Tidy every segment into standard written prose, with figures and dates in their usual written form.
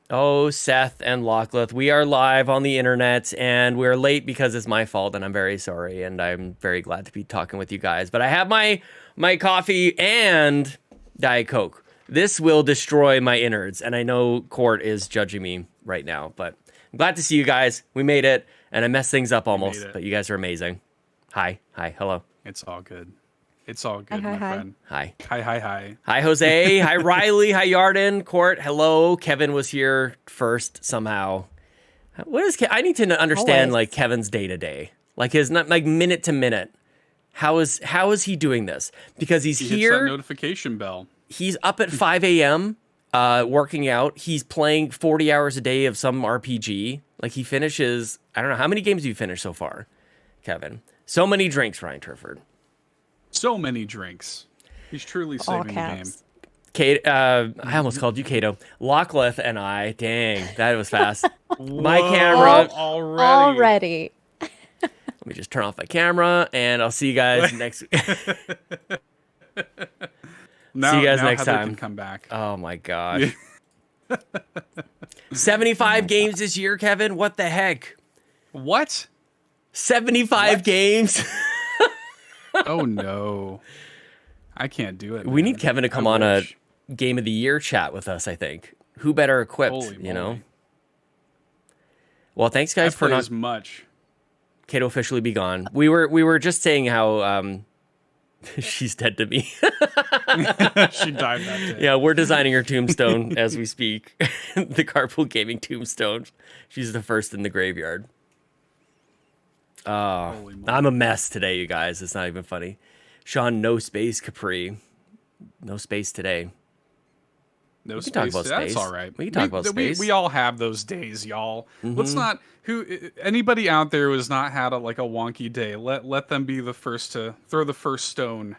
Oh, Seth and Lachlan, we are live on the internet and we're late because it's my fault and I'm very sorry and I'm very glad to be talking with you guys. But I have my coffee and Diet Coke. This will destroy my innards and I know Court is judging me right now, but I'm glad to see you guys. We made it and I messed things up almost, but you guys are amazing. Hi, hello. It's all good. It's all good, hi, my hi. friend. Hi. Hi. Hi, Jose. Hi, Riley. Hi, Yarden. Court. Hello. Kevin was here first somehow. What is I need to understand Always. like Kevin's day to day, like his not like minute to minute. How is he doing this? Because he's He here. hits that notification bell. He's up at 5 a.m. Working out. He's playing 40 hours a day of some RPG. Like he finishes. I don't know how many games have you finished so far, Kevin. So many drinks, Ryan Turford. So many drinks. He's truly All saving the game. caps. Kate, I almost called you Kato. Lachlan and I. Dang, that was fast. My camera. Already. Let me just turn off my camera, and I'll see you guys next. Now, see you guys now next Heather time. Can come back. Oh my god. 75 games this year, Kevin. What the heck? What? 75 games. Oh no, I can't do it. We man. need Kevin to come I on a wish. game of the year chat with us. I think. Who better equipped? Holy you know. moly. Well, thanks guys I for play not. as much. Kato officially be gone. We were just saying how she's dead to me. She died that day. Yeah, we're designing her tombstone as we speak. The Carpool Gaming tombstone. She's the first in the graveyard. Holy moly. I'm a mess today, you guys. It's not even funny. Sean, no space, Capri. No space today. No can talk space. about That's space. all right. We can talk about space. We all have those days, y'all. Let's Mm-hmm. not. Anybody out there who has not had a wonky day, let them be the first to throw the first stone.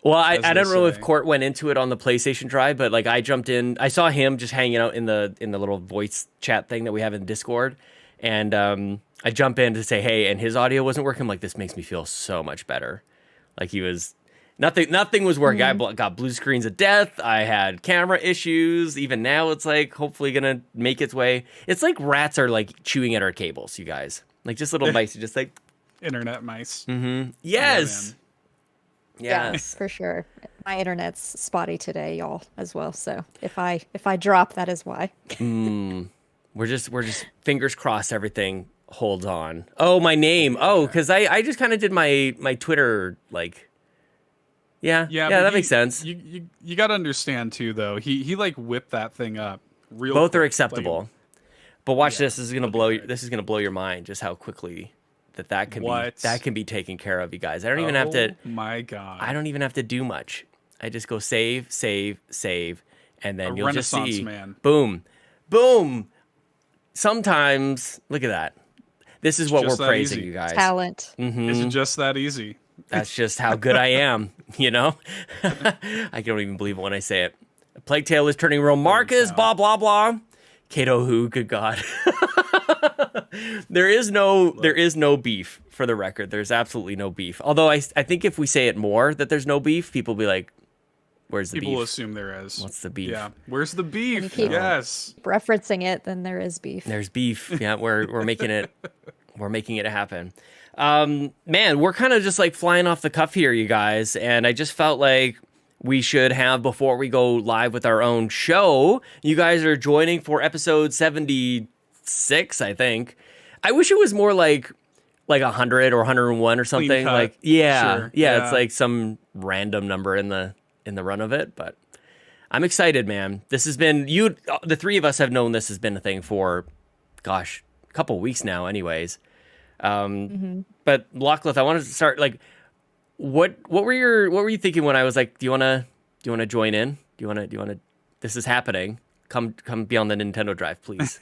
Well, as I they don't know if say. Court went into it on the PlayStation Drive, but like I jumped in. I saw him just hanging out in the little voice chat thing that we have in Discord, and I jump in to say hey, and his audio wasn't working. I'm like, this makes me feel so much better. Like he was nothing was working. I got blue screens of death. I had camera issues. Even now, it's like hopefully gonna make its way. It's like rats are like chewing at our cables, you guys. Like just little mice, just like Internet mice. yes, Yeah, yes. for sure. My internet's spotty today, y'all, as well. So if I drop, that is why. We're just fingers crossed everything holds on. Oh, my name. Oh, because I just kind of did my Twitter like. Yeah, Yeah, that but makes sense. You got to understand too, though. He like whipped that thing up real. Both are quick. acceptable. But watch this. This is gonna blow. This is gonna blow your mind. Just how quickly that can What? be taken care of, you guys. I don't even have to. Oh my god! I don't even have to do much. I just go save, and then A you'll just Renaissance see. man. Boom, boom. Sometimes look at that. This is what we're just that praising, easy. you guys. Talent. Is it just that easy? That's just how good I am, you know? I don't even believe it when I say it. Plague Tale is turning real. Marcus, blah, blah, blah. Kato who, good God. There is no beef, for the record. There's absolutely no beef. Although I think if we say it more that there's no beef, people will be like, where's the People beef? assume there is. What's the beef? Yeah. Where's the beef? keep- Yes. Referencing it, then there is beef. There's beef. Yeah, we're making it happen. Man, we're kind of just like flying off the cuff here, you guys, and I just felt like we should have, before we go live with our own show, you guys are joining for episode 76, I think. I wish it was more like 100 or 101 or something. cut. Like yeah, Sure. yeah, it's like some random number in the run of it, but I'm excited, man. This has been the three of us have known this has been a thing for gosh, a couple weeks now anyways. But Lachlan, I wanted to start like what were you thinking when I was like, do you want to join in? Do you want to this is happening. Come be on the Nintendo Drive, please.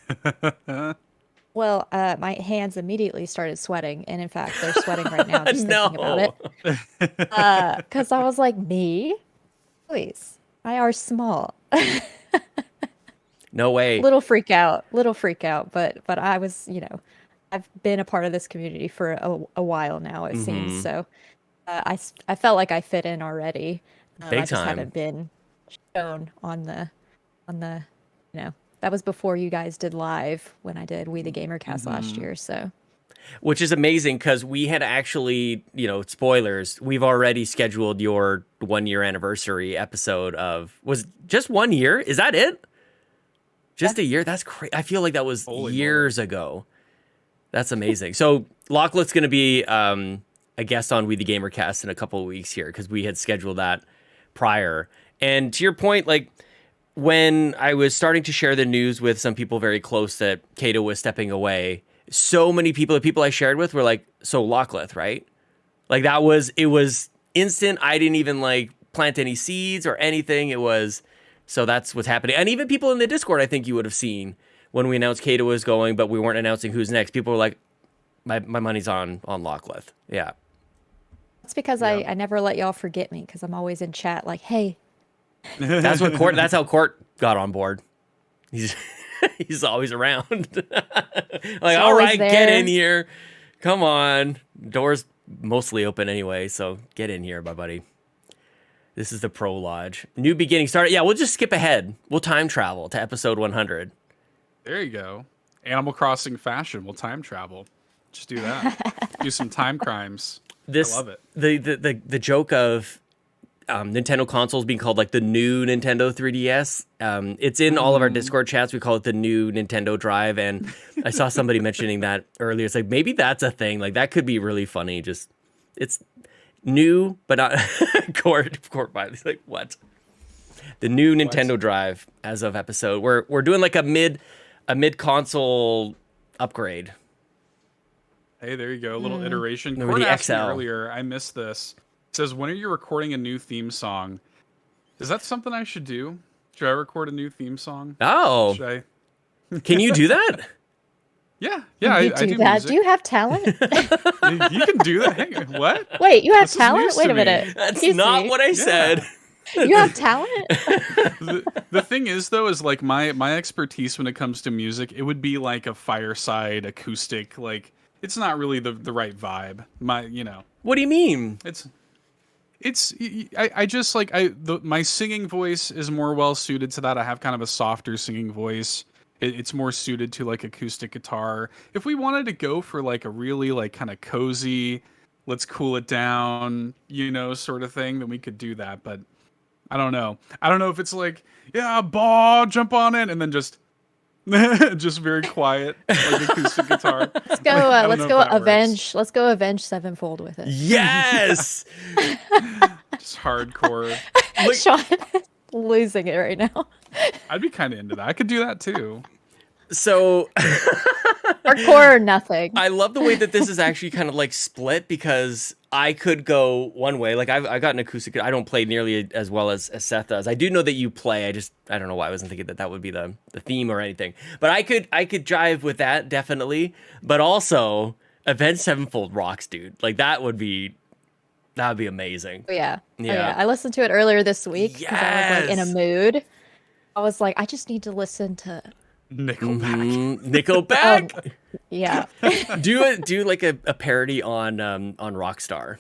Well, my hands immediately started sweating, and in fact, they're sweating right now just thinking about it. Because I was like, me? Please, I are small. No way. Little freak out, but I was, I've been a part of this community for a while now, it seems. So I felt like I fit in already. Big I just time. haven't been shown on the that was before you guys did live when I did We the Gamercast last year. So, which is amazing because we had actually, spoilers. We've already scheduled your 1-year anniversary episode was just 1 year. Is that it? Just a year? That's crazy. I feel like that was years ago. That's amazing. So Lachlan's going to be a guest on We the Gamercast in a couple of weeks here because we had scheduled that prior. And to your point, like when I was starting to share the news with some people very close that Kato was stepping away, so many people, the people I shared with were like, so Lachlan, right? Like it was instant. I didn't even like plant any seeds or anything. So that's what's happening. And even people in the Discord, I think you would have seen when we announced Kato was going, but we weren't announcing who's next. People were like, my money's on Lachlan. Yeah. it's because I never let y'all forget me because I'm always in chat like, hey. That's how Court got on board. He's always around. Like, all right, get in here. Come on. Door's mostly open anyway, so get in here, my buddy. This is the Pro Lodge. New beginning started. Yeah, we'll just skip ahead. We'll time travel to episode 100. There you go. Animal Crossing fashion. We'll time travel. Just do that. Do some time crimes. I love it. The joke of Nintendo consoles being called like the new Nintendo 3DS. It's in all of our Discord chats. We call it the new Nintendo Drive. And I saw somebody mentioning that earlier. It's like, maybe that's a thing. Like that could be really funny. It's new, but not Court by like what? The new Nintendo Drive as of episode. We're doing like a mid console upgrade. Hey, there you go. A little iteration. No, Court the asked me XL. earlier. I missed this. It says, when are you recording a new theme song? Is that something I should do? Should I record a new theme song? Oh, Should I? can you do that? Yeah. You I do that? music. Do you have talent? You can do that. Hang on, what? Wait, you have This is talent? news Wait to a me. minute. That's Excuse not me. what I said. You have talent? The thing is, though, is like my expertise when it comes to music, it would be like a fireside acoustic. Like it's not really the right vibe. What do you mean? I just like my singing voice is more well suited to that. I have kind of a softer singing voice. It's more suited to like acoustic guitar. If we wanted to go for like a really like kind of cozy, let's cool it down, sort of thing, then we could do that. But I don't know. I don't know if it's like, yeah, jump on it, and then just very quiet, like acoustic guitar. Let's go. Let's go avenge. Let's go avenge Sevenfold with it. Yes. Just hardcore. Sean losing it right now. I'd be kind of into that. I could do that too. So Hardcore or nothing. I love the way that this is actually kind of like split because I could go one way. Like I got an acoustic. I don't play nearly as well as Seth does. I do know that you play. I don't know why I wasn't thinking that would be the theme or anything. But I could jive with that definitely. But also Avenged Sevenfold rocks, dude. Like that would be amazing. Oh, yeah. Yeah. Oh, yeah. I listened to it earlier this week because I was like in a Yes. mood. I was like, I just need to listen to. Nickelback. Nickelback. Yeah. do like a parody on Rockstar.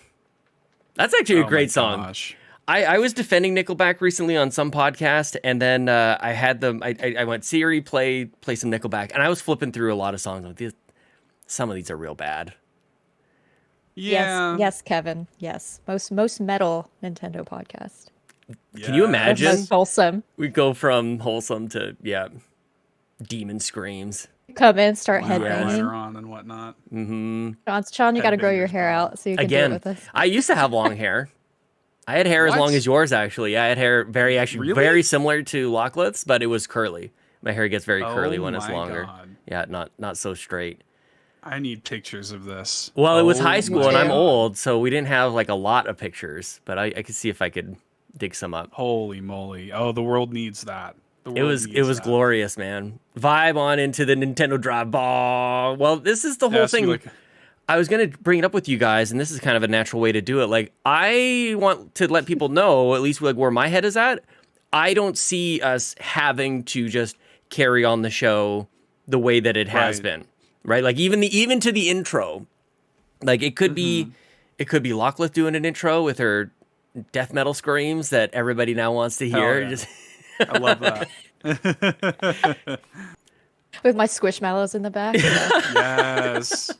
That's actually a great song. Gosh. I was defending Nickelback recently on some podcast, and then I had them. I went, Siri, play some Nickelback, and I was flipping through a lot of songs. Like some of these are real bad. Yeah. Yes, Kevin. Yes. Most metal Nintendo podcast. Can you imagine? Most wholesome. We go from wholesome to demon screams. Come in, start Later headbanging. on and whatnot. Sean, you got to grow your Headbangers, hair out so you can Again, do it with us. I used to have long hair. I had hair as What? long as yours, actually. Yeah, I had hair Really? very similar to Lachlan's, but it was curly. My hair gets very curly when it's my longer. God. Yeah, not so straight. I need pictures of this. Well, it was Oh high school, and my I'm God. old, so we didn't have like a lot of pictures. But I could see if I could dig some up. Holy moly! Oh, the world needs that. The It world was needs that. glorious, man. Vibe on into the Nintendo Drive ball. Well, this is the whole so thing. like- I was gonna bring it up with you guys, and this is kind of a natural way to do it. Like, I want to let people know, at least like where my head is at. I don't see us having to just carry on the show the way that it has Right. been, right? Like even to the intro, like it could be Lachlan doing an intro with her death metal screams that everybody now wants to hear. yeah. Just I love that. With my squishmallows in the back. Yes.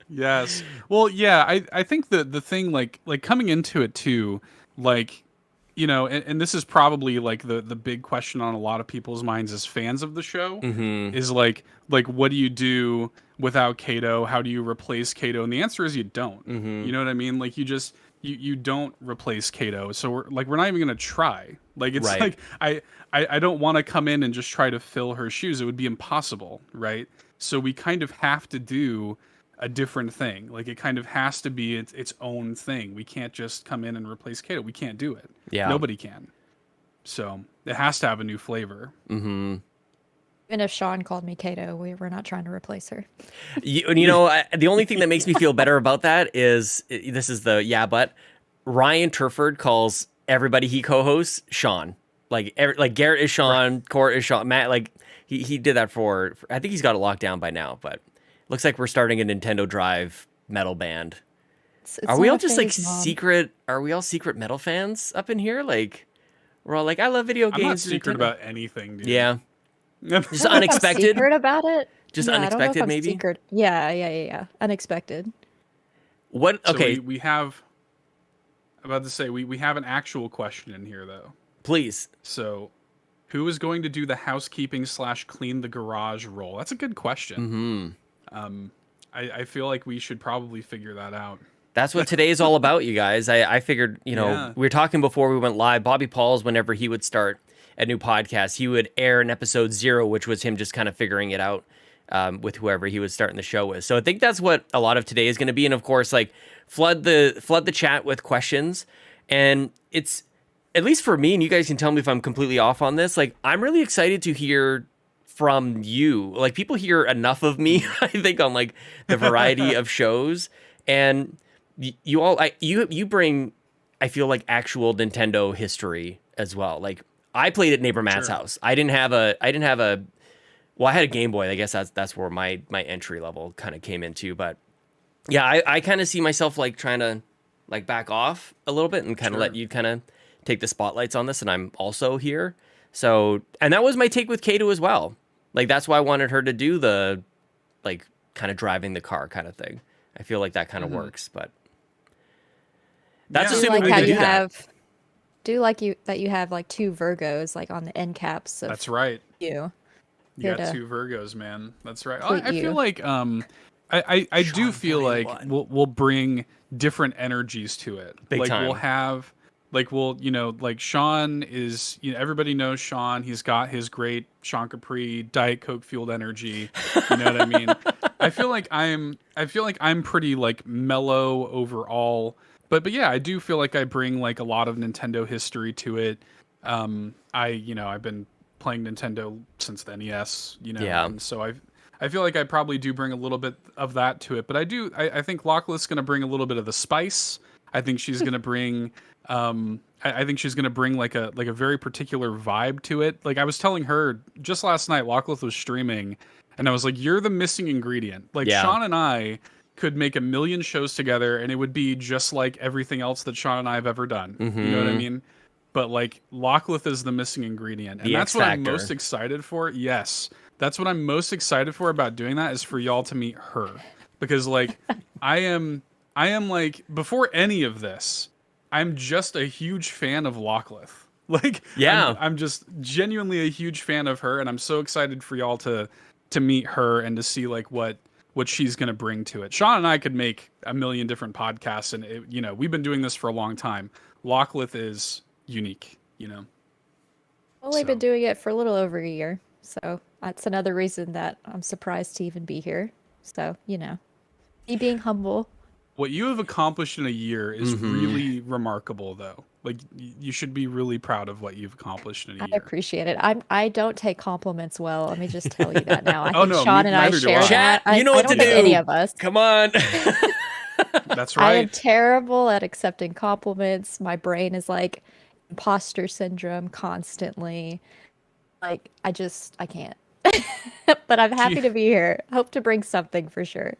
Yes. Well, yeah, I think the thing like coming into it too, like, and this is probably like the big question on a lot of people's minds as fans of the show is like what do you do without Kato? How do you replace Kato? And the answer is you don't. You know what I mean? Like you don't replace Kato. So we're not even gonna try. Like it's like I don't want to come in and just try to fill her shoes. It would be impossible, right? So we kind of have to do a different thing. Like it kind of has to be its own thing. We can't just come in and replace Kato. We can't do it. Yeah. Nobody can. So it has to have a new flavor. Even if Sean called me Kato, we're not trying to replace her. The only thing that makes me feel better about that is this is but Ryan Turford calls everybody he co-hosts Sean. Like Garrett is Sean, right. Court is Sean, Matt. Like he did that for I think he's got it locked down by now. But looks like we're starting a Nintendo Drive metal band. It's are we all just like secret? Are we all secret metal fans up in here? Like we're all like, I love video games. I'm not secret about anything, dude. Yeah, just unexpected. Secret about it? Just yeah, unexpected, I don't know if I'm maybe. Secret. Yeah. Unexpected. What? Okay, so we have. I'm about to say we have an actual question in here though. Please. So, who is going to do the housekeeping / clean the garage role? That's a good question. I feel like we should probably figure that out. That's what today is all about, you guys. I figured, we were talking before we went live. Bobby Paul's, whenever he would start a new podcast, he would air an episode 0, which was him just kind of figuring it out with whoever he was starting the show with. So I think that's what a lot of today is going to be. And of course, like flood the chat with questions. And it's, at least for me, and you guys can tell me if I'm completely off on this, like I'm really excited to hear from you. Like people hear enough of me, I think, on like the variety of shows. And you bring, I feel like, actual Nintendo history as well. Like I played at neighbor Matt's house. I had a Game Boy. I guess that's where my entry level kind of came into. But yeah, I kind of see myself like trying to like back off a little bit and kind of let you kind of take the spotlights on this, and I'm also here. So, and that was my take with Kato as well. Like that's why I wanted her to do the like kind of driving the car kind of thing. I feel like that kind of works, but that's assuming we can do that. Do like that you have like 2 Virgos like on the end caps. That's right. You got 2 Virgos, man. That's right. I feel like I do feel like we'll bring different energies to it. Big like time. We'll have like like Sean is, everybody knows Sean. He's got his great Sean Capri Diet Coke fueled energy. You know what I mean? I feel like I'm pretty like mellow overall. But yeah, I do feel like I bring like a lot of Nintendo history to it. I've been playing Nintendo since the NES, and so I feel like I probably do bring a little bit of that to it. But I think Lachlan's going to bring a little bit of the spice. I think she's going to bring I think she's going to bring like a very particular vibe to it. Like I was telling her just last night, Lachlan was streaming, and I was like, "You're the missing ingredient." Like Sean and I could make a million shows together, and it would be just like everything else that Sean and I have ever done. You know what I mean? But like Lachlan is the missing ingredient, and that's what I'm most excited for. Yes, that's what I'm most excited for about doing that is for y'all to meet her, because like I am like before any of this, I'm just a huge fan of Lachlan. Like, I'm just genuinely a huge fan of her, and I'm so excited for y'all to meet her and to see like what she's going to bring to it. Sean and I could make a million different podcasts, and we've been doing this for a long time. Lachlan is unique, Only been doing it for a little over a year, so that's another reason that I'm surprised to even be here. So, me being humble. What you have accomplished in a year is really remarkable, though. Like, you should be really proud of what you've accomplished in a year. I appreciate it. I don't take compliments well. Let me just tell you that now. I Oh, think no, Sean and I neither do share I. that. Chat, you know I what don't to think do. any of us. Come on. That's I am right. terrible at accepting compliments. My brain is like imposter syndrome constantly. Like I can't. But I'm happy to be here. Hope to bring something for sure.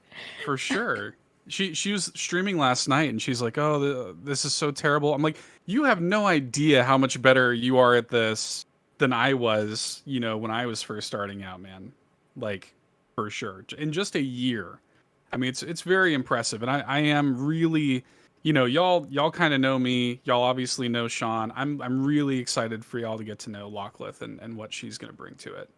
For sure. She was streaming last night, and she's like, "Oh, this is so terrible." I'm like, "You have no idea how much better you are at this than I was, when I was first starting out, man. Like, for sure. In just a year. I mean, it's very impressive. And I am really, y'all kind of know me. Y'all obviously know Sean. I'm really excited for y'all to get to know Lockleth and what she's going to bring to it.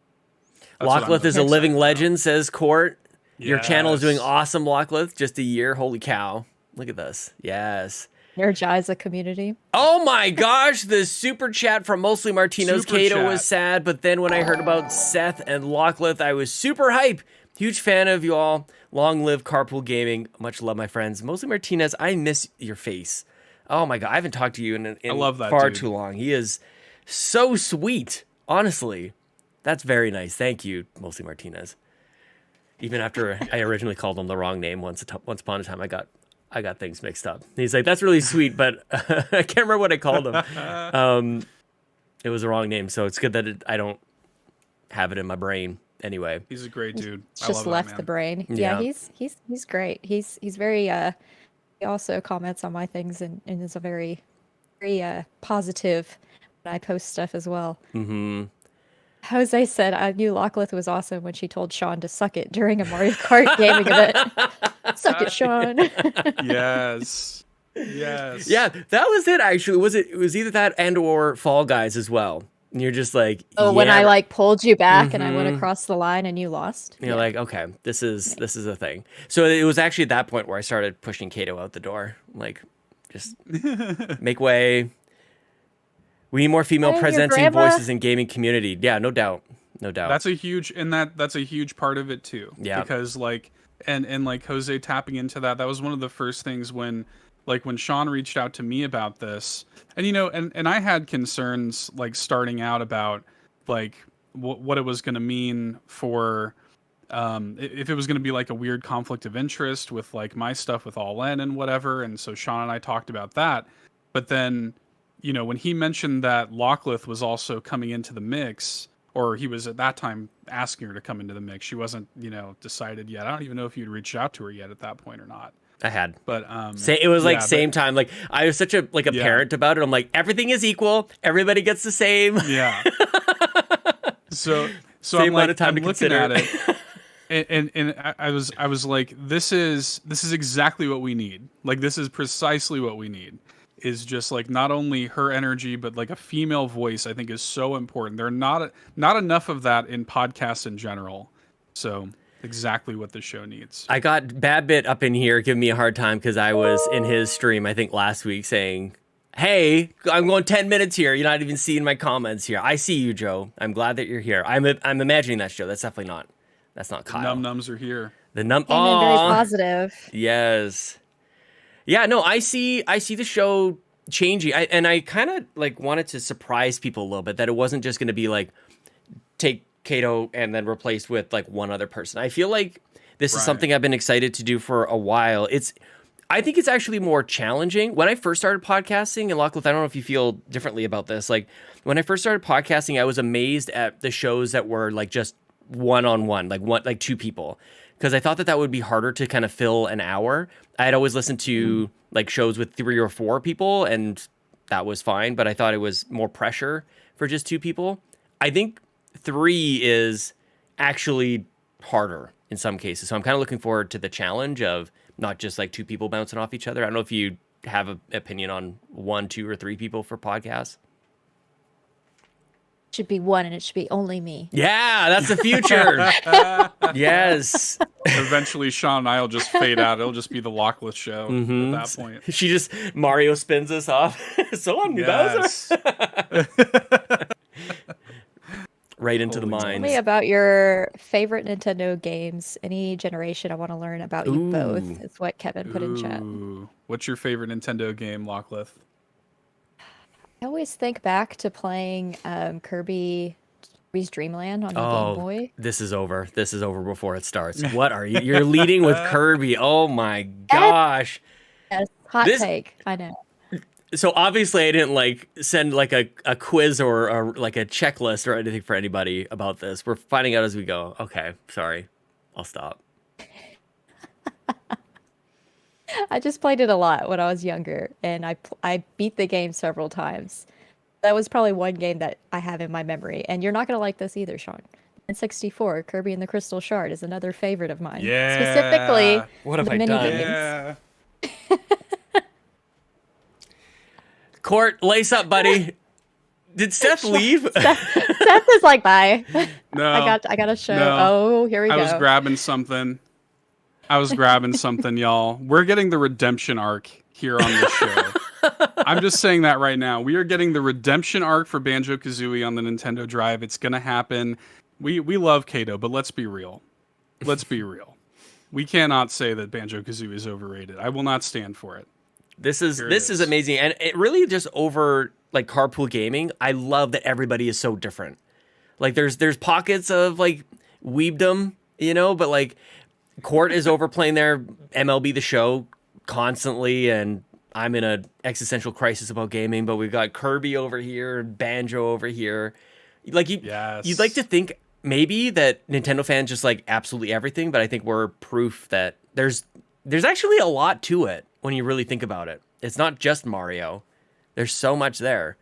Lockleth is a living legend, says Court. Your channel is doing Yes. awesome, Lockleth. Just a year. Holy cow. Look at this. Yes. Energize the community. Oh my gosh, the super chat from Mostly Martino's Super Kato chat. was sad, but then when I heard about Seth and Lockleth, I was super hype. Huge fan of you all. Long live Carpool Gaming. Much love, my friends. Mostly Martinez, I miss your face. Oh my god, I haven't talked to you in I love that far dude. too long. He is so sweet, honestly. That's very nice. Thank you, Mostly Martinez. Even after I originally called him the wrong name once upon a time, I got things mixed up. He's like, that's really sweet, but I can't remember what I called him. It was the wrong name, so it's good that I don't have it in my brain. Anyway, He's a great dude. It's I just love that, left man. the brain. Yeah. Yeah, he's great. He's very he also comments on my things and is a very positive when I post stuff as well. mm-hmm. Jose said I knew Lockleth was awesome when she told Sean to suck it during a Mario Kart gaming event. Suck it, Sean. Yes. Yes. Yeah, that was it. Actually, it was either that and or Fall Guys as well. And you're just like, Oh, when I yeah. like pulled you back and I went Mhm. across the line and you lost. You're like, okay, this is a thing. So it was actually at that point where I started pushing Kato out the door. Like, just make way. We need more female Hey, your presenting grandma- voices in gaming community. Yeah, no doubt. No doubt. That's a huge part of it too. Yeah. Because like and like Jose tapping into that was one of the first things when Sean reached out to me about this. And and I had concerns like starting out about like what it was going to mean for if it was going to be like a weird conflict of interest with like my stuff with All In and whatever. And so Sean and I talked about that. But then, when he mentioned that Lockleth was also coming into the mix, or he was at that time asking her to come into the mix, she wasn't, decided yet. I don't even know if you'd reached out to her yet at that point or not. I had. But It was like yeah, same time. Like I was such a Yeah. parent about it. I'm like, everything is equal. Everybody gets the same. Yeah. So Same I'm amount like, of time I'm to looking consider. at it, and I was like, this is exactly what we need. Like, this is precisely what we need. Is just like not only her energy, but like a female voice. I think is so important. There are not enough of that in podcasts in general. So exactly what the show needs. I got Babbit up in here giving me a hard time because I was in his stream, I think last week, saying, hey, I'm going 10 minutes here. You're not even seeing my comments here. I see you, Joe. I'm glad that you're here. I'm imagining that's Joe. That's definitely not. That's not Kyle. Num nums are here. The num. Came in very Aw. positive. Yes. Yeah, no, I see the show changing. I kind of like wanted to surprise people a little bit that it wasn't just going to be like take Kato and then replaced with like one other person. I feel like this is Right. something I've been excited to do for a while. I think it's actually more challenging. When I first started podcasting, and Lockleth, I don't know if you feel differently about this. Like when I first started podcasting, I was amazed at the shows that were like just one-on-one, like two people. Because I thought that would be harder to kind of fill an hour. I had always listened to like shows with 3 or 4 people, and that was fine. But I thought it was more pressure for just 2 people. I think 3 is actually harder in some cases. So I'm kind of looking forward to the challenge of not just like 2 people bouncing off each other. I don't know if you have an opinion on 1, 2, or 3 people for podcasts. Should be one and it should be only me. Yeah, that's the future. Yes. Eventually, Sean and I will just fade out. It'll just be the Lockless show at that point. She just Mario spins us off. So I'm Bowser. Yes. Right into the Holy Tell mines. me about your favorite Nintendo games, any generation. I want to learn about you Ooh. both. Is what Kevin put in chat. Ooh. What's your favorite Nintendo game, Lockleth? I always think back to playing Kirby's Dream Land on the Game Boy. This is over. This is over before it starts. What are you? You're leading with Kirby. Oh my gosh. Yes, hot This- take. I know. So obviously I didn't like send like a quiz or like a checklist or anything for anybody about this. We're finding out as we go. Okay, sorry. I'll stop. I just played it a lot when I was younger, and I beat the game several times. That was probably one game that I have in my memory, and you're not gonna like this either, Sean. N64, Kirby and the Crystal Shard is another favorite of mine. Specifically, Yeah. What have the I mini done? games. Yeah. Court, lace up, buddy. Did Seth leave? Seth is like, bye. No. I got a show. No. Oh, here we I go. was grabbing something. Y'all. We're getting the redemption arc here on this show. I'm just saying that right now. We are getting the redemption arc for Banjo-Kazooie on the Nintendo Drive. It's gonna happen. We love Kato, but let's be real. Let's be real. We cannot say that Banjo-Kazooie is overrated. I will not stand for it. This is amazing, and it really just over like Carpool Gaming. I love that everybody is so different. Like there's pockets of like weebdom, you know, but like Court is overplaying their MLB The Show constantly, and I'm in a existential crisis about gaming. But we've got Kirby over here, Banjo over here. Like you'd like to think maybe that Nintendo fans just like absolutely everything, but I think we're proof that there's actually a lot to it when you really think about it. It's not just Mario. There's so much there.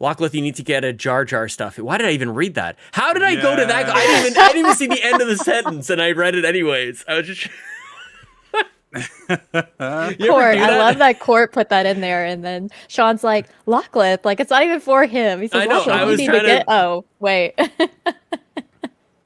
Locklith, you need to get a Jar Jar stuff. Why did I even read that? How did I go to that? I didn't even see the end of the sentence, and I read it anyways. I was just... Court, I love that Court put that in there, and then Sean's like, Locklith, like it's not even for him. He says, I know, Locklith, I you was need to trying to- get. Oh, wait.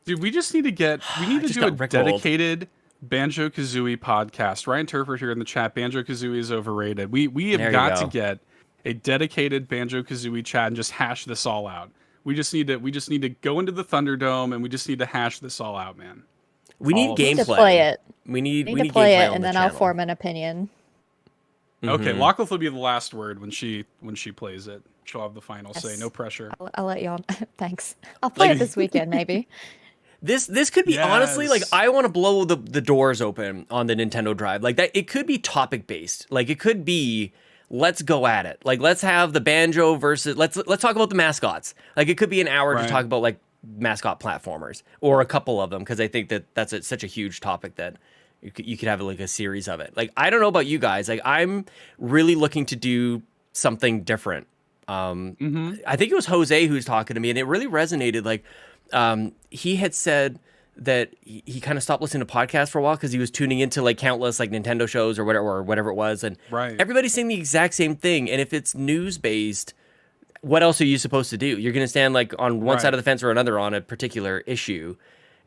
Dude, we just need to just do a got rickrolled. dedicated Banjo-Kazooie podcast. Ryan Turford here in the chat. Banjo-Kazooie is overrated. We There have you got go. to get a dedicated Banjo-Kazooie chat and just hash this all out. We just need to go into the Thunderdome and we just need to hash this all out, man. We need All of gameplay. it. to play it. We need to play gameplay it, on and the then I'll channel. form an opinion. Okay, Locklith will be the last word when she plays it. She'll have the final say. Yes. No pressure. I'll let y'all. Thanks. I'll play it this weekend, maybe. This could be honestly like Yes. I want to blow the doors open on the Nintendo Drive. Like that it could be topic based. Like it could be let's go at it. Like let's have the Banjo versus let's talk about the mascots. Like it could be an hour to Right. talk about like mascot platformers or a couple of them because I think that that's such a huge topic that you could have like a series of it. Like I don't know about you guys. Like I'm really looking to do something different. I think it was Jose who was talking to me, and it really resonated. Like he had said that he kind of stopped listening to podcasts for a while because he was tuning into like countless like Nintendo shows or whatever it was, and Right. everybody's saying the exact same thing. And if it's news based, what else are you supposed to do? You're going to stand like on one side Right. of the fence or another on a particular issue.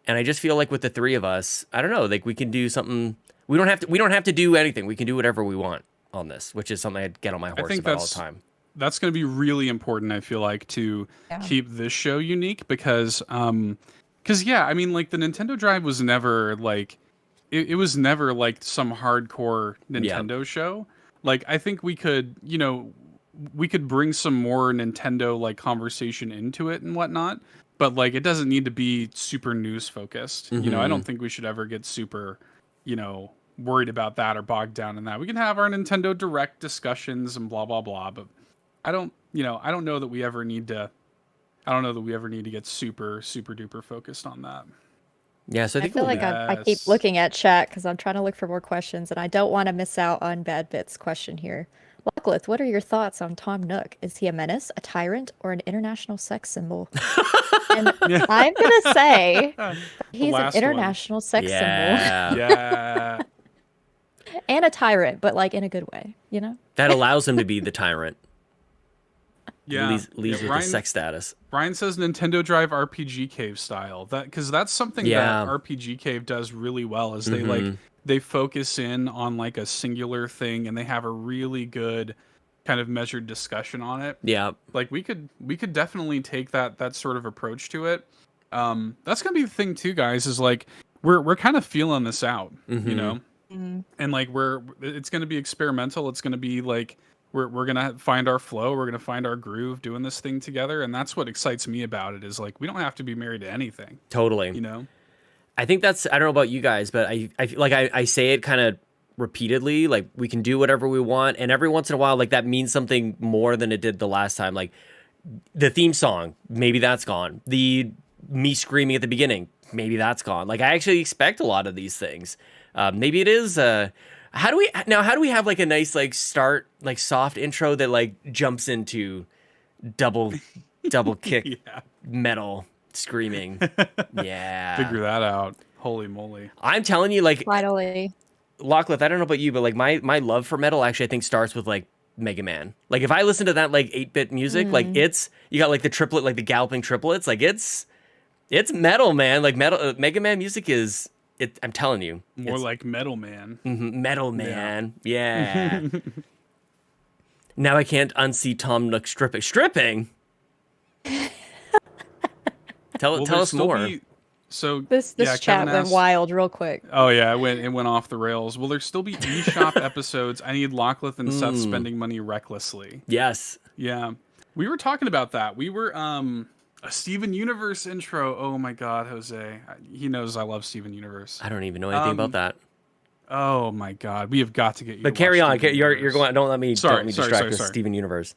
And I just feel like with the three of us, I don't know, like we can do something. We don't have to do anything. We can do whatever we want on this, which is something I get on my horse think about all the time. That's going to be really important, I feel like, to keep this show unique because yeah, I mean, like the Nintendo Drive was never like it was never like some hardcore Nintendo show. Like I think we could bring some more Nintendo like conversation into it and whatnot, but like it doesn't need to be super news focused. You know, I don't think we should ever get super, worried about that or bogged down in that. We can have our Nintendo Direct discussions and blah blah blah, but I don't know that we ever need to get super duper focused on that. Yeah, so I I think feel we'll like be- I keep looking at chat because I'm trying to look for more questions, and I don't want to miss out on Bad Bit's question here. Locklith, what are your thoughts on Tom Nook? Is he a menace, a tyrant, or an international sex symbol? And I'm going to say he's an last one. international sex symbol yeah. Yeah. and a tyrant, but like in a good way, you know? That allows him to be the tyrant. Yeah. Leaves with Ryan, the sex status. Ryan says Nintendo Drive RPG Cave style. Because that's something that RPG Cave does really well is they focus in on like a singular thing and they have a really good kind of measured discussion on it. Yeah. Like we could definitely take that sort of approach to it. That's gonna be the thing too, guys, is like we're kind of feeling this out, you know? And like it's gonna be experimental. It's gonna be like we're gonna find our flow, we're gonna find our groove doing this thing together, and that's what excites me about it, is like we don't have to be married to anything. Totally. You know? I think that's, I don't know about you guys, but I feel like I say it kind of repeatedly, like we can do whatever we want. And every once in a while, like that means something more than it did the last time. Like the theme song, maybe that's gone. Me screaming at the beginning, maybe that's gone. Like I actually expect a lot of these things. Maybe it is, how do we have like a nice, like start, like soft intro that like jumps into double kick Yeah. metal screaming. Yeah. Figure that out. Holy moly. I'm telling you, like, Finally. Lachlan, I don't know about you, but like my love for metal actually I think starts with like Mega Man. Like if I listen to that like 8-bit music, like it's you got like the triplet, like the galloping triplets, like it's metal, man. Like metal Mega Man music is it. I'm telling you, More like Metal Man. Metal Man. Yeah. Now I can't unsee Tom Nook stripping. Stripping. Tell us more. So This yeah, chat Kevin went asked, wild real quick. Oh yeah, it went off the rails. Will there still be eShop episodes? I need Lachlan and Seth spending money recklessly. Yes. Yeah. We were talking about that. We were a Steven Universe intro. Oh my god, Jose. He knows I love Steven Universe. I don't even know anything about that. Oh my god, we have got to get you. But to carry watch on. Steven You're Universe. going. Don't let me distract with sorry. Steven Universe.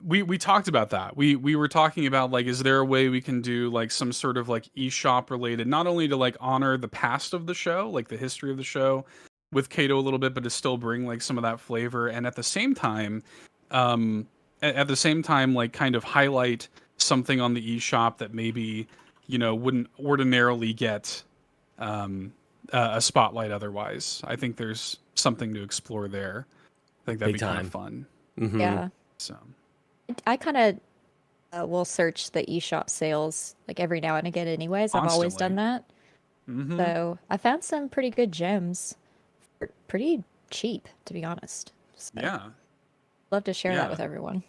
We talked about that. We were talking about like, is there a way we can do like some sort of like eShop related, not only to like honor the past of the show, like the history of the show with Kato a little bit, but to still bring like some of that flavor, and at the same time, like kind of highlight something on the eShop that maybe wouldn't ordinarily get a spotlight otherwise. I think there's something to explore there. I think that'd be kind of fun. Mm-hmm. Yeah. So I kind of will search the eShop sales like every now and again anyways. I've always done that. So I found some pretty good gems for pretty cheap, to be honest. So yeah. Love to share that with everyone.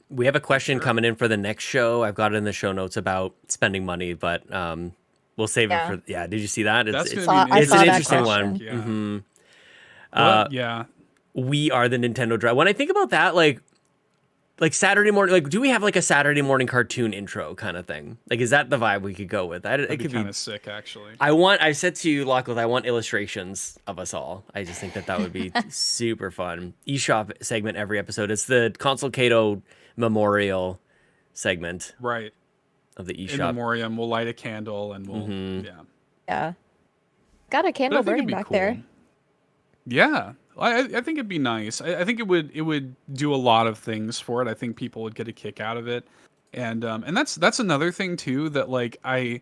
We have a question coming in for the next show. I've got it in the show notes about spending money, but we'll save it for. Yeah, did you see that? It's an interesting one. Yeah. Mm-hmm. Yeah. We are the Nintendo Drive. When I think about that, like Saturday morning, like do we have like a Saturday morning cartoon intro kind of thing? Like is that the vibe we could go with? It could be kind of sick, actually. I said to you, Lachlan, I want illustrations of us all. I just think that would be super fun. eShop segment every episode. It's the Console Kato Memorial segment. Right. Of the eShop. In memoriam, we'll light a candle and we'll Yeah. Got a candle burning back there. Yeah. I think it'd be nice. I think it would do a lot of things for it. I think people would get a kick out of it, and that's another thing too that like I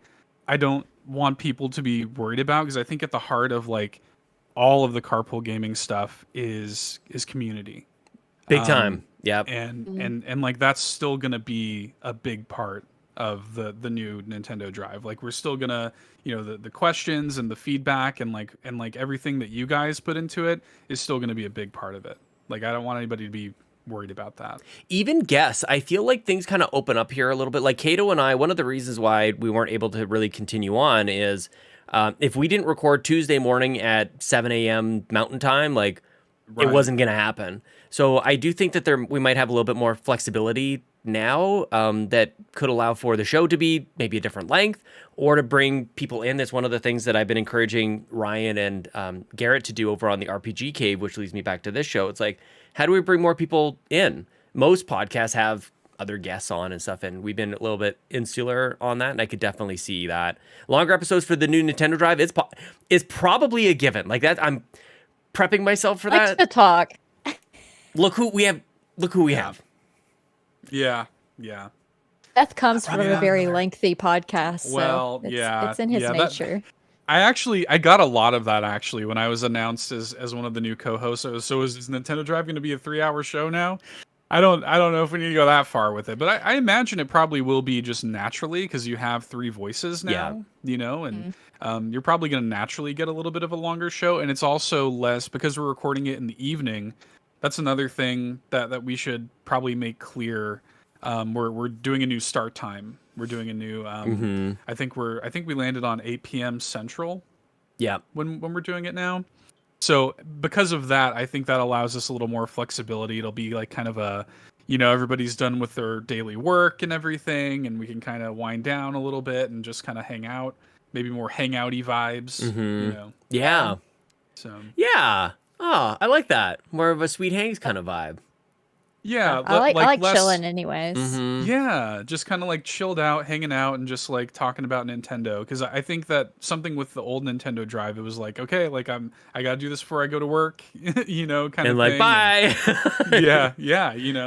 don't want people to be worried about, because I think at the heart of like all of the Carpool Gaming stuff is community, big time. Yeah, and like that's still gonna be a big part of the new Nintendo Drive. Like we're still gonna, the questions and the feedback and like everything that you guys put into it is still gonna be a big part of it. Like I don't want anybody to be worried about that. Even guests, I feel like things kind of open up here a little bit. Like Kato and I, one of the reasons why we weren't able to really continue on is if we didn't record Tuesday morning at 7 a.m. Mountain Time, like it wasn't gonna happen. So I do think that we might have a little bit more flexibility now that could allow for the show to be maybe a different length, or to bring people in. That's one of the things that I've been encouraging Ryan and Garrett to do over on the RPG Cave, which leads me back to this show. It's like, how do we bring more people in? Most podcasts have other guests on and stuff, and we've been a little bit insular on that, and I could definitely see that. Longer episodes for the new Nintendo Drive, it's probably a given. Like that, I'm prepping myself for that. Let's talk. Look who we have. Yeah. Seth comes from a very lengthy podcast. Well, so yeah. It's in his nature. I got a lot of that actually when I was announced as one of the new co-hosts. So is this Nintendo Drive going to be a 3-hour show now? I don't know if we need to go that far with it, but I imagine it probably will be just naturally, because you have 3 voices now, and you're probably going to naturally get a little bit of a longer show, and it's also less because we're recording it in the evening. That's another thing that we should probably make clear. We're doing a new start time. We're doing a new. I think we landed on 8 p.m. Central. Yeah. When we're doing it now, so because of that, I think that allows us a little more flexibility. It'll be like kind of a, everybody's done with their daily work and everything, and we can kind of wind down a little bit and just kind of hang out. Maybe more hangouty vibes. Yeah. So. Yeah. Oh, I like that. More of a sweet hangs kind of vibe. Yeah, I like less. chilling anyways. Mm-hmm. Yeah, just kind of like chilled out, hanging out, and just like talking about Nintendo. Because I think that something with the old Nintendo Drive, it was like, okay, like I gotta do this before I go to work, kind And of like, thing. bye. Yeah.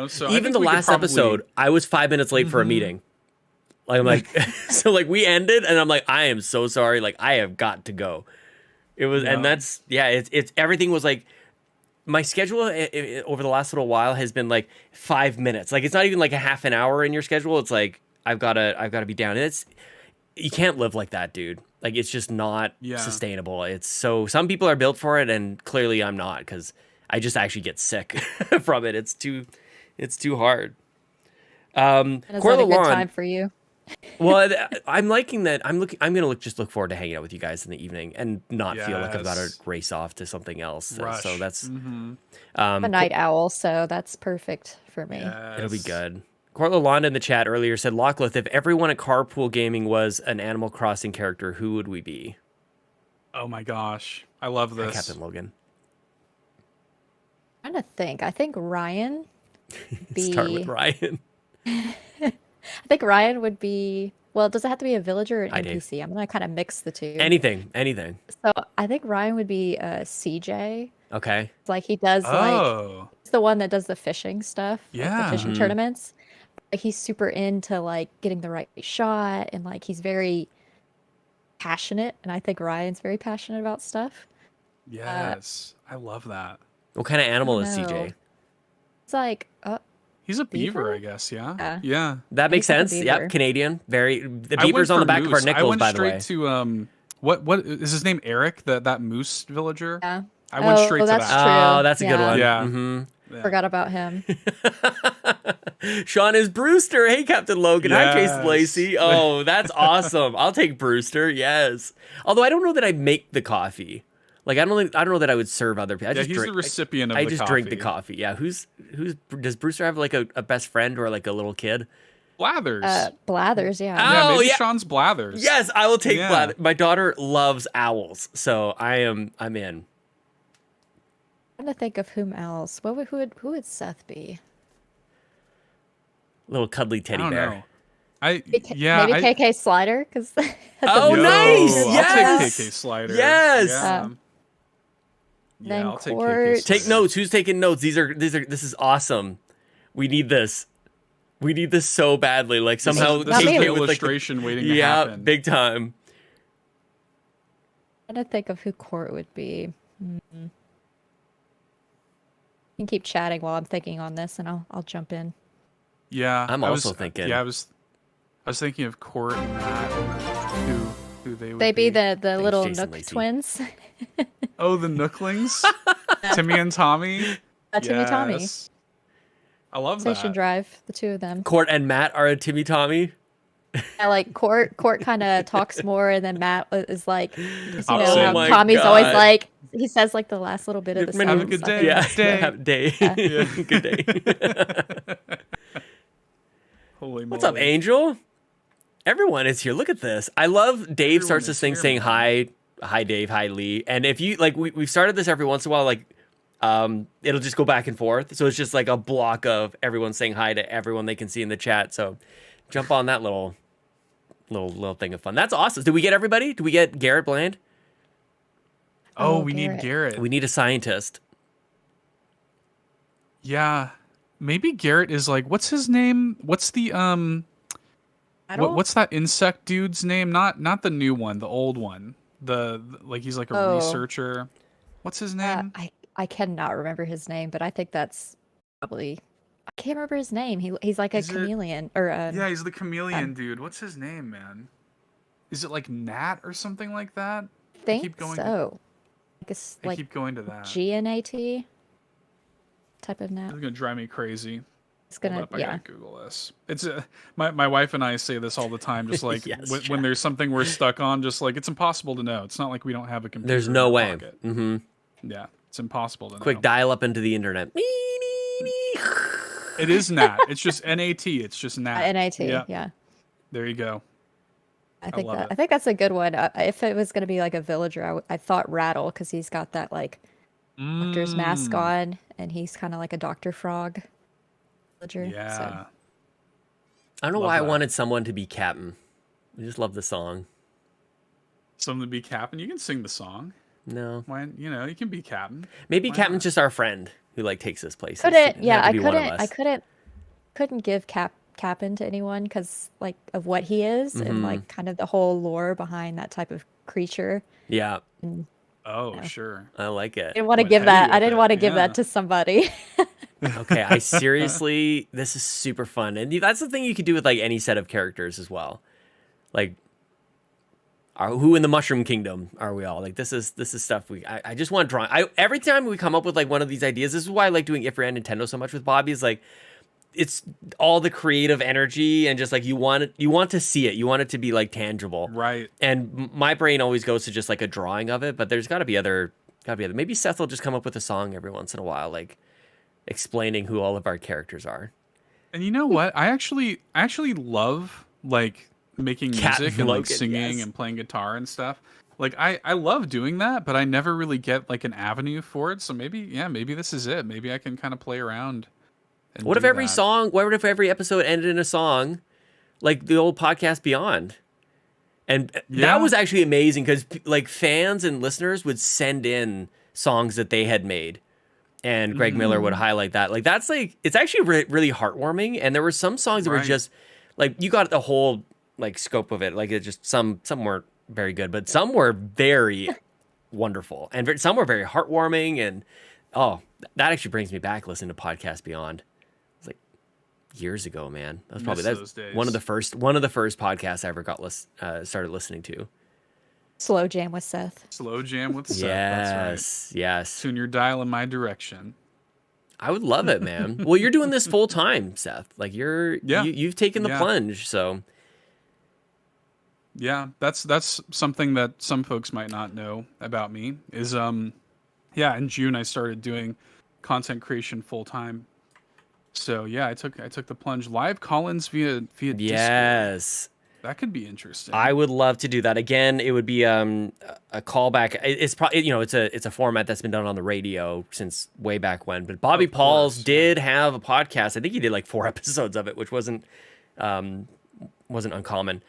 So I Even think the we could last probably. episode, I was 5 minutes late for a meeting. Like, I'm like, so like we ended, and I'm like, I am so sorry. Like, I have got to go. It was, and Yeah. that's it's everything was like. My schedule over the last little while has been like 5 minutes. Like it's not even like a half an hour in your schedule. It's like I've gotta be down. And it's you can't live like that, dude. Like it's just not Yeah. sustainable. It's so some people are built for it, and clearly I'm not because I just actually get sick from it. It's too hard. And is that a Corla good Lawn, time for you? well, I'm liking that. I'm gonna look forward to hanging out with you guys in the evening and not feel like I've got to Yes. race off to something else. Rush. So that's Mm-hmm. I'm a night owl, so that's perfect for me. it'll be good. Corla Londa in the chat earlier said, Lockleth, if everyone at Carpool Gaming was an Animal Crossing character, who would we be? Oh my gosh, I love Hi, this. Captain Logan. I'm trying to think. I think Ryan would be. Start with Ryan. I think Ryan would be. Well, does it have to be a villager or an Hi, Dave. NPC? I'm gonna kind of mix the two. Anything. So I think Ryan would be CJ. Okay. It's like he does Oh, he's the one that does the fishing stuff, like Yeah. the fishing tournaments. Like he's super into like getting the right shot and like he's very passionate. And I think Ryan's very passionate about stuff. yes, I love that. What kind of animal is know. CJ? It's like, He's a beaver, Beaver? I guess. Yeah. Yeah. Yeah. That makes He's like a sense. beaver. Yep, Canadian. Very. The I went beaver's on for the back of our moose. I nickels, went by the way. straight to what is his name? Eric, that moose villager. yeah. I went straight to that's that. true. Oh, that's a good one. Yeah. hmm Yeah. Forgot about him. Sean is Brewster. Hey, Captain Logan. Hi, Jason Yes. Lacey. Oh, that's awesome. I'll take Brewster. Yes. Although I don't know that I make the coffee. Like I don't know that I would serve other people. I Yeah, just he's drink, the recipient of I the just coffee. drink the coffee. Yeah. Who's does Brewster have like a best friend or like a little kid? Blathers. Blathers, yeah. yeah, Oh, maybe yeah. Sean's Blathers. Yes, I will take Yeah. Blather. My daughter loves owls, so I'm in. I'm trying to think of whom else. Who would Seth be? Little cuddly I teddy don't bear. know. Maybe I, KK Slider because Oh, Yo, nice! I'll Yes! take KK Slider. Yes! Yeah, Then I'll take Court. KK Slider. Take notes. Who's taking notes? These are. This is awesome. We need this. We need this so badly. Like somehow This is Not the me. with, like, illustration waiting to yeah, happen. big time. I'm trying to think of who Court would be. You can keep chatting while I'm thinking on this, and I'll jump in. Yeah, I'm I also was, thinking. Yeah, I was thinking of Court and Matt, who they would They be be. the little Jason Nook Lacey. twins. Oh, the Nooklings, Timmy and Tommy. Timmy Tommy. Yes. I love Station that. Drive, the two of them. Court and Matt are a Timmy Tommy. I like Court kind of talks more, and then Matt is like, 'cause you Oh know how my Tommy's always God. like, he says like the last little bit of the Have a sentence. good I day. think. Yeah, Day. have a day. Yeah. Good day. Holy What's up, moly. Angel? Everyone is here. Look at this. I love Dave starts this is thing here, saying man. hi Dave, hi Lee. And if you like, we've started this every once in a while. Like, it'll just go back and forth. So it's just like a block of everyone saying hi to everyone they can see in the chat. So jump on that little thing of fun. That's awesome. Did we get everybody? Did we get Garrett Bland? Oh, Oh, we need Garrett. Garrett. We need a scientist. Yeah, maybe Garrett is like, what's his name? What's the I don't- what's that insect dude's name? Not the new one, the old one. Like he's like a Oh. researcher. What's his name? I cannot remember his name, but I think that's probably I can't remember his name. He's like a Is it- chameleon or Yeah, he's the chameleon dude. What's his name, man? Is it like Nat or something like that? I think keep going- so. I guess I like keep going to that. GNAT type of It's nap. gonna drive me crazy. It's Hold gonna up, I yeah. gotta Google this. It's my wife and I say this all the time. Just like Yes, when there's something we're stuck on, just like it's impossible to know. It's not like we don't have a computer. There's in no our way. pocket. Mm-hmm. Yeah, it's impossible to Quick know. dial up into the internet. It is NAT. It's just NAT. It's just NAT. NAT. Yeah. Yeah. There you go. I think love it. I think that's a good one. If it was gonna be like a villager, I thought Rattle because he's got that like doctor's mask Mm. on and he's kind of like a Doctor Frog. villager. Yeah. So. I don't know Love why I that. wanted someone to be Captain. I just love the song. Someone to be captain. You can sing the song. No, Why? You can be captain. maybe Why Captain's not? just our friend who like takes us places. Couldn't. It Yeah, had to I be one of couldn't. I us. couldn't give Cap'n to anyone because like of what he is and like kind of the whole lore behind that type of creature. Yeah, And Oh, sure. I like I it. didn't want to Went give heavy that. I with didn't it, want to give yeah. that to somebody. Okay, I seriously, this is super fun, and that's the thing you could do with like any set of characters as well. Like, who in the Mushroom Kingdom are we all? Like, this is stuff I just want drawing. Every time we come up with like one of these ideas, this is why I like doing If You're at Nintendo so much with Bobby. Is like, it's all the creative energy and just like you want to see it, you want it to be like tangible, Right. and my brain always goes to just like a drawing of it, but there's got to be other. Maybe Seth will just come up with a song every once in a while, like explaining who all of our characters are. And you know what? I actually love like making Cat music and like Logan, singing yes. and playing guitar and stuff. Like I love doing that, but I never really get like an avenue for it. So maybe this is it. Maybe I can kind of play around. And What if do every that. song? What if every episode ended in a song, like the old podcast Beyond? And Yeah. that was actually amazing because like fans and listeners would send in songs that they had made, and Greg Miller would highlight that. Like that's like it's actually really heartwarming. And there were some songs that were Right. just like you got the whole like scope of it. Like it just some weren't very good, but some were very wonderful, and some were very heartwarming. And oh, that actually brings me back listening to Podcast Beyond. It's like years ago, man. That was probably Miss that's those days. one of the first podcasts I ever got started listening to. Slow jam with Seth. Slow jam with Seth. That's right. Yes. Soon you're dialing my direction. I would love it, man. Well, you're doing this full time, Seth. Like you've taken the Yeah. plunge, so Yeah, that's something that some folks might not know about me is in June I started doing content creation full time. So yeah, I took the plunge. Live call-ins via Discord. yes. That could be interesting. I would love to do that again. It would be a callback. It's probably it's a format that's been done on the radio since way back when. But Bobby Of Pauls course, did have a podcast. I think he did like 4 episodes of it, which wasn't uncommon.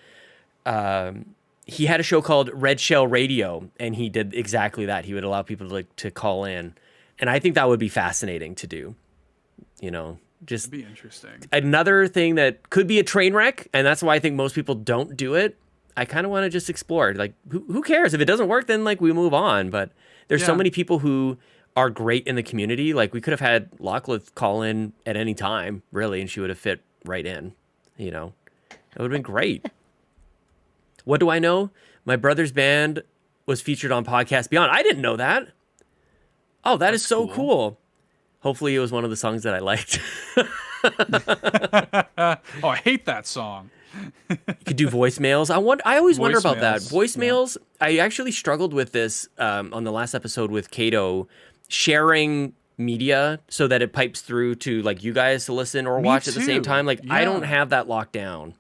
He had a show called Red Shell Radio, and he did exactly that. He would allow people to call in, and I think that would be fascinating to do. Just That'd be interesting. another thing that could be a train wreck, and that's why I think most people don't do it. I kind of want to just explore it. Like, who cares if it doesn't work? Then like we move on. But there's so Yeah. many people who are great in the community. Like we could have had Lachlan call in at any time, really, and she would have fit right in. It would have been great. What do I know? My brother's band was featured on Podcast Beyond. I didn't know that. Oh, that's so cool. Hopefully it was one of the songs that I liked. Oh, I hate that song. You could do voicemails. I always wonder about that. Voicemails, Voicemails. I actually struggled with this on the last episode with Kato, sharing media so that it pipes through to like you guys to listen or Me watch at the same too. time. Like I don't Yeah. have that locked down.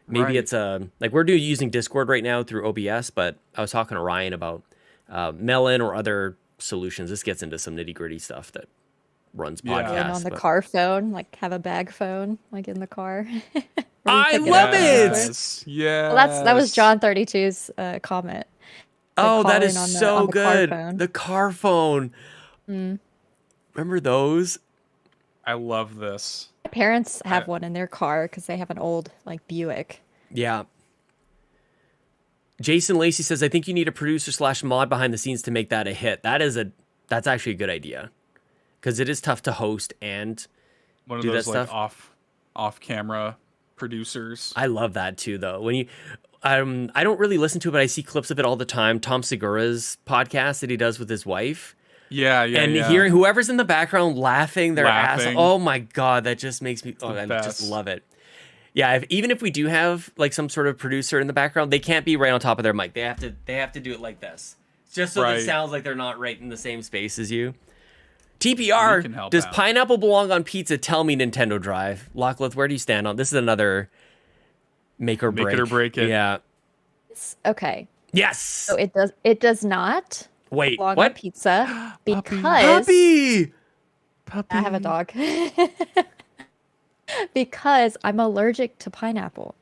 Maybe Right. it's like we're using Discord right now through OBS, but I was talking to Ryan about Melon or other solutions. This gets into some nitty gritty stuff that runs Yeah. podcasts. And on the but- car phone, like have a bag phone, like in the car. Where you I pick love up it! and answer. Yes. Yeah. Well, that was John 32's comment. Oh, that call is in on so the car good. phone. The car phone. Remember those? I love this. My parents have one in their car because they have an old like Buick. Yeah. Jason Lacey says, I think you need a producer / mod behind the scenes to make that a hit. That's actually a good idea. Because it is tough to host and One of do those that like stuff. off camera producers. I love that too, though. When you, I don't really listen to it, but I see clips of it all the time. Tom Segura's podcast that he does with his wife. Yeah, And yeah. hearing whoever's in the background laughing their ass. Laughing. Oh my God, that just makes me, I best. just love it. Yeah, even if we do have like some sort of producer in the background, they can't be right on top of their mic. They have to do it like this. Just so Right. it sounds like they're not right in the same space as you. We can TPR, help does out. pineapple belong on pizza? Tell me, Nintendo Drive. Lachlan, where do you stand on this? Is another make or break. Make it or break it. Yeah. It's okay. Yes. So it does not Wait, belong on what? pizza because Puppy. I have a dog. because I'm allergic to pineapple.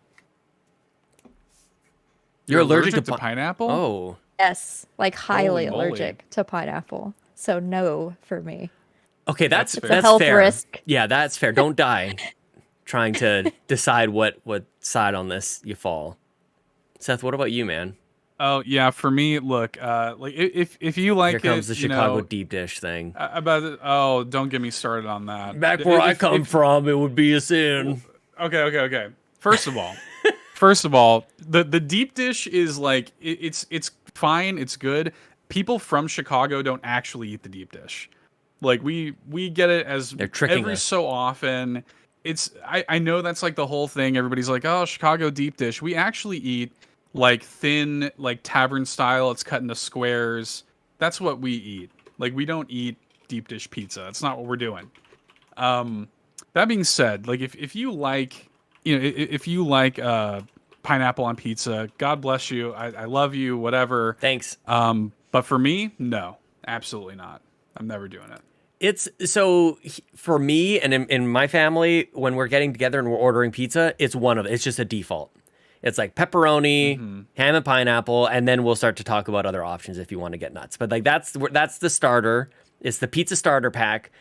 You're allergic to pineapple? Oh. Yes, like highly Holy moly. allergic to pineapple. So no for me. Okay, that's It's a health fair. risk. Yeah, that's fair. Don't die trying to decide what side on this you fall. Seth, what about you, man? Oh yeah, for me, look, like if you like Here comes it, the you Chicago know, deep dish thing. about it, oh, don't get me started on that. Back where I come from, it would be a sin. Okay. First of all, the deep dish is like it's fine, it's good. People from Chicago don't actually eat the deep dish. Like we get it as They're tricking every us. so often. I know that's like the whole thing. Everybody's like, oh, Chicago deep dish. We actually eat like thin, like tavern style. It's cut into squares. That's what we eat. Like we don't eat deep dish pizza. That's not what we're doing. That being said, like if you like, you know, if you like pineapple on pizza, God bless you. I love you. Whatever. Thanks. But for me, no, absolutely not. I'm never doing it. It's so for me and in my family, when we're getting together and we're ordering pizza, it's just a default. It's like pepperoni, ham and pineapple, and then we'll start to talk about other options if you want to get nuts. But like that's the starter. It's the pizza starter pack.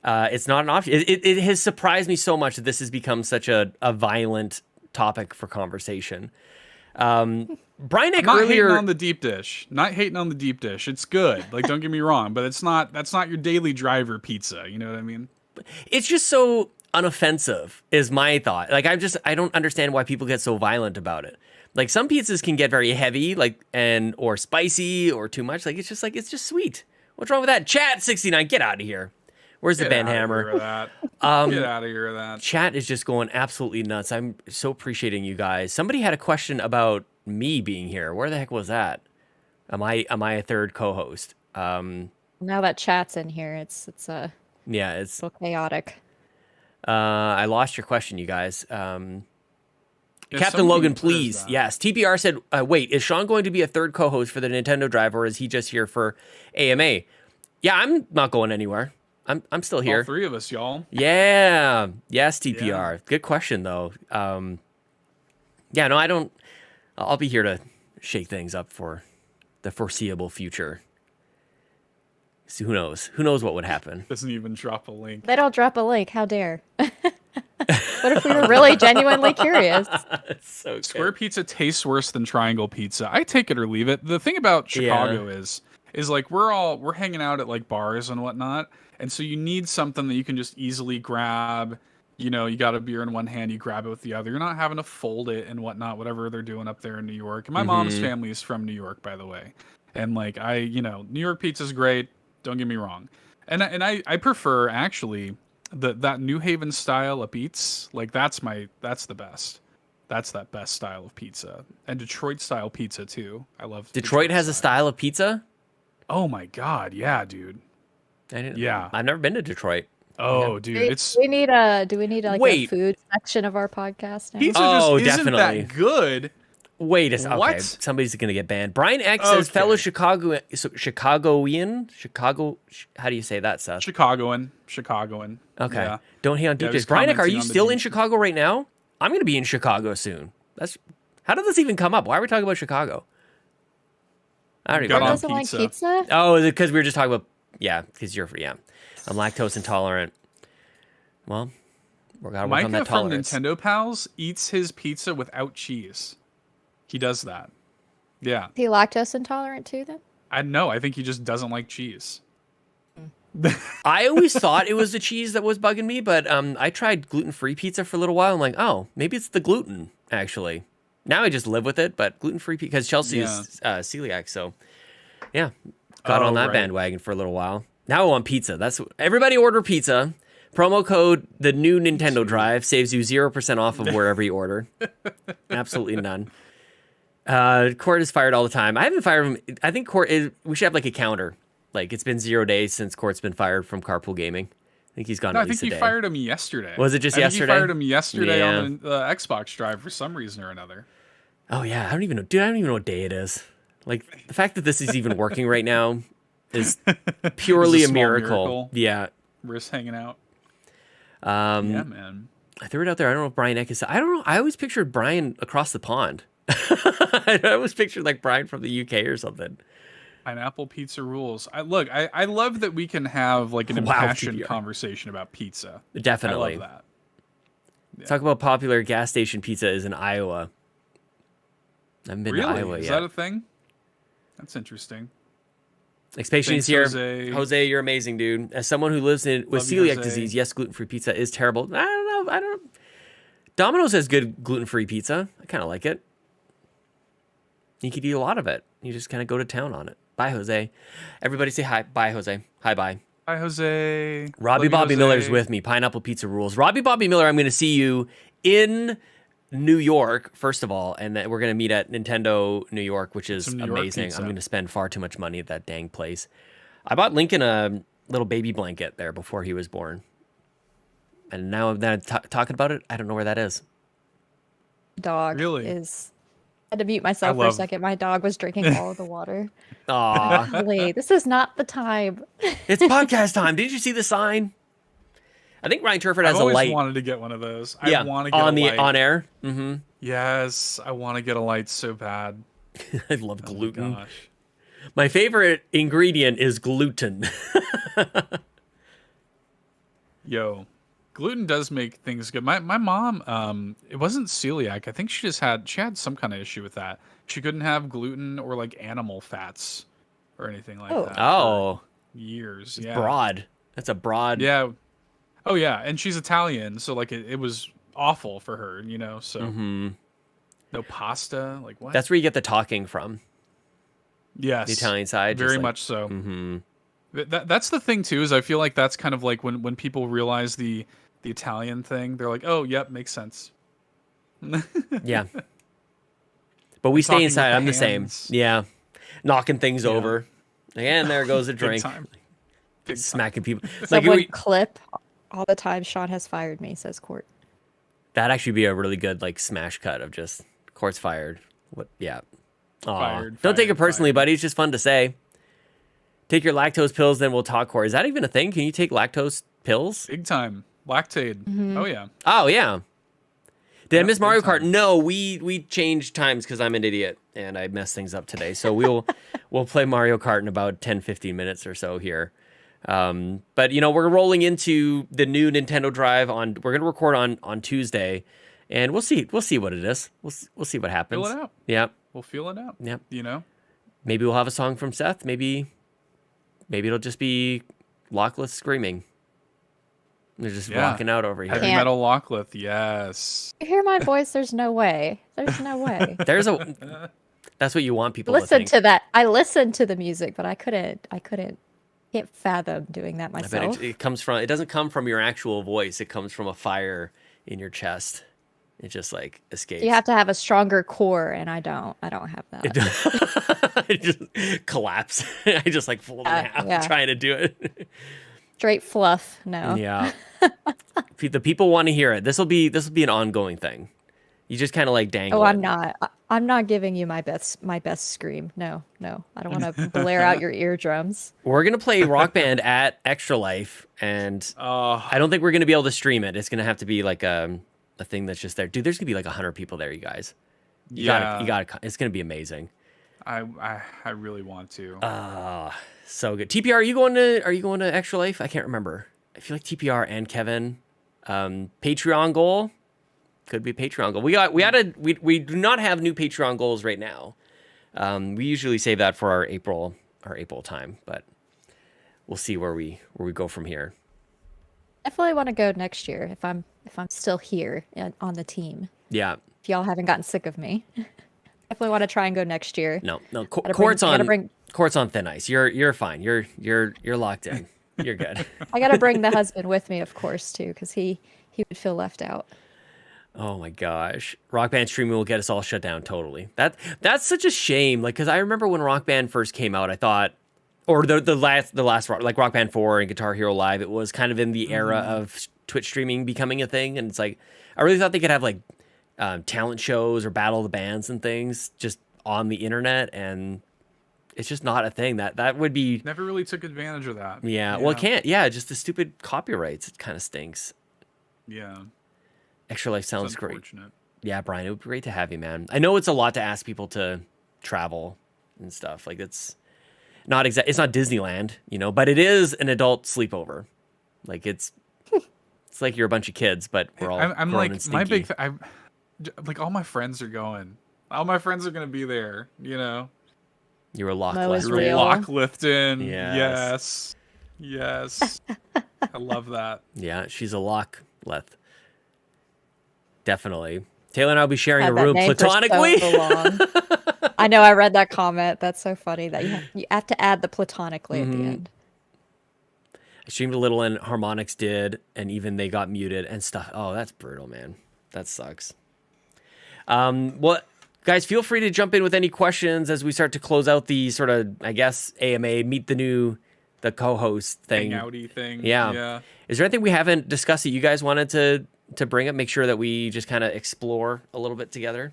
It's not an option. It has surprised me so much that this has become such a violent topic for conversation. Brian Nick not earlier hating on the deep dish. Not hating on the deep dish. It's good. Like don't get me wrong, but that's not your daily driver pizza. You know what I mean? it's just so unoffensive is my thought. Like I don't understand why people get so violent about it. Like some pizzas can get very heavy, like or spicy or too much. Like it's just sweet. What's wrong with that? Chat 69, get out of here. Where's the Ben Hammer? Get out of here with that. Chat is just going absolutely nuts. I'm so appreciating you guys. Somebody had a question about me being here. Where the heck was that? Am I a third co-host? Now that chat's in here, it's so chaotic. I lost your question, you guys. Captain somebody Logan, says please. that. Yes. TPR said, wait, is Sean going to be a third co-host for the Nintendo Drive, or is he just here for AMA? Yeah, I'm not going anywhere. I'm still here. All three of us, y'all. Yeah. Yes, TPR. Yeah. Good question, though. Yeah, no, I don't. I'll be here to shake things up for the foreseeable future. So who knows? Who knows what would happen? Doesn't even drop a link. They don't drop a link. How dare? What if we were really genuinely curious? So good. Square pizza tastes worse than triangle pizza. I take it or leave it. The thing about Chicago is like we're hanging out at like bars and whatnot, and so you need something that you can just easily grab. You know, you got a beer in one hand, you grab it with the other. You're not having to fold it and whatnot, whatever they're doing up there in New York. And my mom's family is from New York, by the way. And like New York pizza's great. Don't get me wrong. And I prefer actually that New Haven style of Beats. Like that's the best. That's that best style of pizza. And Detroit style pizza too. I love Detroit has a style of pizza? Oh my god, yeah, dude. Yeah. I've never been to Detroit. Oh, dude, Do we need like a food section of our podcast now? Pizza just isn't that good. Wait a second. Okay, somebody's going to get banned. Brian X says, fellow Chicagoan. How do you say that, Seth? Chicagoan. Okay. Yeah. Don't hate on deep dish. Brian X, are you still in Chicago right now? I'm going to be in Chicago soon. How did this even come up? Why are we talking about Chicago? I don't even know. Doesn't like pizza? Oh, is it because we were just talking about, because I'm lactose intolerant. Well, we're going to work on that tolerance. From Nintendo Pals eats his pizza without cheese. He does that. Yeah. Is he lactose intolerant too, then? I think he just doesn't like cheese. I always thought it was the cheese that was bugging me, but I tried gluten-free pizza for a little while. I'm like, oh, maybe it's the gluten, actually. Now I just live with it, but gluten-free pizza, because Chelsea is celiac, so yeah. Got on that bandwagon for a little while. Now I want pizza. Everybody order pizza. Promo code the new Nintendo Drive saves you 0% off of wherever you order. Absolutely none. Court is fired all the time. I haven't fired him. I think we should have like a counter. Like it's been 0 days since Court's been fired from Carpool Gaming. I think he's gone at least a day. I think you fired him yesterday. Was it just yesterday? You fired him yesterday on the Xbox Drive for some reason or another. Oh yeah, I don't even know what day it is. Like the fact that this is even working right now is purely a miracle. Yeah. We're just hanging out. Yeah, man. I threw it out there. I don't know if Brian Eck is. I don't know. I always pictured Brian across the pond. I always pictured like Brian from the UK or something. Pineapple pizza rules. I love that we can have like an Wow, impassioned TBR. conversation about pizza. Definitely. I love that. Yeah. Talk about popular gas station pizza is in Iowa. I haven't been to Iowa Is yet. that a thing? That's interesting. Expation is Thanks, here. Jose. You're amazing, dude. As someone who lives with Love you, celiac Jose. disease, yes, gluten-free pizza is terrible. I don't know. Domino's has good gluten-free pizza. I kind of like it. You could eat a lot of it. You just kind of go to town on it. Bye, Jose. Everybody say hi. Bye, Jose. Hi, bye. Hi, Jose. Robbie Love you, Bobby Jose. Miller's with me. Pineapple Pizza rules. Robbie Bobby Miller, I'm going to see you in New York, first of all, and then we're going to meet at Nintendo New York, which is Some New York amazing. pizza. I'm going to spend far too much money at that dang place. I bought Lincoln a little baby blanket there before he was born. And now I'm talking about it, I don't know where that is. Dog Really? is. I had to mute myself for a second. My dog was drinking all of the water. Aw. Golly, this is not the time. It's podcast time. Did you see the sign? I think Ryan Turford I've has a always light. wanted to get one of those. Yeah, I want to get on a the light. on air. Mm-hmm. Yes, I want to get a light so bad. I love Oh my gluten. gosh. My favorite ingredient is gluten. Yo, gluten does make things good. My mom, it wasn't celiac. I think she had some kind of issue with that. She couldn't have gluten or like animal fats or anything like that. Oh, for years. Yeah. broad. That's a broad. Yeah. Oh yeah, and she's Italian, so like it was awful for her, you know. So no pasta, like what? That's where you get the talking from. yes, The Italian side. very just like, much so. Mm-hmm. That's the thing too. Is I feel like that's kind of like when people realize the Italian thing, they're like, oh, yep, makes sense. Yeah. But we stay Talking with inside. the I'm the same. hands. Yeah. Knocking things over. And there goes a Big drink. time. Big time. Smacking people. Someone clip all the time Sean has fired me, says Court. That'd actually be a really good like smash cut of just Court's fired. What? Yeah. Aw. Fired, Don't take it fired, personally, fired. buddy. It's just fun to say. Take your lactose pills, then we'll talk, Court. Is that even a thing? Can you take lactose pills? Big time. Lactate. Oh yeah. Oh, yeah. Did I miss big Mario Kart? time. No, we changed times because I'm an idiot and I messed things up today. So we'll play Mario Kart in about 10, 15 minutes or so here. But you know, we're rolling into the new Nintendo Drive we're gonna record on Tuesday, and we'll see what it is. We'll see what happens. Feel it out. Yeah. We'll feel it out. Yep. You know. Maybe we'll have a song from Seth. Maybe it'll just be Lockless screaming. They're just rocking out over here. Heavy Can't. metal Lockleth. Yes. You hear my voice? There's no way. There's no way. That's what you want people to Listen think. to that. I listened to the music, but I couldn't. Can't fathom doing that I bet myself. it doesn't come from your actual voice. It comes from a fire in your chest. It just like escapes. You have to have a stronger core, and I don't have that. It just collapse. I just like fold in half yeah. trying to do it. Straight fluff. No. Yeah. The people want to hear it. This will be an ongoing thing. You just kind of like dangle. Oh, it. I'm not. I'm not giving you my best scream. No. I don't want to blare out your eardrums. We're gonna play Rock Band at Extra Life, and I don't think we're gonna be able to stream it. It's gonna have to be like a thing that's just there. Dude, there's gonna be like 100 people there, you guys. You gotta. It's gonna be amazing. I really want to. So good. TPR, are you going to Extra Life? I can't remember. I feel like TPR and Kevin. Patreon goal. Could be a Patreon goal. We do not have new Patreon goals right now. We usually save that for our April time, but we'll see where we go from here. Definitely want to go next year if I'm still here on the team. Yeah. If y'all haven't gotten sick of me, definitely want to try and go next year. No. Gotta Court's bring- on thin ice. You're fine. You're locked in. You're good. I gotta bring the husband with me, of course, too, because he would feel left out. Oh my gosh. Rock Band streaming will get us all shut down totally. That's such a shame. Like, cause I remember when Rock Band first came out, I thought, or the last rock, like Rock Band 4 and Guitar Hero Live, it was kind of in the era of Twitch streaming becoming a thing. And it's like, I really thought they could have like talent shows or battle of the bands and things just on the internet. And it's just not a thing. That would be... Never really took advantage of that. Yeah. Well, it can't. Yeah. Just the stupid copyrights. It kind of stinks. Yeah. Extra Life It's sounds great. unfortunate. Yeah, Brian, it would be great to have you, man. I know it's a lot to ask people to travel and stuff. Like it's not it's not Disneyland, but it is an adult sleepover. Like it's like you're a bunch of kids, but we're all I'm grown like and my stinky. I'm like all my friends are going. All my friends are gonna be there. You're a Loch Mo is You're Lester. real. Loch Lifton. Yes. Yes. I love that. Yeah, she's a Loch Leth. Definitely. Taylor and I'll be sharing a Had that room name for platonically. so long. I know. I read that comment. That's so funny that you have to add the platonically at the end. I streamed a little and Harmonix did, and even they got muted and stuff. Oh, that's brutal, man. That sucks. Well, guys, feel free to jump in with any questions as we start to close out the sort of, I guess, AMA, meet the co-host thing. Hangouty thing. Yeah. Is there anything we haven't discussed that you guys wanted to bring up? Make sure that we just kind of explore a little bit together.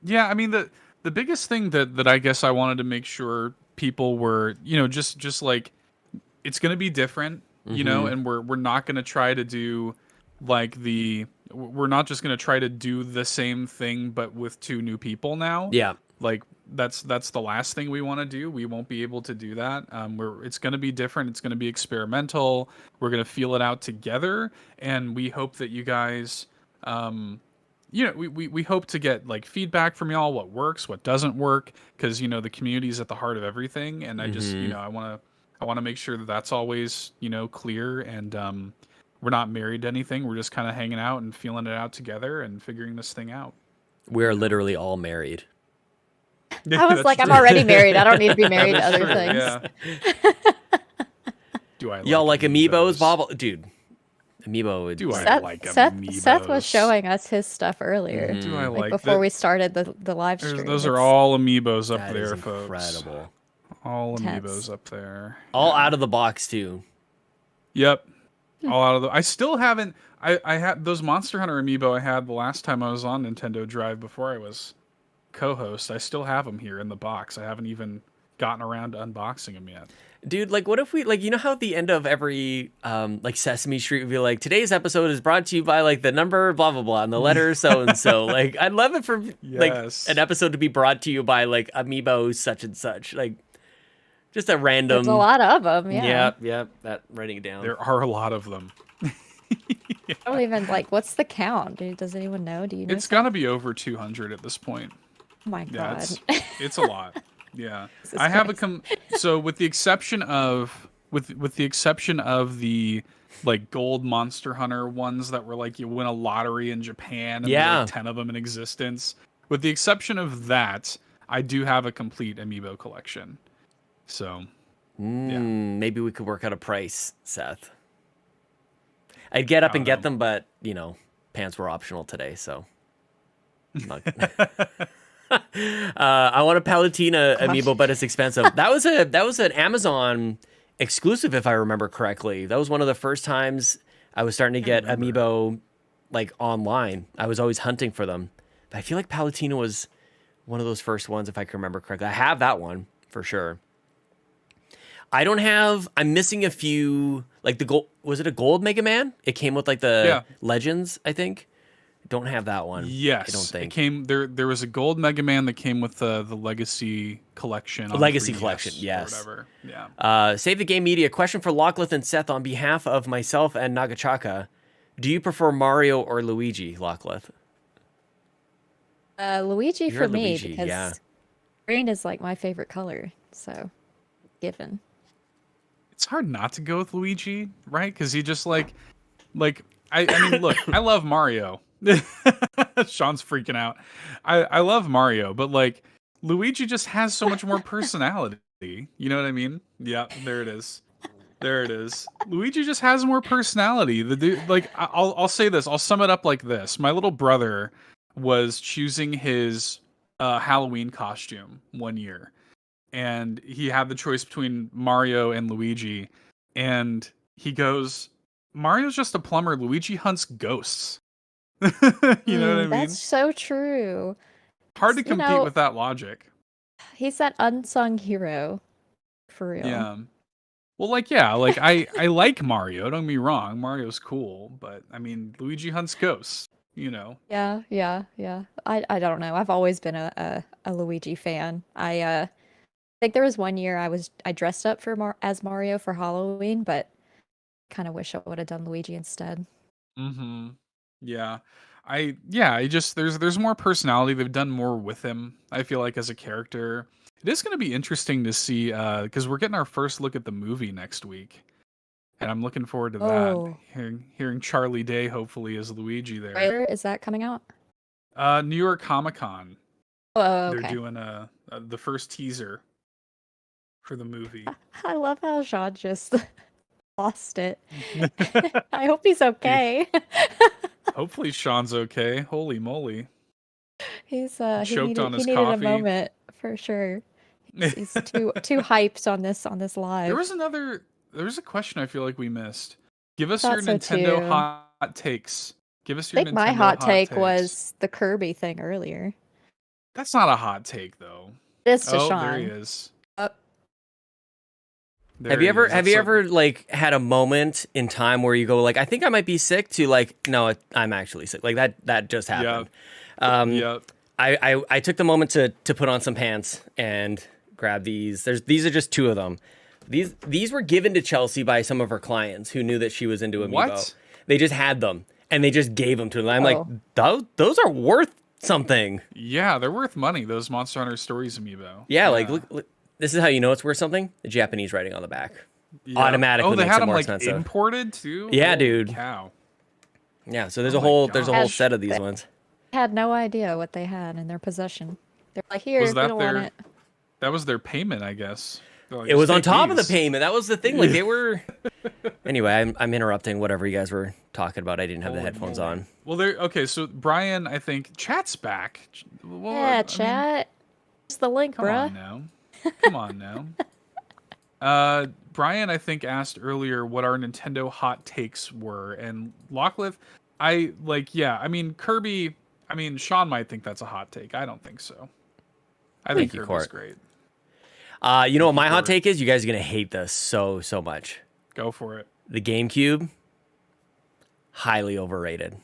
Yeah, I mean the biggest thing that I guess I wanted to make sure people were, just like it's going to be different, and we're not going to try to do like we're not just going to try to do the same thing but with 2 new people now. Yeah. Like that's the last thing we want to do. We won't be able to do that. It's going to be different. It's going to be experimental. We're going to feel it out together, and we hope that you guys we hope to get like feedback from y'all, what works, what doesn't work, because the community is at the heart of everything, and I just I want to make sure that that's always clear, and we're not married to anything. We're just kind of hanging out and feeling it out together and figuring this thing out. We're literally all married. I was like, I'm already married. I don't need to be married to other True, things. yeah. Do I Y'all like amiibos? Bobble, dude. Amiibo. Do I Seth, like Seth, amiibos? Seth was showing us his stuff earlier, Do I like before that? we started the live stream. Those are all amiibos up That there, is folks. incredible. All Intense. amiibos up there. All out of the box too. Yep. All out of the. I still haven't. I had those Monster Hunter amiibo I had the last time I was on Nintendo Drive before I was co-host. I still have them here in the box. I haven't even gotten around to unboxing them yet. Dude, like, what if we, like, how at the end of every, like, Sesame Street would be like, today's episode is brought to you by, like, the number blah, blah, blah, and the letter so-and-so. Like, I'd love it for, like, an episode to be brought to you by, like, Amiibo such and such. Like, just a random. There's a lot of them, yeah. Yeah, that, writing it down. There are a lot of them. I don't even, like, what's the count? Does anyone know? Do you know? It's got to be over 200 at this point. Oh my Yeah, God. it's a lot. Yeah, Jesus I have Christ. so with the exception of the like gold Monster Hunter ones that were like you win a lottery in Japan and there were like 10 of them in existence. With the exception of that, I do have a complete amiibo collection. So Maybe we could work out a price, Seth. I'd get up and get them, but pants were optional today, so. I want a Palutena amiibo, but it's expensive. That was an Amazon exclusive, if I remember correctly. That was one of the first times I was starting to get amiibo like online. I was always hunting for them, but I feel like Palutena was one of those first ones, if I can remember correctly. I have that one for sure. I'm missing a few, like the gold. Was it a gold Mega Man? It came with like the Legends, I think. Don't have that one. Yes, I don't think it came there. There was a gold Mega Man that came with the Legacy collection. The Legacy 3DS collection, yes. Or whatever. Yeah. Save the Game Media. Question for Lockleth and Seth on behalf of myself and Nagachaka. Do you prefer Mario or Luigi, Lockleth? Luigi You're for me, Luigi, because yeah. green is like my favorite color. So, given. It's hard not to go with Luigi, right? Because he just I mean, look, I love Mario. Sean's freaking out. I love Mario, but like Luigi just has so much more personality. You know what I mean? Yeah, there it is. There it is. Luigi just has more personality. The dude, like, I'll say this. I'll sum it up like this. My little brother was choosing his Halloween costume one year, and he had the choice between Mario and Luigi, and he goes, Mario's just a plumber. Luigi hunts ghosts. You know what I mean? That's so true. Hard to compete with that logic. He's that unsung hero. For real. Yeah. Well, like, yeah, like I like Mario. Don't get me wrong, Mario's cool, but I mean, Luigi hunts ghosts. You know. Yeah. I don't know. I've always been a Luigi fan. I think there was one year I dressed up for as Mario for Halloween, but kind of wish I would have done Luigi instead. Mm-hmm. Yeah. I just there's more personality. They've done more with him, I feel like, as a character. It is going to be interesting to see because we're getting our first look at the movie next week. And I'm looking forward to that. Oh, Hearing Charlie Day hopefully as Luigi there. trailer, is that coming out? New York Comic Con. Oh, They're okay. doing the first teaser for the movie. I love how Sean just lost it. I hope he's okay. Hopefully Sean's okay. Holy moly. He's Choked on he his needed a coffee. moment for sure. He's too hyped on this live. There was a question I feel like we missed. Give us Thought your so Nintendo too. hot takes. Give us I your think Nintendo my hot take takes. was the Kirby thing earlier. That's not a hot take though. It is to Oh, Sean. there he is. Have you ever like had a moment in time where you go like, I think I might be sick, to like, no, I'm actually sick. Like that just happened. Yep. I took the moment to put on some pants and grab these. These are just two of them. These were given to Chelsea by some of her clients who knew that she was into Amiibo. What? They just had them and they just gave them to them. I'm like, those are worth something. Yeah, they're worth money. Those Monster Hunter Stories amiibo. Yeah, like look, this is how you know it's worth something. The Japanese writing on the back automatically Oh, they makes had it them more like expensive. Imported too. Yeah, Holy dude. Cow. Yeah, so there's Oh a my whole gosh. set of these ones. I had no idea what they had in their possession. They're like, here, Was if you that don't want their- it. That was their payment, I guess. Like, It was on "Just take top of the these." payment. That was the thing. Like they were. Anyway, I'm interrupting whatever you guys were talking about. I didn't have the Holy headphones moly. on. Well, okay. So Brian, I think chat's back. Well, Yeah, chat. It's the link, Come bruh. on now. Come on now. Brian, I think, asked earlier what our Nintendo hot takes were, and Lockliff, I mean, Kirby, I mean, Sean might think that's a hot take. I don't think so. I think Thank you, Kirby's Court. great. You know what my hot Court. take is? You guys are gonna hate this so much. Go for it. The GameCube, highly overrated.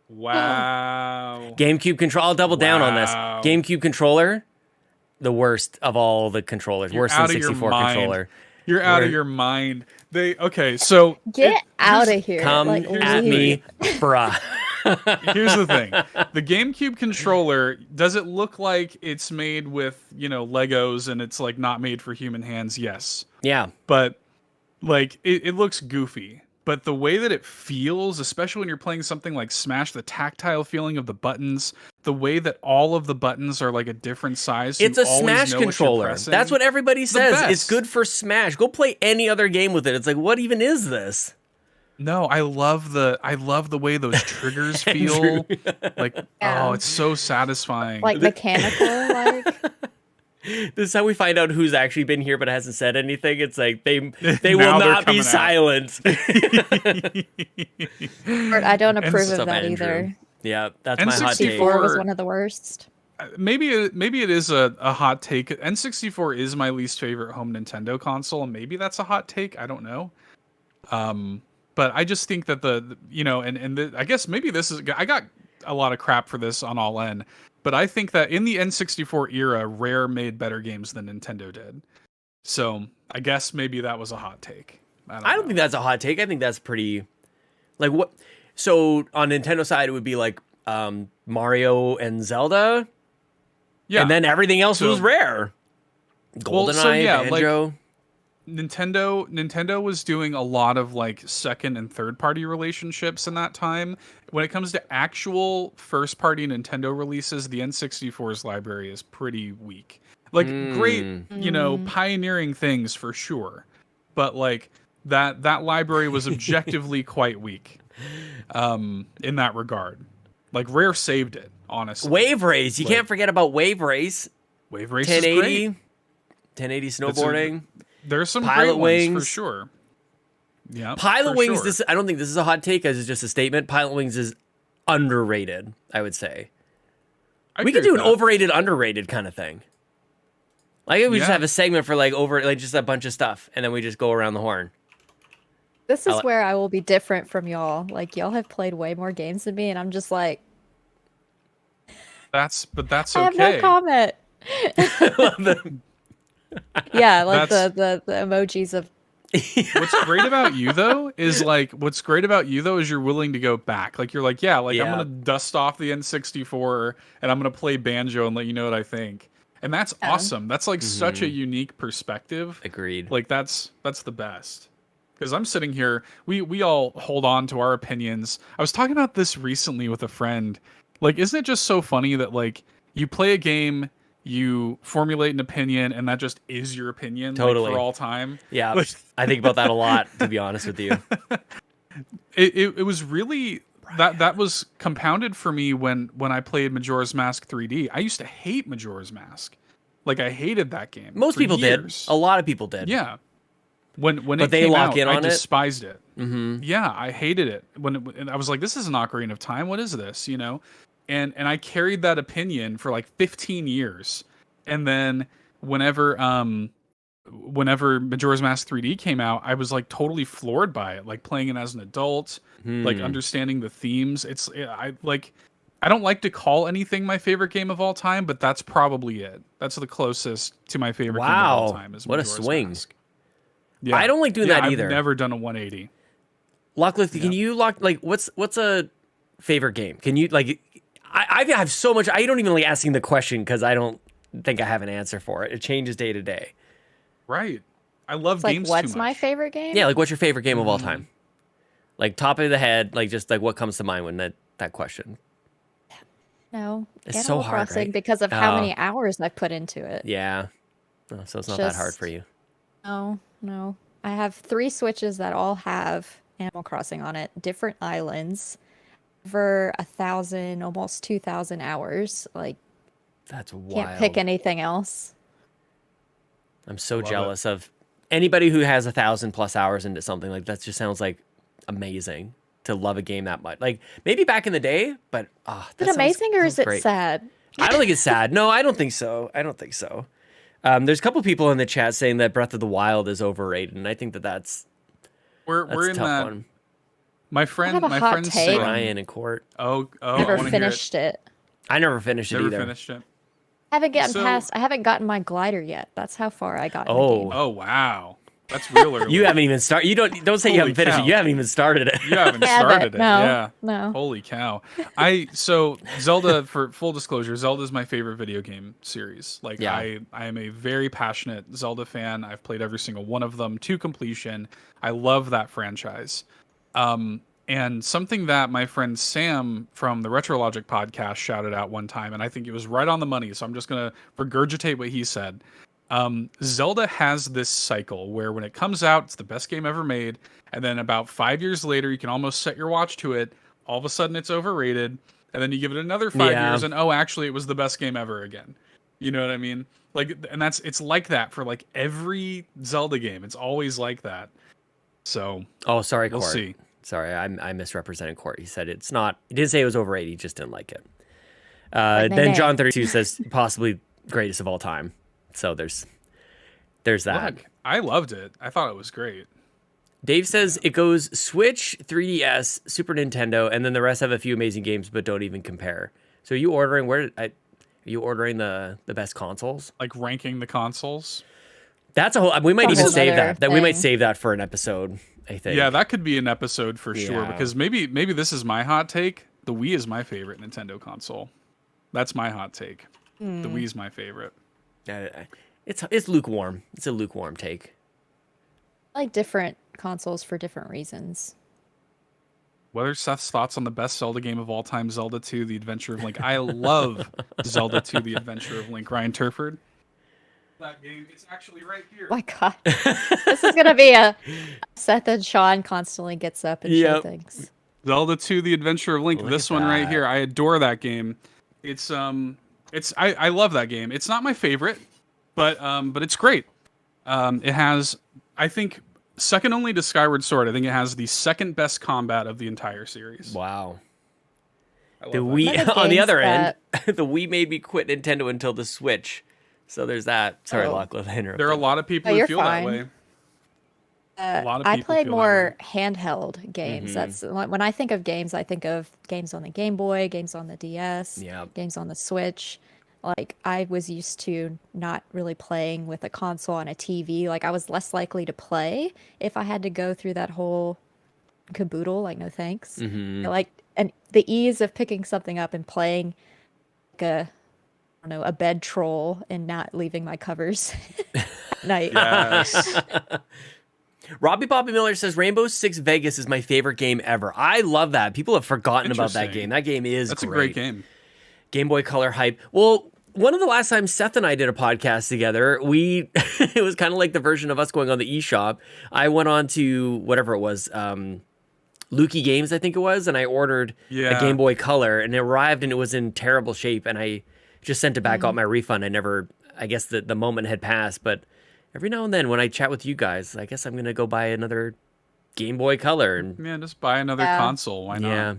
Wow. GameCube control. I'll double down on this. Wow. GameCube controller, the worst of all the controllers. You're Worse than out of your 64 mind. controller. You're out of your mind. So Get out of here. Come Like, at me, bruh. here's the thing. The GameCube controller, does it look like it's made with, Legos and it's like not made for human hands? Yes. Yeah. But like it looks goofy. But the way that it feels, especially when you're playing something like Smash, the tactile feeling of the buttons, the way that all of the buttons are like a different size. So It's a you always Smash know what you're controller. pressing. That's what everybody says. best. It's good for Smash. Go play any other game with it. It's like, what even is this? No, I love the way those triggers feel. Like, Yeah. oh, it's so satisfying. like mechanical, like. This is how we find out who's actually been here but hasn't said anything. It's like they will Now they're not be coming out. silent. I don't approve What's of up, that Andrew? either. Yeah, that's my hot take. N64 N64 was one of the worst. maybe it is a hot take. N64 is my least favorite home Nintendo console, and maybe that's a hot take. I don't know. But I just think that I guess maybe this is, I got a lot of crap for this on All N, but I think that in the N64 era, Rare made better games than Nintendo did. So I guess maybe that was a hot take. I don't think that's a hot take. I think that's pretty, like, what? So on Nintendo side, it would be like Mario and Zelda, Yeah. and then everything else So- was Rare. GoldenEye, Banjo. Nintendo was doing a lot of like second and third party relationships in that time. When it comes to actual first party Nintendo releases, the N64's library is pretty weak. Like great, pioneering things for sure. But like that library was objectively quite weak. In that regard. Like Rare saved it, honestly. Wave Race. You can't forget about Wave Race. Wave Race 1080. is great. 1080 snowboarding. There's some Pilot great Wings. ones for sure. Yeah. Pilot Wings, Sure. I don't think this is a hot take, as it's just a statement. Pilot Wings is underrated, I would say. I We agree could do with an that. overrated, underrated kind of thing. Like we just have a segment for like just a bunch of stuff, and then we just go around the horn. This is where I will be different from y'all. Like y'all have played way more games than me, and I'm just like, that's okay. I have no comment. Yeah, like the emojis of. What's great about you though is you're willing to go back. Like you're like, yeah, like I'm gonna dust off the N64 and I'm gonna play banjo and let you know what I think. And that's awesome. That's like such a unique perspective. Agreed. Like that's the best. Because I'm sitting here, we all hold on to our opinions. I was talking about this recently with a friend. Like, isn't it just so funny that like you play a game, you formulate an opinion, and that just is your opinion totally for all time? Yeah, I think about that a lot, to be honest with you. It was really that was compounded for me when I played Majora's Mask 3D. I used to hate Majora's Mask. Like I hated that game. Most people years. did. A lot of people did. Yeah. When but it they came lock out, in on I despised it. Mm-hmm. Yeah, I hated it. And I was like, this is an Ocarina of Time. What is this? You know? And I carried that opinion for like 15 years. And then whenever Majora's Mask 3D came out, I was like totally floored by it. Like playing it as an adult, like understanding the themes. I don't like to call anything my favorite game of all time, but that's probably it. That's the closest to my favorite game of all time. Is what Majora's a swing! Mask. Yeah. I don't like doing that either. I've never done a 180. Locklifty, can you what's a favorite game? Can you I have so much. I don't even like asking the question because I don't think I have an answer for it. It changes day to day. Right. I love games what's too much. my favorite game? Yeah, like what's your favorite game of all time? Like top of the head, like just like what comes to mind when that question. No, it's Animal so hard, Crossing right? because of how many hours I've put into it. Yeah. Oh, so it's not that hard for you. No. I have 3 Switches that all have Animal Crossing on it, different islands, over 1,000, almost 2,000 hours. Like, that's wild. Can't pick anything else. I'm so jealous of anybody who has 1,000+ hours into something. Like that just sounds like amazing to love a game that much. Like maybe back in the day, but is it amazing or is it sad? I don't think it's sad. No, I don't think so. There's a couple people in the chat saying that Breath of the Wild is overrated, and I think that's we're in a tough that one. My friend saying Ryan and Court. Never finished it. I never finished it either. Never finished it. I haven't gotten my glider yet. That's how far I got in the game. Oh wow. That's real early. You haven't even started. You don't say you haven't finished it. You haven't even started it. You haven't started it. No, yeah. Holy cow. So Zelda, for full disclosure, Zelda is my favorite video game series. Like I am a very passionate Zelda fan. I've played every single one of them to completion. I love that franchise. And something that my friend Sam from the Retrologic podcast shouted out one time, and I think it was right on the money, so I'm just going to regurgitate what he said. Zelda has this cycle where when it comes out, it's the best game ever made, and then about 5 years later, you can almost set your watch to it. All of a sudden, it's overrated, and then you give it another 5 years, and actually, it was the best game ever again. You know what I mean? Like, and it's like that for like every Zelda game. It's always like that. So, sorry, we'll Court. see. Sorry, I misrepresented Court. He said it's not. He didn't say it was overrated. He just didn't like it. Then John 32 says possibly greatest of all time. So there's that. Look, I loved it. I thought it was great. Dave says it goes Switch, 3DS, Super Nintendo, and then the rest have a few amazing games, but don't even compare. So are you ordering are you ordering the best consoles? Like ranking the consoles? That's a whole. We might even save that. We might save that for an episode. I think. Yeah, that could be an episode for sure. Because maybe this is my hot take. The Wii is my favorite Nintendo console. That's my hot take. The Wii is my favorite. It's lukewarm. It's a lukewarm take. I like different consoles for different reasons. What are Seth's thoughts on the best Zelda game of all time, Zelda 2: The Adventure of Link? I love Zelda 2: The Adventure of Link. Ryan Turford. That game, it's actually right here. Oh my God. This is going to be a Seth and Sean constantly gets up and show things. Zelda 2: The Adventure of Link. This one right here. I adore that game. I love that game. It's not my favorite, but it's great. It has, I think, second only to Skyward Sword. I think it has the second best combat of the entire series. Wow. The Wii, on the other end, the Wii made me quit Nintendo until the Switch. So there's that. Sorry, Oh. Lachlan, I interrupted. There are a lot of people Oh, who you're feel fine. that way. A lot of I people played feel more handheld games. Mhm. That's when I think of games, I think of games on the Game Boy, games on the DS, Yeah. games on the Switch. Like I was used to not really playing with a console on a TV. Like I was less likely to play if I had to go through that whole caboodle. Like no thanks. Mhm. Like and the ease of picking something up and playing like I don't know, a bed troll and not leaving my covers at night. Yes. Robbie Bobby Miller says Rainbow Six Vegas is my favorite game ever. I love that. People have forgotten about that Interesting. game. That game is That's a great game. Game Boy Color hype. Well, one of the last times Seth and I did a podcast together, we it was kind of like the version of us going on the eShop. I went on to whatever it was, Lukey Games, I think it was, and I ordered a Yeah. Game Boy Color, and it arrived and it was in terrible shape, and I just sent it back, got my refund. I guess the moment had passed, but every now and then when I chat with you guys, I guess I'm gonna go buy another Game Boy Color, and Man, just buy another Yeah. console. Why not? yeah,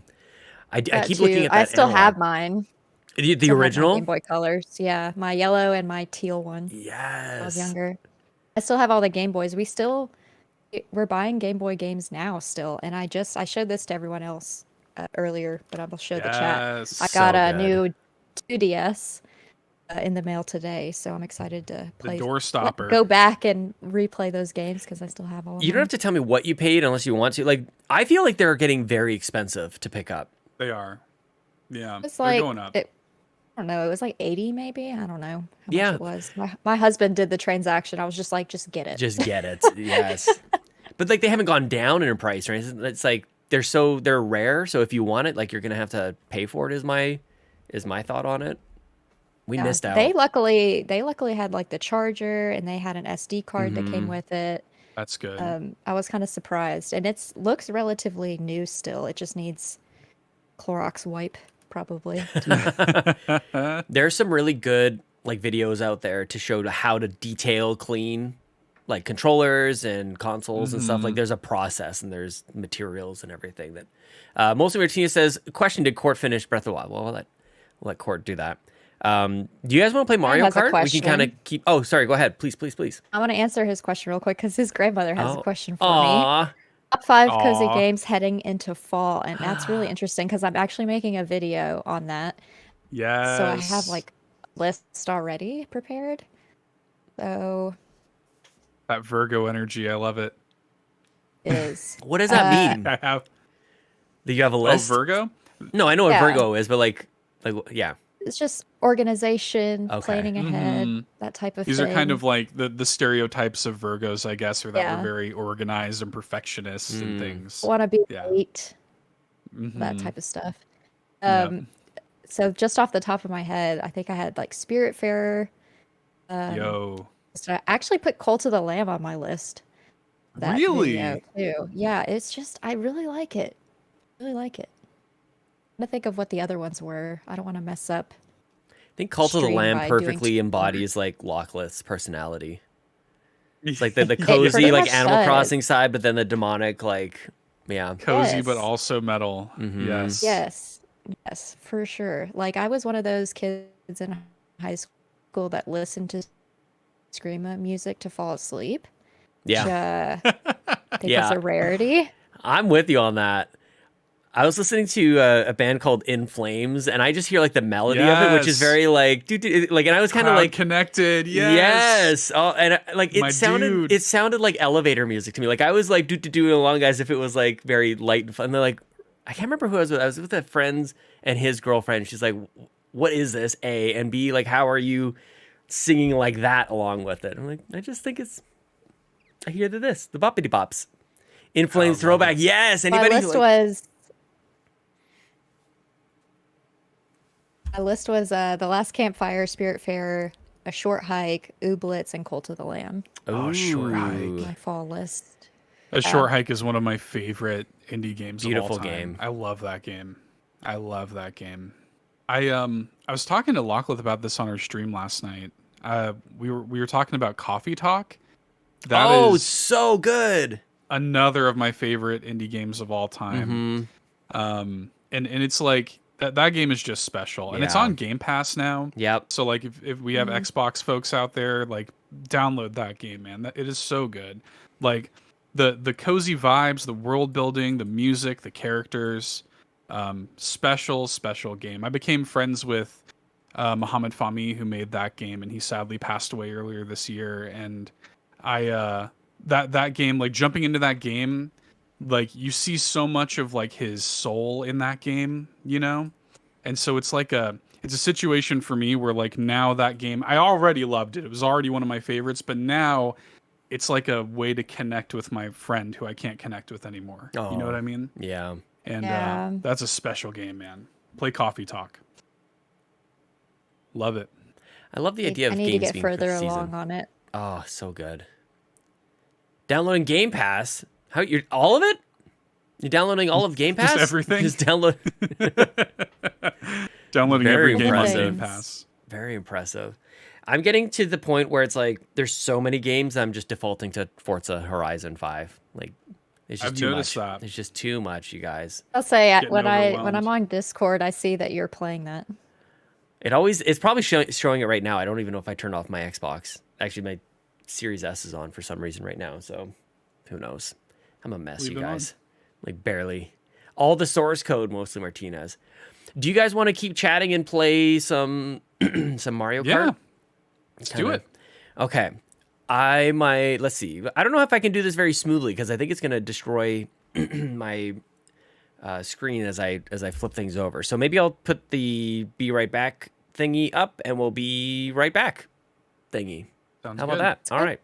I That keep looking too. at that. I still analog. have mine. The Still have my original. Game Boy Colors. Yeah, my yellow and my teal one. When I was Yes. younger. I still have all the Game Boys. We're buying Game Boy games now still, and I showed this to everyone else earlier, but I will show the chat. Yes. I got So a good. new 2DS in the mail today, so I'm excited to The play. door stopper. Go back and replay those games because I still have all of You don't them. have to tell me what you paid unless you want to. Like, I feel like they're getting very expensive to pick up. They are. Yeah. It's They're like going up. I don't know. It was like 80 maybe. I don't know how Yeah. much it was. My husband did the transaction. I was just like, just get it. Just get it. Yes. But like they haven't gone down in price or anything. It's like they're rare. So if you want it, like you're gonna have to pay for it. Is my thought on it. We Yeah. missed out. They luckily had like the charger and they had an SD card that Mm-hmm. came with it. That's good. I was kind of surprised, and it looks relatively new still. It just needs Clorox wipe probably. There's some really good like videos out there to show how to detail clean like controllers and consoles and stuff. Like there's a process and there's materials and everything that mostly Martina says, question, did Court finish Breath of the Wild? Well, we'll let Court do that. Do you guys want to play Mario has a Kart? We can kind of question. keep. Oh, sorry. Go ahead, please. I want to answer his question real quick because his grandmother has a question for me. Aw. Top 5 cozy Aw. games heading into fall, and that's really interesting because I'm actually making a video on that. yes. So I have like a list already prepared. So that Virgo energy. I love it. it is. What does that mean? I have. Do you have a Oh, list? Virgo? No, I know what Yeah. Virgo is, but like yeah. It's just organization, Okay. planning ahead, Mhm. that type of These thing. are kind of like the stereotypes of Virgos, I guess, or that Yeah. we're very organized and perfectionists and Mm. things. want to be Yeah. late, that Mhm. type of stuff. Yeah. So just off the top of my head, I think I had like Spiritfarer. Yo. So I actually put Cult of the Lamb on my list. That Really? video, too. Yeah, it's just I really like it. Really like it. I'm trying to think of what the other ones were. I don't want to mess up. I think Cult of the Stream Lamb by doing perfectly too embodies like Lachlan's personality. It's like the pretty cozy like much Animal does. Crossing side, but then the demonic like yeah. Cozy, but Yes. also metal. Mhm. Yes. Yes, for sure. Like I was one of those kids in high school that listened to screamo music to fall asleep. Yeah. Which, I think Yeah. was a rarity. I'm with you on that. I was listening to a band called In Flames, and I just hear like the melody of it, which is Yes. very like, like, and I was kind of Crowd like, connected. Yes. yes. Oh, and like My dude. it sounded like elevator music to me. Like I was like doing along as if it was like very light and fun. And they're like, I can't remember who I was with. I was with a friend and his girlfriend. She's like, what is this? A and B, like, how are you singing like that along with it? I'm like, I just think I hear the boppity bops. In Flames love throwback. it. Yes. My Anybody who, list like, was The Last Campfire, Spiritfarer, A Short Hike, Ooblets, and Cult of the Lamb. Oh, Short Ooh. Hike. My fall list. A Short Hike is one of my favorite indie games Beautiful of all time. game. I love that game. I love that game. I was talking to Lachlan about this on our stream last night. We were talking about Coffee Talk. That oh, is so good. another of my favorite indie games of all time. Mhm. And it's like That game is just special, and it's Yeah. on Game Pass now. Yep. So like if we have Xbox folks out there, like download that game, man. It is so good. Like the cozy vibes, the world building, the music, the characters. Special game. I became friends with Mohammed Fahmy, who made that game, and he sadly passed away earlier this year. And I that game, like jumping into that game, like you see so much of like his soul in that game, you know? And so it's like it's a situation for me where like now that game, I already loved it. It was already one of my favorites, but now it's like a way to connect with my friend who I can't connect with anymore. Oh, you know what I mean? Yeah. And that's a special game, man. Play Coffee Talk. Love it. I love the idea of I games need to get being further per season. along on it. Oh, so good. Downloading Game Pass. How you're all of it? You're downloading all of Game Pass? Just everything? Just download. Downloading Very every game on impressive. Game Pass. Very impressive. I'm getting to the point where it's like there's so many games I'm just defaulting to Forza Horizon 5. Like it's just I've too noticed much. that. It's just too much, you guys. I'll say Getting when overwhelmed. I'm on Discord, I see that you're playing that. It's probably showing it right now. I don't even know if I turned off my Xbox. Actually, my Series S is on for some reason right now, so who knows? I'm a mess, Leave you it on. guys. Like barely. All the source code, mostly Martinez. Do you guys want to keep chatting and play some Mario Kart? Yeah. Let's do it. Okay. Let's see. I don't know if I can do this very smoothly because I think it's going to destroy my screen as I flip things over. So maybe I'll put the be right back thingy up and we'll be right back thingy. Sounds How about good. that? All right.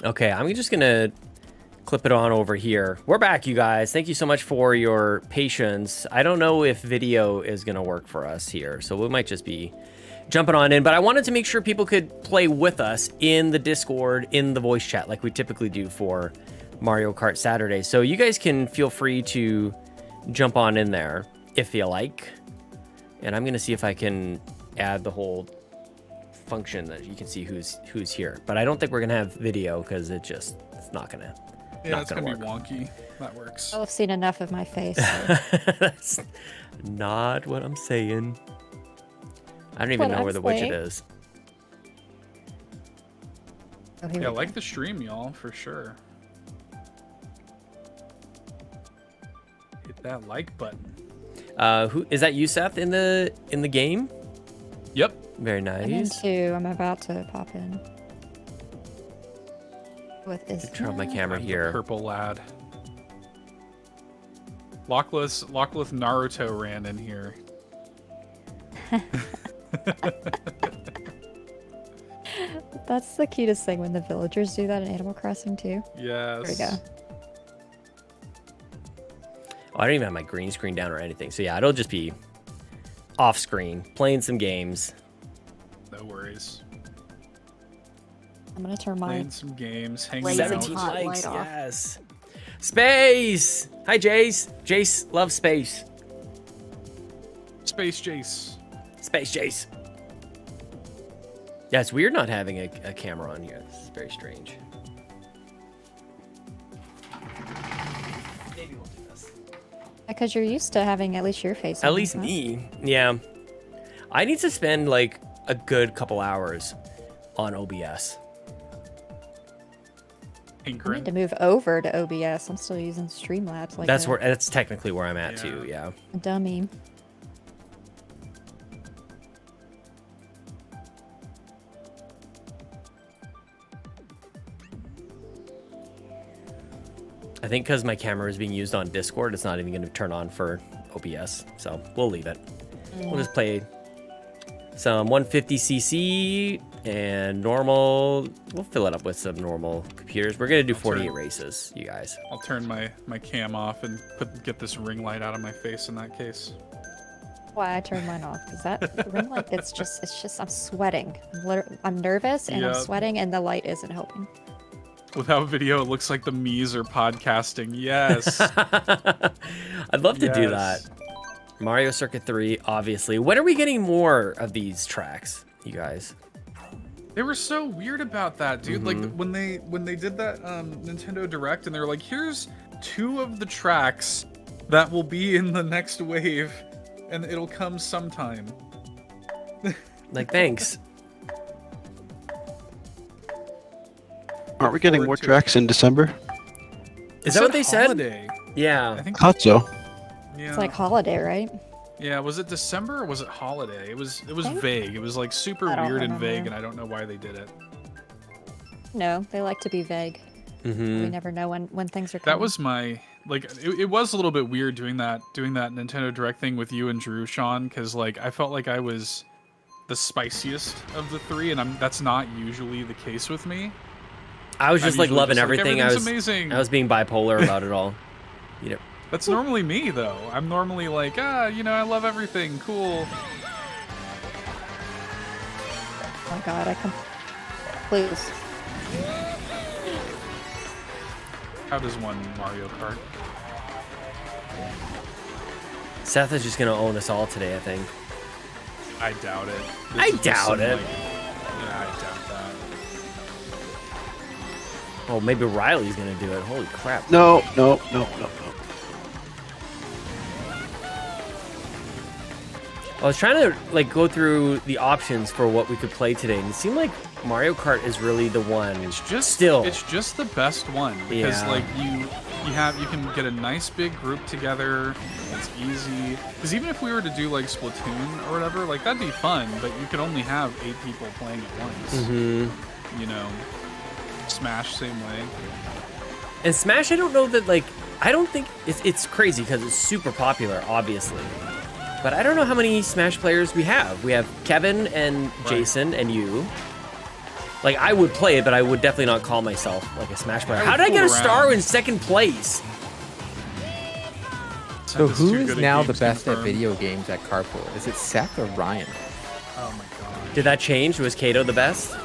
Okay, I'm just gonna clip it on over here. We're back, you guys. Thank you so much for your patience. I don't know if video is gonna work for us here, so we might just be jumping on in, but I wanted to make sure people could play with us in the Discord, in the voice chat, like we typically do for Mario Kart Saturday. So you guys can feel free to jump on in there if you like. And I'm gonna see if I can add the whole function that you can see who's here. But I don't think we're gonna have video because it's not gonna. Yeah, it's gonna be wonky. That works. I've seen enough of my face. So. That's not what I'm saying. I don't even know where the widget is. Oh, yeah, like the stream, y'all, for sure. Hit that like button. Who is that? You, Seth, in the game? Yep. Very nice. I'm in too. I'm about to pop in. With turn on my camera here. Purple lad. Lockless Naruto ran in here. That's the cutest thing when the villagers do that in Animal Crossing too. Yes. There we go. Oh, I don't even have my green screen down or anything. So yeah, it'll just be off screen, playing some games. No worries. I'm gonna turn my playing some games, hanging out. 17 likes, yes. Space. Hi, Jace. Jace loves space. Space Jace. Space Jace. Yeah, it's weird not having a camera on here. This is very strange. Maybe we'll do this. Because you're used to having at least your face. At on, least huh? me. Yeah. I need to spend like a good couple hours on OBS. I need to move over to OBS. I'm still using Streamlabs. Like That's technically where I'm at too. Yeah. A dummy. I think because my camera is being used on Discord, it's not even going to turn on for OBS. So we'll leave it. We'll just play some 150cc and normal. We'll fill it up with some normal computers. We're going to do 48 races, you guys. I'll turn my cam off and get this ring light out of my face in that case. Why I turned mine off? Because that ring light, it's just, I'm sweating. I'm nervous and I'm sweating and the light isn't helping. Without video, it looks like the Mii's are podcasting. Yes. I'd love to do that. Mario Circuit 3, obviously. When are we getting more of these tracks, you guys? They were so weird about that, dude. Like when they did that Nintendo Direct, and they're like, "Here's 2 of the tracks that will be in the next wave, and it'll come sometime." Like, thanks. Aren't we getting more tracks in December? Is that what they holiday. said? Yeah. I think Thought so. Yeah. It's like holiday, right? Yeah, was it December or was it holiday? It was vague. It was like super weird and vague, and I don't know why they did it. No, they like to be vague. We never know when things are coming. That was my it was a little bit weird doing that Nintendo Direct thing with you and Drew, Sean, because like I felt like I was the spiciest of the 3, and that's not usually the case with me. I was just like loving everything. I was amazing. I was being bipolar about it all. You know. That's normally me though. I'm normally like, I love everything. Cool. Oh my god, please. How does one Mario Kart? Seth is just gonna own us all today, I think. I doubt it. I doubt it. Yeah, I doubt that. Oh, maybe Riley's gonna do it. Holy crap. No. I was trying to like go through the options for what we could play today, and it seemed like Mario Kart is really the one. It's just the best one because like you can get a nice big group together. It's easy because even if we were to do like Splatoon or whatever, like that'd be fun, but you could only have 8 people playing at once. You know, Smash same way. And Smash, I don't know that like I don't think it's crazy because it's super popular, obviously. But I don't know how many Smash players we have. We have Kevin and Jason and you. Like, I would play it, but I would definitely not call myself like a Smash player. I How would did I get a fool star around. in second place? So Seth is too who's good at now the games best at confirmed. video games at Carpool? Is it Seth or Ryan? Oh my god. Did that change? Was Kato the best?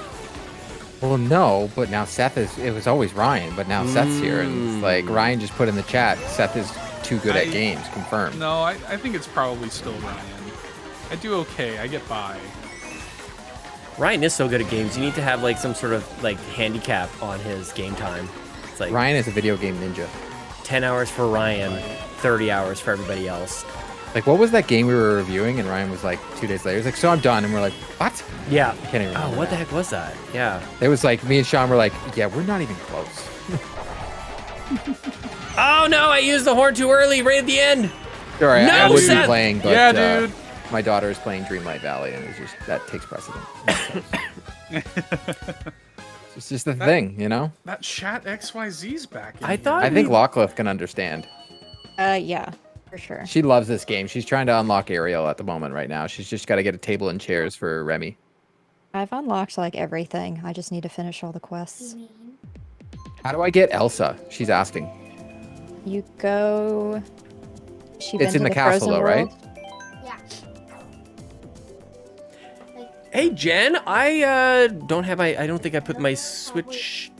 Well, no, but now Seth is. It was always Ryan, but now Seth's here, and it's like Ryan just put in the chat. Seth is too good at games. Confirmed. No, I think it's probably still Ryan. I do okay. I get by. Ryan is so good at games. You need to have like some sort of like handicap on his game time. It's like Ryan is a video game ninja. 10 hours for Ryan, 30 hours for everybody else. Like, what was that game we were reviewing? And Ryan was like, 2 days later, he's like, so I'm done. And we're like, what? Yeah. I can't even remember. Oh, what the now. heck was that? Yeah. It was like, me and Sean were like, yeah, we're not even close. Oh no, I used the horn too early, right at the end. Sorry, No, I would Seth! be playing, but Yeah, dude. my daughter is playing Dreamlight Valley, and it's just that takes precedent. It's just the thing, you know? That chat XYZ's back. In I here. thought- I think Lockliff can understand. Yeah, for sure. She loves this game. She's trying to unlock Ariel at the moment right now. She's just got to get a table and chairs for Remy. I've unlocked like everything. I just need to finish all the quests. How do I get Elsa? She's asking. You go. She It's in the castle, though, right? Yeah. Hey Jen, I don't have my. I don't think I put my Switch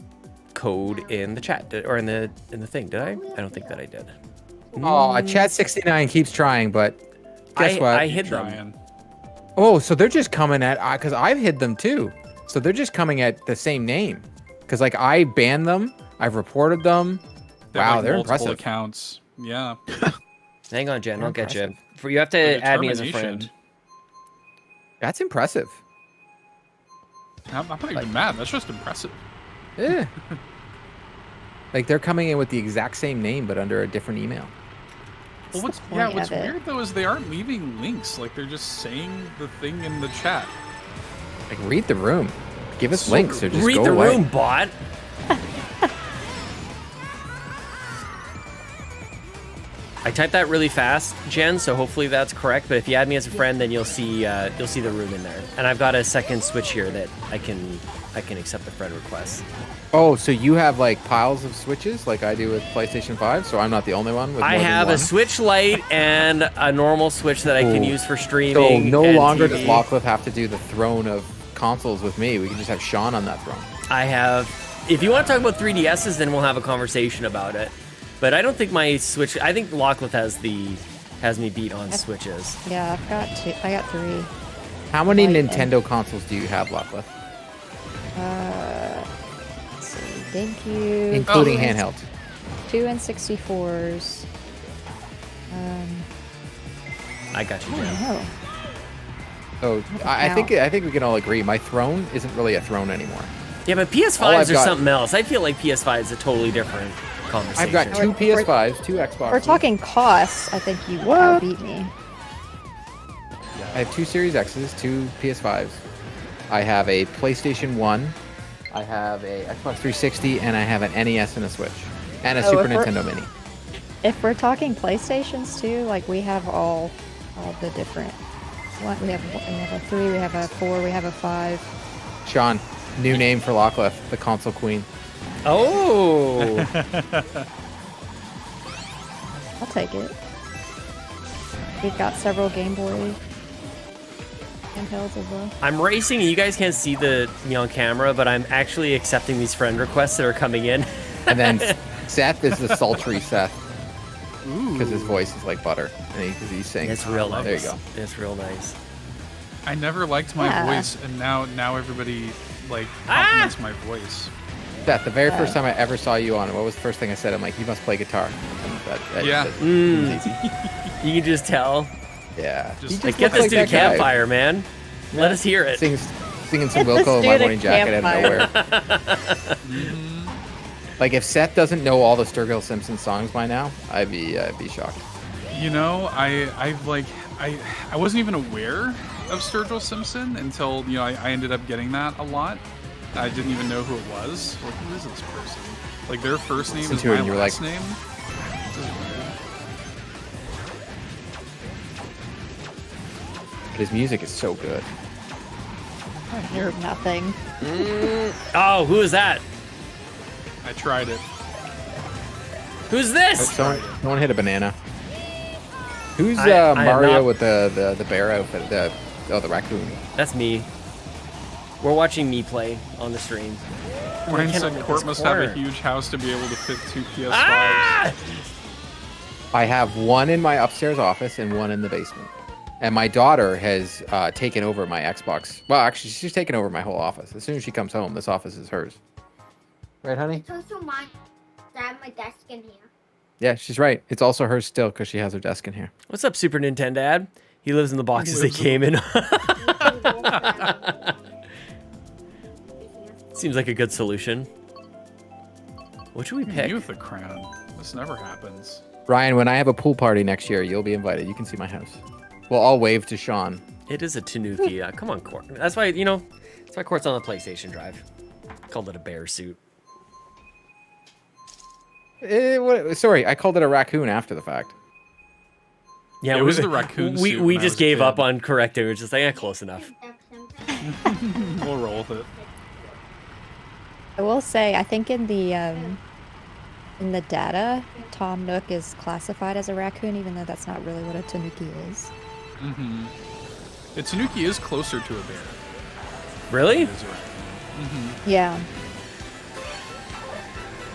code in the chat or in the thing. Did I? I don't think that I did. Oh, Chat69 keeps trying, but guess what? I hid them. Trying. Oh, so they're just coming at because I've hid them too. So they're just coming at the same name. Because like I banned them, I've reported them. They have, Wow, like, they're multiple impressive. accounts. Yeah. Hang on, Jen. I'll get you. Impressive. You have to The add me as a determination. friend. That's impressive. I'm not even mad. That's just impressive. Yeah. Like they're coming in with the exact same name but under a different email. Well, What's the point what's of it? weird though is they aren't leaving links. Like they're just saying the thing in the chat. Like read the room. Give us So links or just Read go the away. room, bot. I typed that really fast, Jen, so hopefully that's correct. But if you add me as a friend, then you'll see the room in there. And I've got a second Switch here that I can accept the friend request. Oh, so you have like piles of switches like I do with PlayStation 5, so I'm not the only one with I more than have a one? Switch Lite and a normal Switch that I can Oh. use for So streaming. no and longer TV. does Lockliff have to do the throne of consoles with me. We can just have Sean on that throne. I have. If you want to talk about 3DSs, then we'll have a conversation about it. But I don't think my Switch. I think Locklith has me beat on Switches. Yeah, I've got two. I got three. How many Like, Nintendo consoles do you have, Lockliff? Let's see. GameCube. Including two and- handheld. 2 N64s. I got you, I Jen. don't know. So I think we can all agree my throne isn't really a throne anymore. Yeah, but All PS5s I've are got- something else. I feel like PS5 is a totally different conversation. I've got two We're- PS5s, two Xboxes. We're talking costs. I think you What? beat me. I have two Series X's, two PS5s. I have a PlayStation 1. I have a Xbox 360, and I have an NES and a Switch, and a Oh, Super if we're- Nintendo Mini. If we're talking PlayStations too, like we have all the different. We have a 3, we have a 4, we have a 5. Sean, new name for Lockliff, the console queen. Oh, I'll take it. We've got several Game Boy handhelds as well. I'm racing, and you guys can't see me on camera, but I'm actually accepting these friend requests that are coming in. And then Seth is the sultry Seth, because his voice is like butter, and he sings. It's real nice. There you go. It's real nice. I never liked my Yeah. voice, and now everybody like compliments my voice. Seth, the very first time I ever saw you on, what was the first thing I said? I'm like, you must play guitar. And Yeah. it was easy. You can just tell. Yeah. Just- He Like, get looks this dude that guy. campfire, man. Let us hear it. Singing some Get this Wilco in dude My a Morning Jacket out of campfire. nowhere. Like if Seth doesn't know all the Sturgill Simpson songs by now, I'd be shocked. You know, I wasn't even aware of Sturgill Simpson until I ended up getting that a lot. I didn't even know who it was. Like, who is this person? Like their first name Listen is to it my and you're last like- name. This is weird. But his music is so good. I hear nothing. Oh, who is that? I tried it. Who's this? Someone hit a banana. Who's I am Mario not- with the bear outfit? The raccoon. That's me. We're watching me play on the stream. Ryan cannot said make Court this must have a corner. huge house to be able to fit 2 PS5s. Ah! I have one in my upstairs office and one in the basement. And my daughter has taken over my Xbox. Well, actually, she's taken over my whole office. As soon as she comes home, this office is hers. Right, honey? It's also mine. I have my desk in here. Yeah, she's right. It's also hers still because she has her desk in here. What's up, Super Nintendo Dad? He lives in the boxes they came in. Seems like a good solution. What should we pick? You with the crown. This never happens. Ryan, when I have a pool party next year, you'll be invited. You can see my house. We'll all wave to Sean. It is a Tanuki. Come on, Court. That's why, that's why Court's on the PlayStation Drive. Called it a bear suit. Sorry, I called it a raccoon after the fact. Yeah, It was the raccoon We, suit we when I just was a gave up kid. on correcting. We were just like, close enough. We'll roll with it. I will say, I think in the data, Tom Nook is classified as a raccoon, even though that's not really what a tanuki is. Mm-hmm. The Tanuki is closer to a bear. Really? than it is a raccoon. Yeah.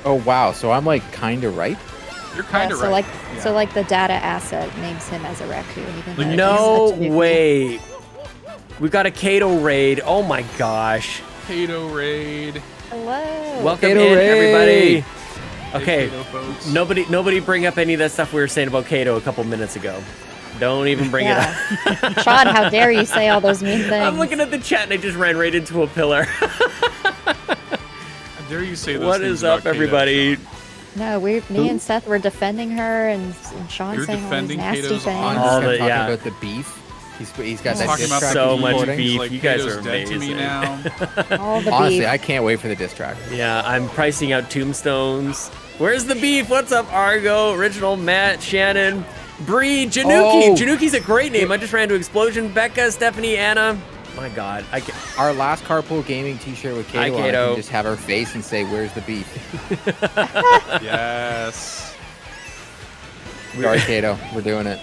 Oh, wow. So I'm like kind of right? You're kind of so right. like Yeah. so like the data asset names him as a raccoon, even though No he's a tanuki. way. We got a Kato raid. Oh my gosh. Kato raid. Hello. Welcome Kato in, raid. everybody. Hey, Okay. Kato folks. Nobody bring up any of that stuff we were saying about Kato a couple minutes ago. Don't even bring it up. Sean, how dare you say all those mean things? I'm looking at the chat and I just ran right into a pillar. How dare you say those What things is up, about Kato, everybody? Sean? No, me and Seth were defending her, and Sean You're saying all these defending nasty Kato's things. honor. All Talking the- yeah. about the beef. He's got that Talking diss about track so he's much recording. beef. Like, You guys Kato's are dead to me amazing. now. All the Honestly, beef. I can't wait for the diss track. Yeah, I'm pricing out tombstones. Where's the beef? What's up, Argo? Original, Matt, Shannon, Bree, Januki. Oh. Januki's a great name. I just ran to Explosion. Becca, Stephanie, Anna. My God. Our last Carpool Gaming t-shirt with Kato Hi, on it, Kato. can just have her face and say, "Where's the beef?" Yes. Sorry, Kato. We're doing it.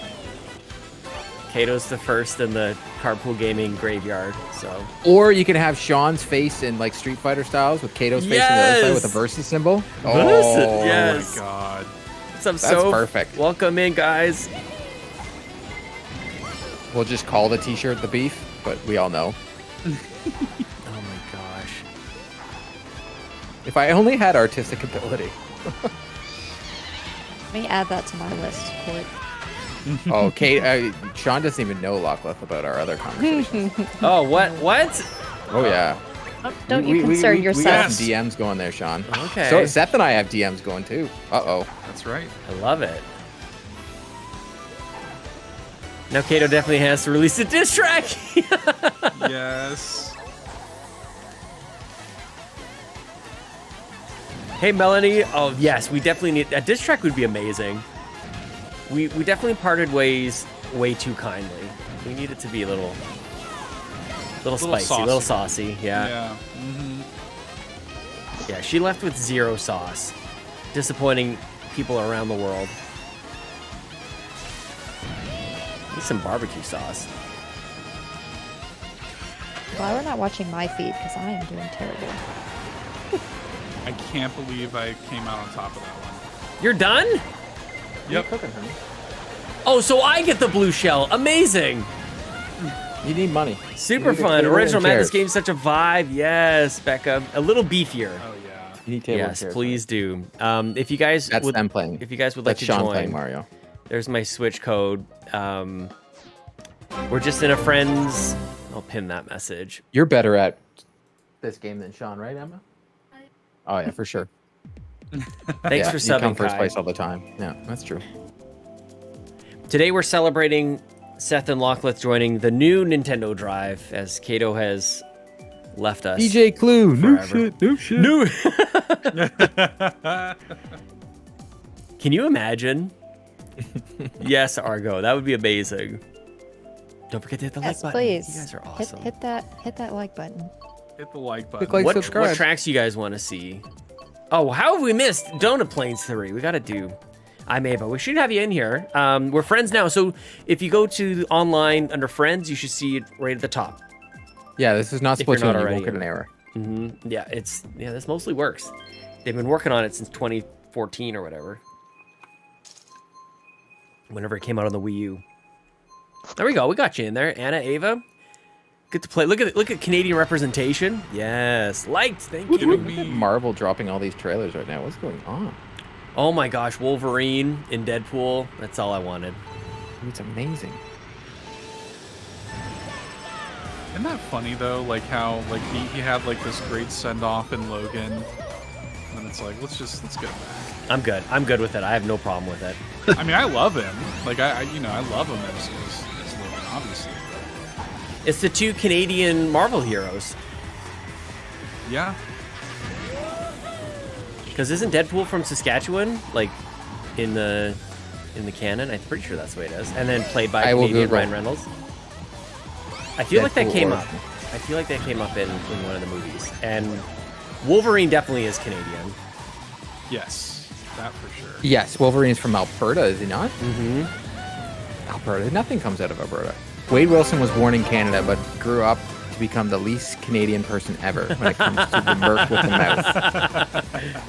Kato's the first in the Carpool Gaming graveyard. So Or you can have Sean's face in like Street Fighter styles with Kato's face on the other side with a Yes. versus symbol. Versus, Oh, yes. Oh my god. what's up, That's Soph? perfect. Welcome in, guys. We'll just call the t-shirt the beef, but we all know. Oh my gosh. If I only had artistic ability. Let me add that to my list, Court. Oh, Sean doesn't even know Lockleth about our other conversations. Oh, what? Oh yeah. Don't you concern we got yourself. some DMs going there, Sean. Okay. So Seth and I have DMs going too. Uh-oh. That's right. I love it. Now Kato definitely has to release a diss track. Yes. Hey, Melanie. Oh, yes, we definitely need a diss track. Would be amazing. We definitely parted ways way too kindly. We need it to be a little spicy, a little saucy. Yeah. Yeah. Mm-hmm. Yeah. She left with 0 sauce, disappointing people around the world. Need some barbecue sauce. Why we're not watching my feed, because I am doing terrible. I can't believe I came out on top of that one. You're done? Yep. Oh, so I get the blue shell. Amazing. You need money. Super You need a fun. table Original and Matt, this chairs. game's such a vibe. Yes, Becca. A little beefier. Oh yeah. You need table and Yes, chairs, please do. If you guys That's would, them playing. if you guys would like That's to Sean join, playing Mario. there's my Switch code. We're just in a friends. I'll pin that message. You're better at this game than Sean, right, Emma? Oh yeah, for sure. Thanks Yeah, for you come subbing, first Kai. place all the time. Yeah, that's true. Today we're celebrating Seth and Lockleth joining the new Nintendo Drive as Kato has left us. DJ Clue, Forever. no shit. New. Can you imagine? Yes, Argo. That would be amazing. Don't forget to hit the Yes, like button. please. You guys are awesome. Hit that like button. Hit the like button. Click like, what subscribe. tracks you guys want to see? Oh, how have we missed Donut Plains 3? We got to do but we should have you in here. We're friends now, so if you go to online under friends, you should see it right at the top. Yeah, this is not If you're not Splatoon. You already won't get in. an error. Yeah, this mostly works. They've been working on it since 2014 or whatever. Whenever it came out on the Wii U. There we go. We got you in there, Anna, Ava. Good to play. Look at Canadian representation. Yes, liked. Thank you. Look at Marvel dropping all these trailers right now. What's going on? Oh my gosh, Wolverine in Deadpool. That's all I wanted. It's amazing. Isn't that funny though? Like how he had like this great send off in Logan, and it's like let's get him back. I'm good. I'm good with it. I have no problem with it. I mean, I love him. Like I love him as Logan, obviously. It's the two Canadian Marvel heroes. Yeah. Because isn't Deadpool from Saskatchewan? Like in the canon, I'm pretty sure that's the way it is. And then played by Canadian Ryan Reynolds. I feel like that came up. I feel like that came up in one of the movies. And Wolverine definitely is Canadian. Yes, that for sure. Yes, Wolverine's from Alberta, is he not? Mm-hmm. Alberta. Nothing comes out of Alberta. Wade Wilson was born in Canada, but grew up to become the least Canadian person ever when it comes to the mirth with the mouth.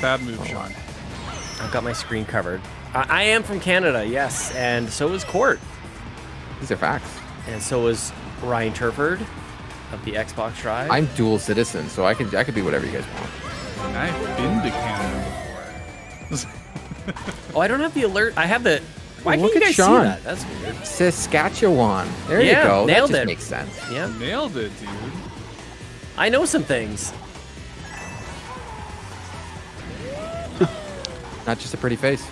Bad move, Sean. I've got my screen covered. I am from Canada, yes, and so is Court. These are facts. And so is Ryan Turford of the Xbox Tribe. I'm dual citizen, so I could be whatever you guys want. And I've been to Canada before. Oh, I don't have the alert. I have the. Why Look can't you at guys Sean. see that? That's weird. Saskatchewan. There Yeah, you go. nailed that just it. makes sense. Yeah, Nailed it, dude. I know some things. Not just a pretty face.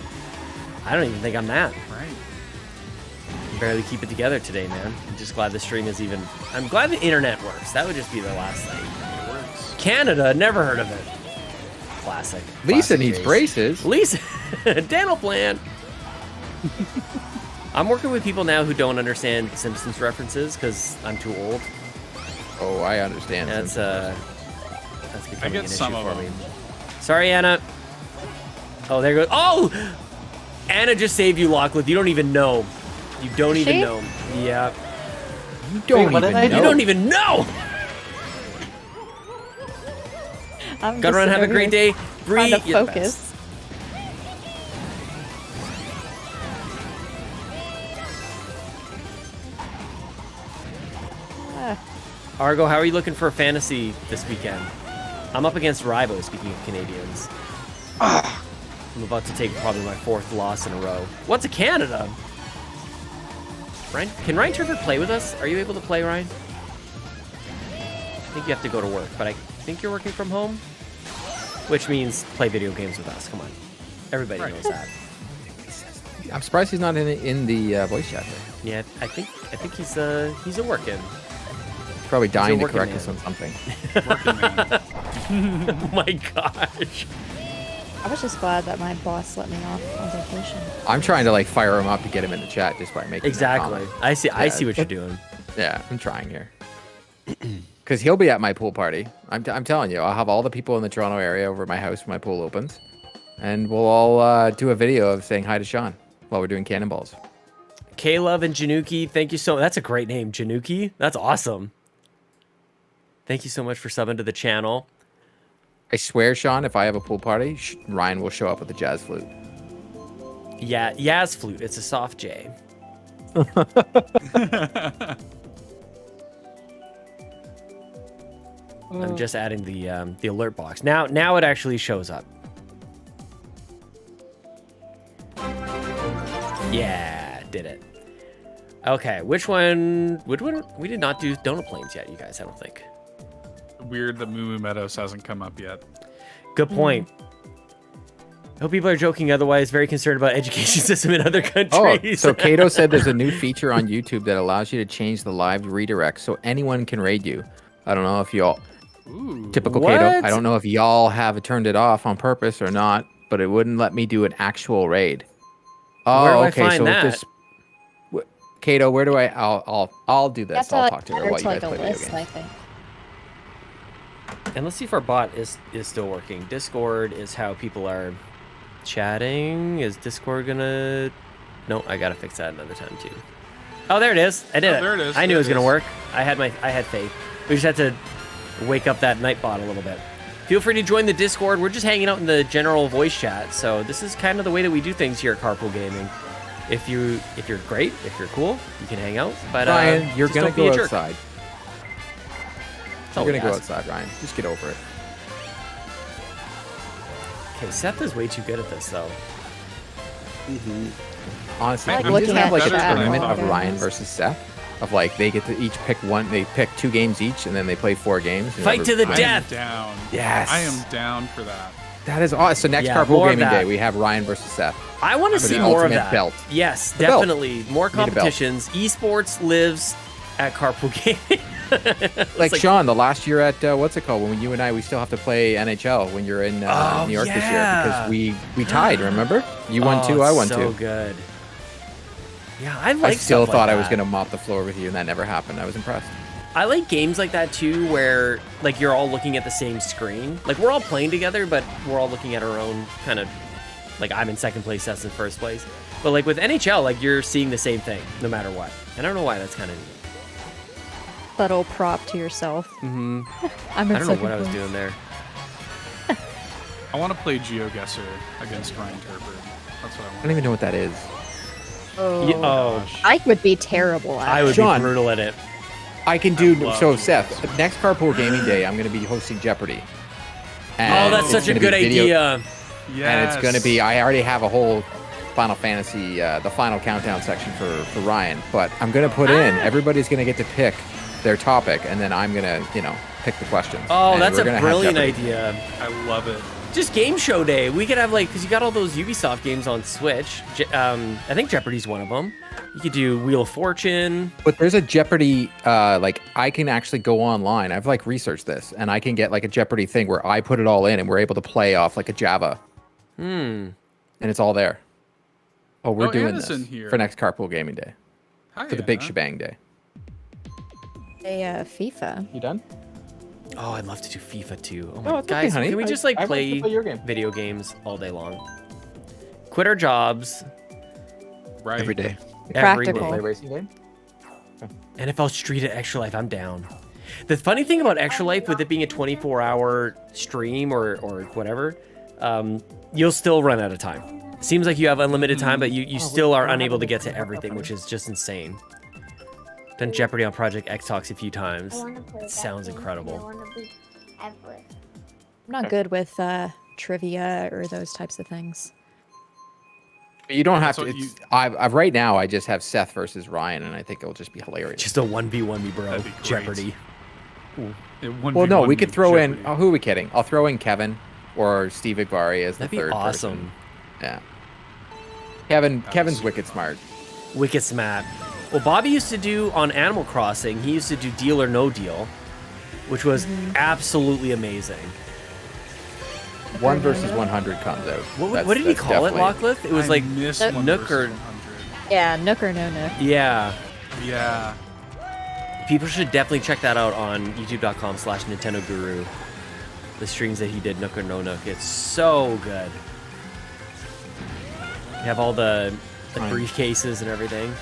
I don't even think I'm that. Right. Barely keep it together today, man. I'm just glad the stream is even. I'm glad the internet works. That would just be the last thing. It works. Canada, never heard of it. Classic. Lisa Classic needs Jace. braces. Lisa, dental plan. I'm working with people now who don't understand Simpsons references because I'm too old. Oh, I understand. That's becoming get an issue some of for them. me. Sorry, Anna. Oh, there goes. Oh, Anna just saved you, Lachlan. You don't even know. You don't even She? know. Yeah. You don't what did even I do? know. You don't even know. I'm Gotta run. Have a great day. Bree, Trying to you're the best. focus. Ah, Argo, how are you looking for fantasy this weekend? I'm up against Ribo, speaking of Canadians. I'm about to take probably my 4th loss in a row. What's a Canada? Ryan, can Ryan Turford play with us? Are you able to play, Ryan? I think you have to go to work, but I think you're working from home. Which means play video games with us. Come on. Everybody knows that. I'm surprised he's not in the voice chat there. Yeah, I think he's a working. He's probably dying to working correct man. us on something. Working man. Oh my gosh. I was just glad that my boss let me off on vacation. I'm trying to like fire him up to get him in the chat just by making that Exactly. comment. I see Yeah. what you're doing. Yeah, I'm trying here. Because he'll be at my pool party. I'm telling you, I'll have all the people in the Toronto area over at my house when my pool opens. And we'll all do a video of saying hi to Sean while we're doing cannonballs. K-Love and Januki, thank you so much. That's a great name, Januki. That's awesome. Thank you so much for subbing to the channel. I swear, Sean, if I have a pool party, Ryan will show up with a jazz flute. Yeah, Yaz flute. It's a soft J. I'm just adding the alert box. Now it actually shows up. Yeah, did it. Okay, which one? We did not do Donut Plains yet, you guys. I don't think. Weird that Moo Moo Meadows hasn't come up yet. Good point. I hope people are joking. Otherwise, very concerned about education system in other Oh, countries. so Kato said there's a new feature on YouTube that allows you to change the live redirect so anyone can raid you. I don't know if y'all, Ooh. typical What? Kato, I don't know if y'all have turned it off on purpose or not, but it wouldn't let me do an actual raid. Oh, Where do I okay. find So that? this, Kato, where do I'll do You this. have to I'll like, talk to her add while you guys like play a video list, games. I think. And let's see if our bot is still working. Discord is how people are chatting. Is Discord gonna... No, I gotta fix that another time too. Oh, there it is. I did it. There it is. I knew There it was it gonna is. work. I had faith. We just had to wake up that Nightbot a little bit. Feel free to join the Discord. We're just hanging out in the general voice chat. So this is kind of the way that we do things here at Carpool Gaming. If you're great, if you're cool, you can hang out. But Ryan, you're just gonna don't be a go jerk. outside. That's all You're we gonna go ask. outside, Ryan. Just get over it. Okay, Seth is way too good at this though. Honestly, I like we looking just have at like a chat tournament while of doing Ryan this. versus Seth. Of like they get to each pick one. They pick 2 games each, and then they play 4 games. and Fight to the whoever- I am death. down. Yes. I am down for that. That is awesome. So next Yeah, Carpool more of Gaming that. Day, we have Ryan versus Seth. I want to For see the more of ultimate that. belt. Yes, The belt. definitely more Need a belt. competitions. Esports lives at Carpool Gaming. Like Sean, the last year at what's it called? When you and I, we still have to play NHL when you're in Oh, New York this year yeah. because we tied. Remember? You won 2, I won 2. So good. Yeah, I I like. still stuff thought like I was that. gonna mop the floor with you, and that never happened. I was impressed. I like games like that too, where like you're all looking at the same screen. Like we're all playing together, but we're all looking at our own kind of. Like I'm in second place, that's in first place. But like with NHL, like you're seeing the same thing no matter what. And I don't know why that's kind of neat. Subtle prop to yourself. Mm-hmm. I'm in I don't know second what I was place. doing there. I want to play GeoGuessr against Ryan Turford. That's what I I want. don't even know what that is. Oh, Oh, I would be terrible at I would Sean. be brutal at it. I can do love so. to Seth, next Carpool Gaming Day, I'm gonna be hosting Jeopardy. Oh, And that's it's such a gonna be good video- idea. Yes. And it's gonna be. I already have a whole Final Fantasy, the final countdown section for Ryan. But I'm gonna put in. Everybody's gonna get to pick their topic, and then I'm gonna, pick the questions. Oh, And that's we're a gonna have brilliant Jeopardy. idea. I love it. Just game show day. We could have like, because you got all those Ubisoft games on Switch. I think Jeopardy's one of them. You could do Wheel of Fortune. But there's a Jeopardy, like I can actually go online. I've like researched this, and I can get like a Jeopardy thing where I put it all in, and we're able to play off like a Java. And it's all there. Oh, we're Oh, doing Anna's this in here. for next Carpool Gaming Day Hi, for the big Anna. shebang day. FIFA. You done? Oh, I'd love to do FIFA too. Oh Oh, my it's okay, guys, honey. can we I- just like I want to play play your game. video games all day long? Quit our jobs Right. every day. every Practical. day. racing game? NFL Street at Extra Life, I'm down. The funny thing about Extra Life, with it being a 24-hour stream or whatever, you'll still run out of time. Seems like you have unlimited time, but you still are unable to get to everything, which is just insane. Done Jeopardy on Project X Talks a few times. I want to play It that sounds game, incredible. I want to be Everett. I'm not good with trivia or those types of things. You don't have So to. It's, I've right now. I just have Seth versus Ryan, and I think it'll just be hilarious. Just a 1v1 me, bro. That'd be great. Jeopardy. Well, no, we could throw in. Jeopardy. Oh, who are we kidding? I'll throw in Kevin or Steve Igvari as the That'd be third awesome. person. Yeah. Kevin's was wicked smart. Wicked smart. Well, Bobby used to do on Animal Crossing, he used to do Deal or No Deal, which was absolutely amazing. 1 versus 100 comes out. What did he That's call it, definitely- Locklith? It was like miss Nook 1 Nook versus or- 100. Yeah, Nook or no Nook. Yeah. Yeah. People should definitely check that out on youtube.com/Nintendo Guru. The streams that he did, Nook or No Nook. It's so good. You have all the Fine. briefcases and everything.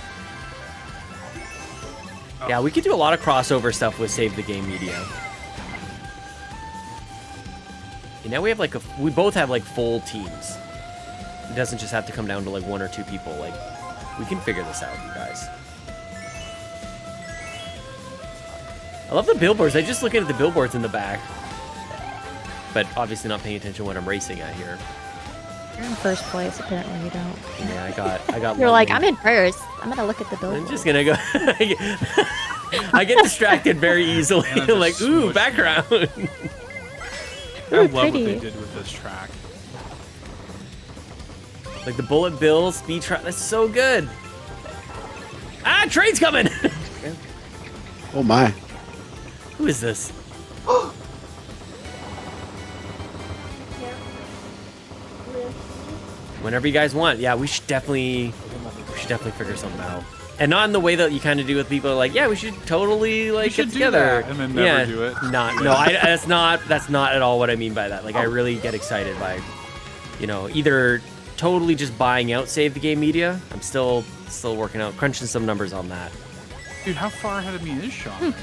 Yeah, we could do a lot of crossover stuff with Save the Game Media. You know, we have like we both have like full teams. It doesn't just have to come down to like 1 or 2 people. Like, we can figure this out, you guys. I love the billboards. I just looking at the billboards in the back. But obviously not paying attention to what I'm racing at here. You're in first place. Apparently, you don't. Yeah, I got You're like, London. I'm in first. I'm gonna look at the billboard. I'm just gonna go. I get distracted very easily. And I'm Like, just ooh, smushed. background. I love what pretty. they did with this track. Like the bullet bill speed trap. That's so good. Ah, train's coming. Oh my. Who is this? Whenever you guys want. Yeah, we should definitely figure something out. And not in the way that you kind of do with people who are like, yeah, we should totally like should get do together that, and then never do it. That's not at all what I mean by that. Like I really get excited by, either totally just buying out save the game media. I'm still working out, crunching some numbers on that. Dude, how far ahead of me is Sean right now?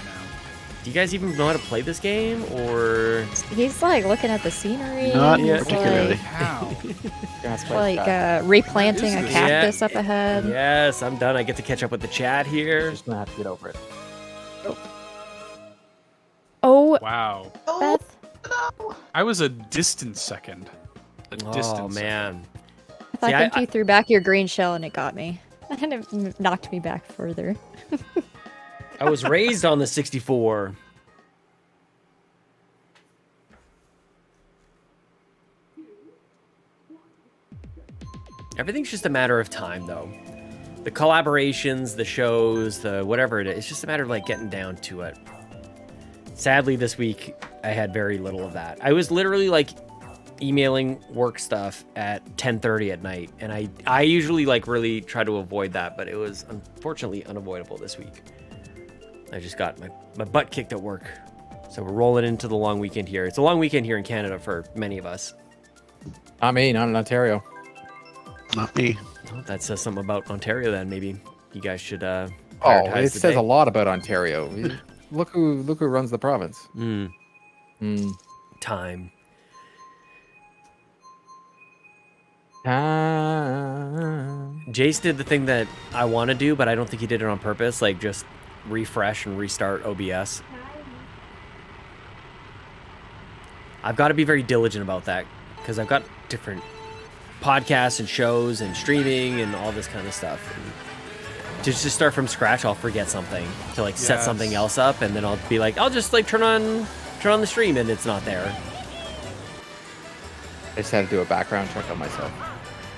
Do you guys even know how to play this game, or? He's like looking at the scenery. Not he's particularly. How? Replanting a What is this? cactus up ahead. Yes, I'm done. I get to catch up with the chat here. Just gonna have to get over it. Oh, Wow. Beth. I was a distant second. Oh man. I think you threw back your green shell and it got me. And it knocked me back further. I was raised on the 64. Everything's just a matter of time, though. The collaborations, the shows, the whatever it is, it's just a matter of like getting down to it. Sadly, this week I had very little of that. I was literally like emailing work stuff at 10:30 at night, and I usually like really try to avoid that, but it was unfortunately unavoidable this week. I just got my butt kicked at work. So we're rolling into the long weekend here. It's a long weekend here in Canada for many of us. Not me, not in Ontario. Not me. Well, that says something about Ontario then. Maybe you guys should Oh, prioritize it the says day. a lot about Ontario. Look who runs the province. Time. Jace did the thing that I want to do, but I don't think he did it on purpose. Like just refresh and restart OBS. I've got to be very diligent about that because I've got different podcasts and shows and streaming and all this kind of stuff. And to just start from scratch, I'll forget something to like set something else up, and then I'll be like, I'll just like turn on the stream, and it's not there. I just had to do a background check on myself.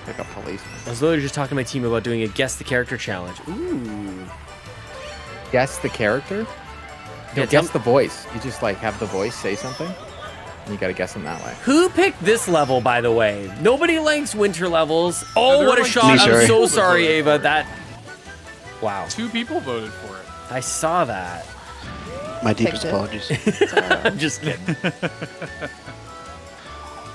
Like a policeman. I was literally just talking to my team about doing a guess the character challenge. Ooh. Guess the character? Yeah, Guess the voice. You just like have the voice say something, and you gotta guess them that way. Who picked this level, by the way? Nobody likes winter levels. Oh, there what a are, like, shot. Me, I'm sorry. so sorry, Ava. That. Wow. 2 people voted for it. I saw that. My deepest Picked it. apologies. I'm just kidding.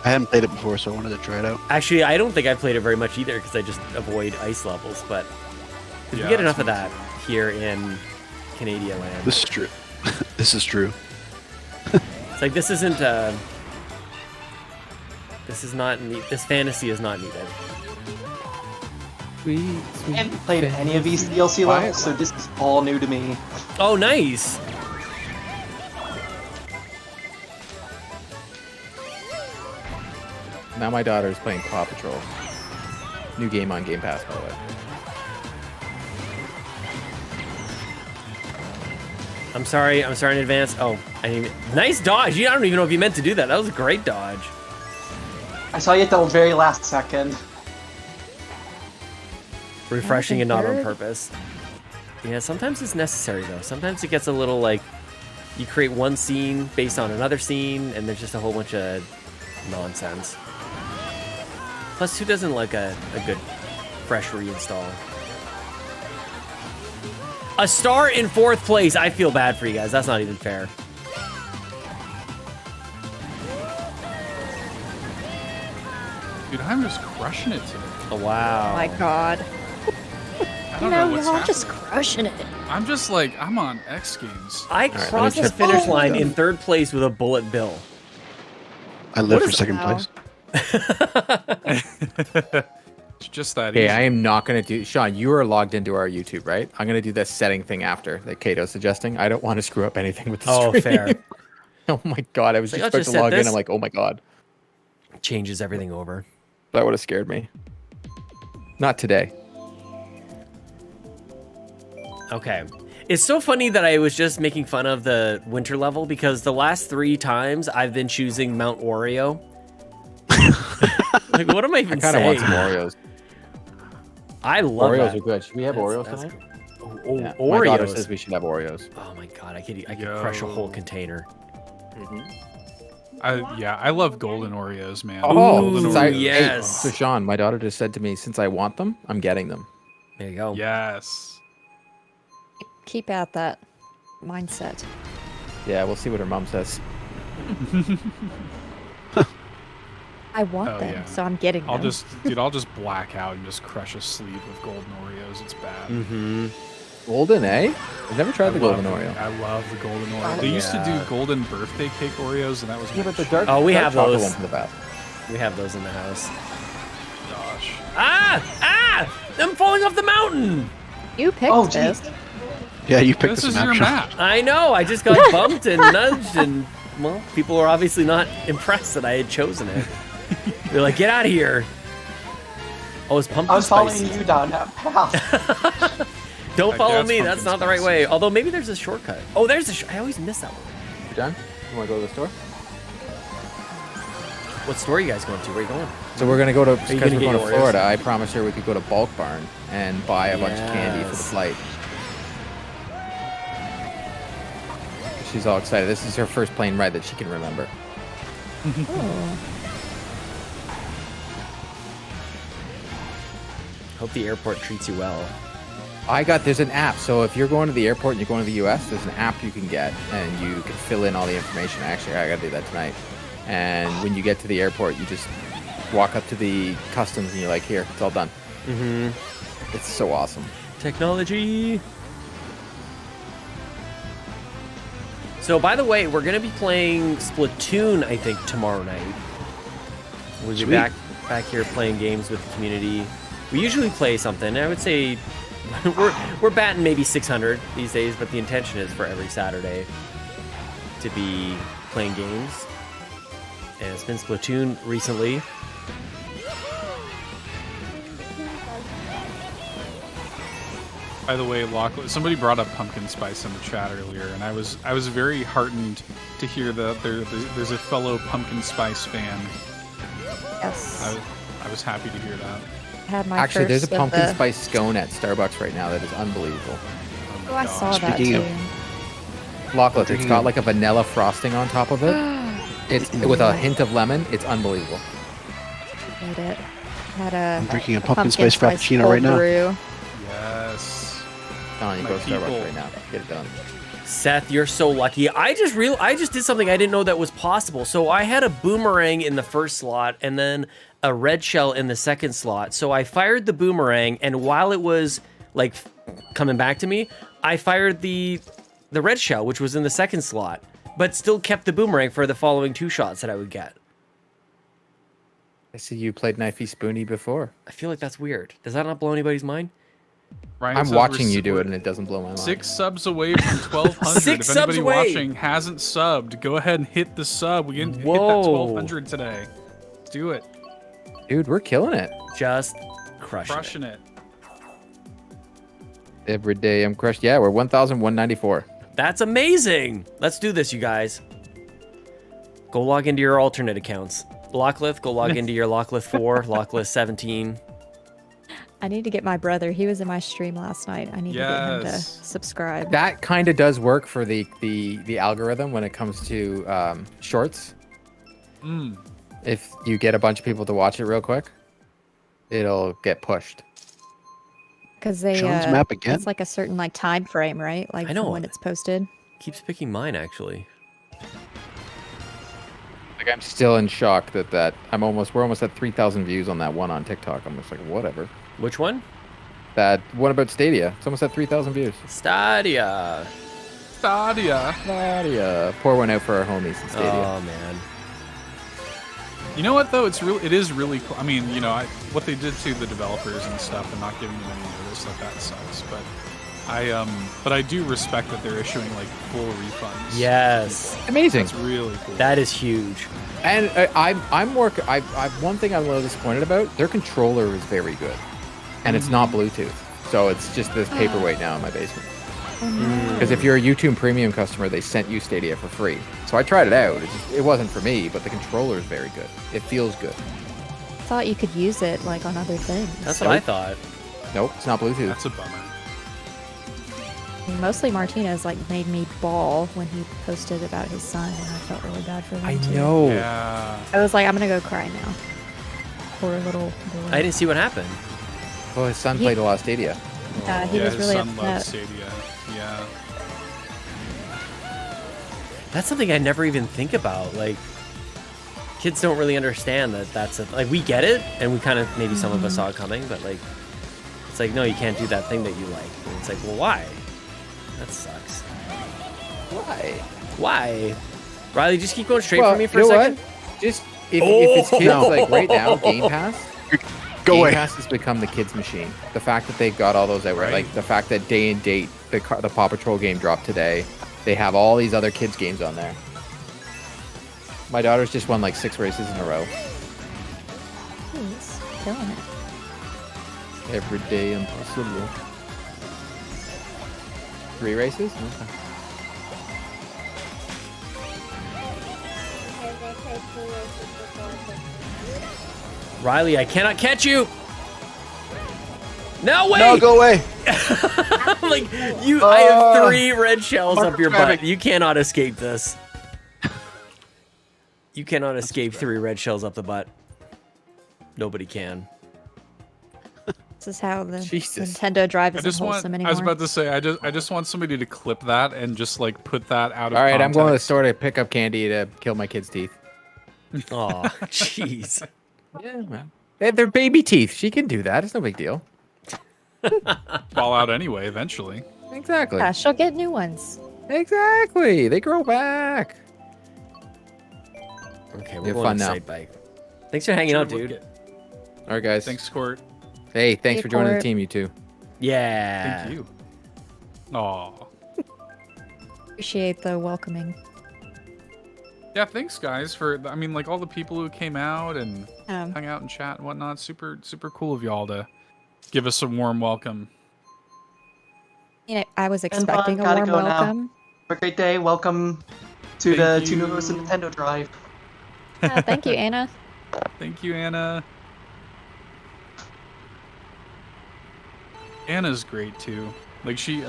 I hadn't played it before, so I wanted to try it out. Actually, I don't think I played it very much either because I just avoid ice levels, but 'cause Yeah, we get enough that's of that here in Canadian land. This is true. This is true. It's like this isn't this is not this fantasy is not needed. Sweet, I haven't played any of these DLC levels, so this is all new to me. Oh, nice. Now my daughter is playing Paw Patrol. New game on Game Pass, by the way. I'm sorry in advance. Oh, I didn't even, nice dodge. I don't even know if you meant to do that. That was a great dodge. I saw you at the very last second. Refreshing and not on third. purpose. Yeah, sometimes it's necessary though. Sometimes it gets a little like you create one scene based on another scene, and there's just a whole bunch of nonsense. Plus, who doesn't like a good fresh reinstall? A star in 4th place. I feel bad for you guys. That's not even fair. Dude, I'm just crushing it today. Oh, wow. Oh my god. I don't know what's y'all happening. just crushing it. I'm just like, I'm on X Games. I right, crossed let me the check. finish line in 3rd place with a bullet bill. I live for is- second Wow. place. It's just that Okay, easy. I am not gonna do. Sean, you are logged into our YouTube, right? I'm gonna do this setting thing after that Kato's suggesting. I don't want to screw up anything with the Oh, stream. fair. Oh my god, I was Like, just I'll about just to set log in. this. I'm like, oh my god, Changes everything over. that would have scared me. Not today. Okay. It's so funny that I was just making fun of the winter level because the last 3 times I've been choosing Mount Oreo. Like, what am I I even kind of want saying? some Oreos. I love Oreos that. are good. Should we have Oreos That's tonight? good. Oh, Yeah. My daughter Oreos. says we should have Oreos. Oh my god, I could crush a whole Yo. container. I love golden Oreos, man. Oh, golden since I- Oreos. yes. So Sean, my daughter just said to me, since I want them, I'm getting them. There you go. Yes. keep at that mindset. Yeah, we'll see what her mom says. I want Oh, them, yeah. so I'm getting them. I'll just black out and just crush a sleeve of golden Oreos. It's bad. Mm-hmm. Golden, eh? I've never tried the golden Oreo. I love the golden Oreo. They used to do golden birthday cake Oreos, and that was Yeah, my but the shit. dark. Oh, we dark have chocolate those. ones are the best. We have those in the house. Gosh. Ah! I'm falling off the mountain. You picked Oh, this. geez. Yeah, you picked This this is your map. map. I know. I just got bumped and nudged, and well, people are obviously not impressed that I had chosen it. They're like, "Get out of here!" Oh, it's pumpkin I was spice. following you down that path. Don't Yeah, follow it's me. pumpkin That's not the right spice. way. Although maybe there's a shortcut. Oh, there's a. I always miss that one. You done? You want to go to the store? What store are you guys going to? Where are you going? So we're gonna go to you because gonna we're get going to yours? Florida. I promised her we could go to Bulk Barn and buy a bunch of candy for the Yes. flight. She's all excited. This is her first plane ride that she can remember. Oh. Hope the airport treats you well. There's an app. So if you're going to the airport and you're going to the US, there's an app you can get and you can fill in all the information. Actually, I gotta do that tonight. And when you get to the airport, you just walk up to the customs and you're like, here, it's all done. Mm-hmm. It's so awesome. Technology. So, by the way, we're gonna be playing Splatoon, I think, tomorrow night. We'll be Sweet. back here playing games with the community. We usually play something. I would say we're batting maybe 600 these days, but the intention is for every Saturday to be playing games. And it's been Splatoon recently. By the way, Lachlan, somebody brought up pumpkin spice in the chat earlier, and I was very heartened to hear that there's a fellow pumpkin spice fan. Yes. I was happy to hear that. Had my Actually, there's a first of pumpkin the- spice scone at Starbucks right now that is unbelievable. Oh my Oh, I gosh. saw that Speaking too. of- Lachlan, it's Drinking got a- like a vanilla frosting on top of it. It's with a hint of lemon. It's unbelievable. Made it. Had a I'm drinking a pumpkin spice frappuccino cold right now. brew. Yes. Telling you, My go to Starbucks people. right now. Get it done. Seth, you're so lucky. I just did something I didn't know that was possible. So I had a boomerang in the first slot and then a red shell in the second slot. So I fired the boomerang, and while it was like coming back to me, I fired the red shell, which was in the second slot, but still kept the boomerang for the following two shots that I would get. I see you played Knifey Spoony before. I feel like that's weird. Does that not blow anybody's mind? Ryan I'm says watching we're you do we're it, and it doesn't blow my mind. 6 subs away from 1,200. Six if subs anybody away. watching hasn't subbed, go ahead and hit the sub. We can hit that Whoa. 1,200 today. Let's do it. Dude, we're killing it. Just crushing it. Crushing it. Every day I'm crushed. Yeah, we're 1,194. That's amazing. Let's do this, you guys. Go log into your alternate accounts. Locklith, go log into your Locklith 4, Locklith 17. I need to get my brother. He was in my stream last night. I need to get him to Yes. subscribe. That kind of does work for the algorithm when it comes to shorts. Mm. If you get a bunch of people to watch it real quick, it'll get pushed. Because they Sean's map again? it's like a certain like time frame, right? Like I know. from when it's posted. Keeps picking mine, actually. Like I'm still in shock that we're almost at 3,000 views on that one on TikTok. I'm just like, whatever. Which one? That one about Stadia. It's almost at 3,000 views. Stadia. Stadia. Stadia. Pour one out for our homies in Stadia. Oh, man. You know what though? It is really cool. I mean, what they did to the developers and stuff, and not giving them any notice, like that sucks. But I do respect that they're issuing like full refunds. Yes. Amazing. That's really cool. That is huge. And I'm more. One thing I'm a little disappointed about. Their controller is very good, and it's not Bluetooth, so it's just this paperweight now in my basement. Because if you're a YouTube Premium customer, they sent you Stadia for free. So I tried it out. It wasn't for me, but the controller is very good. It feels good. Thought you could use it like on other things. That's what I thought. Nope, it's not Bluetooth. That's a bummer. Mostly Martinez like made me bawl when he posted about his son, and I felt really bad for him. I too. know. Yeah. I was like, I'm gonna go cry now. Poor little boy. I didn't see what happened. Well, his son played a lot of Stadia. He was his really son upset. loves Stadia. Yeah. That's something I never even think about. Like, kids don't really understand that that's like, we get it, and we kind of, maybe some of us saw it coming, but like, it's like, no, you can't do that thing that you like. And it's like, well, why? That sucks. Why? Riley, just keep going straight for me for a second. Just if it's kids, like right now, Game Pass. Go Game away. Pass has become the kids' machine. The fact that they've got all those outright, like the fact that day and date, the Paw Patrol game dropped today. They have all these other kids' games on there. My daughter's just won like 6 races in a row. He's killing it. Every day impossible. 3 races? Okay. Because I played 2 races before. Riley, I cannot catch you. No way. No, go away. Like, I have 3 red shells up your butt. You cannot escape this. You cannot escape 3 red shells up the butt. Nobody can. This is how the Jesus. Nintendo Drive I isn't just want. wholesome I anymore. was about to say. I just want somebody to clip that and just like put that out of. All right, I'm going to the context. store to pick up candy to kill my kids' teeth. Oh, jeez. Yeah, man. They're baby teeth. She can do that. It's no big deal. Fall out anyway eventually. Exactly. Yeah, she'll get new ones. Exactly. They grow back. Okay, You we're have going fun to now. side bike. Thanks for hanging out, dude. All right, guys. Thanks, Court. Hey, thanks Hey, for joining the Court. team, you two. Yeah. Thank you. Aw. Appreciate the welcoming. Yeah, thanks guys for. I mean, like all the people who came out and Um, hung out and chat and whatnot. Super cool of y'all to give us a warm welcome. you know, I was fun, expecting a gotta warm go now. welcome. Have a great day. Welcome to Thank the you. Universal Nintendo Drive. Thank you, Anna. Thank you, Anna. Anna's great too. Like she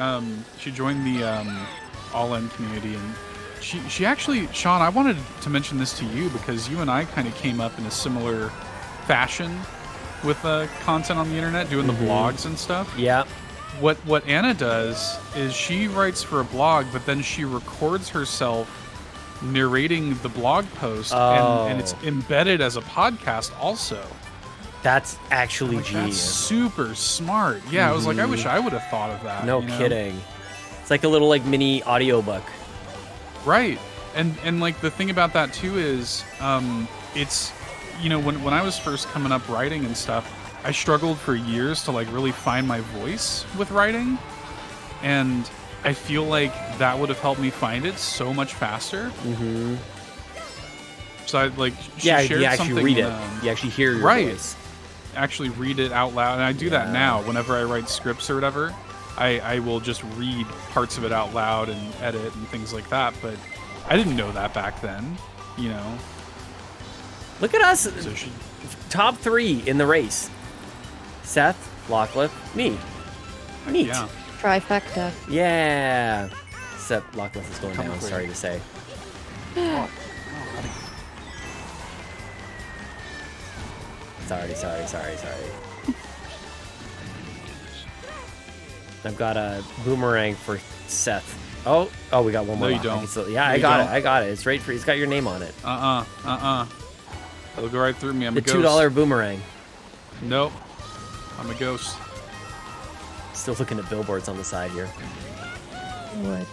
joined the All In community, and she actually, Sean, I wanted to mention this to you because you and I kind of came up in a similar fashion with content on the internet, doing the blogs and stuff. Yeah. What Anna does is she writes for a blog, but then she records herself narrating the blog post, and it's embedded as a podcast also. That's actually Like, that's genius. super smart. Yeah, I was like, I wish I would have thought of that. No you know? kidding. It's like a little like mini audiobook. Right. And like the thing about that too is it's, you know, when I was first coming up writing and stuff, I struggled for years to like really find my voice with writing, and I feel like that would have helped me find it so much faster. Mm-hmm. So I like she Yeah, shared you actually something read in, it. You actually hear your right. voice. Actually read it out loud, and I do that now whenever I write scripts or whatever. I will just read parts of it out loud and edit and things like that, but I didn't know that back then, you know. Look at us. So she, Top 3 in the race. Seth, Lachlan, me. Neat. yeah. Trifecta. Yeah. Except Lachlan is going down, sorry to say. Sorry. I've got a boomerang for Seth. Oh, we got one more. No, you left. I don't. can still- yeah, No, I you got don't. it. I got it. It's right for. It's got your name on it. It'll go right through me. I'm The a ghost. $2 boomerang. Nope. I'm a ghost. Still looking at billboards on the side here. Would.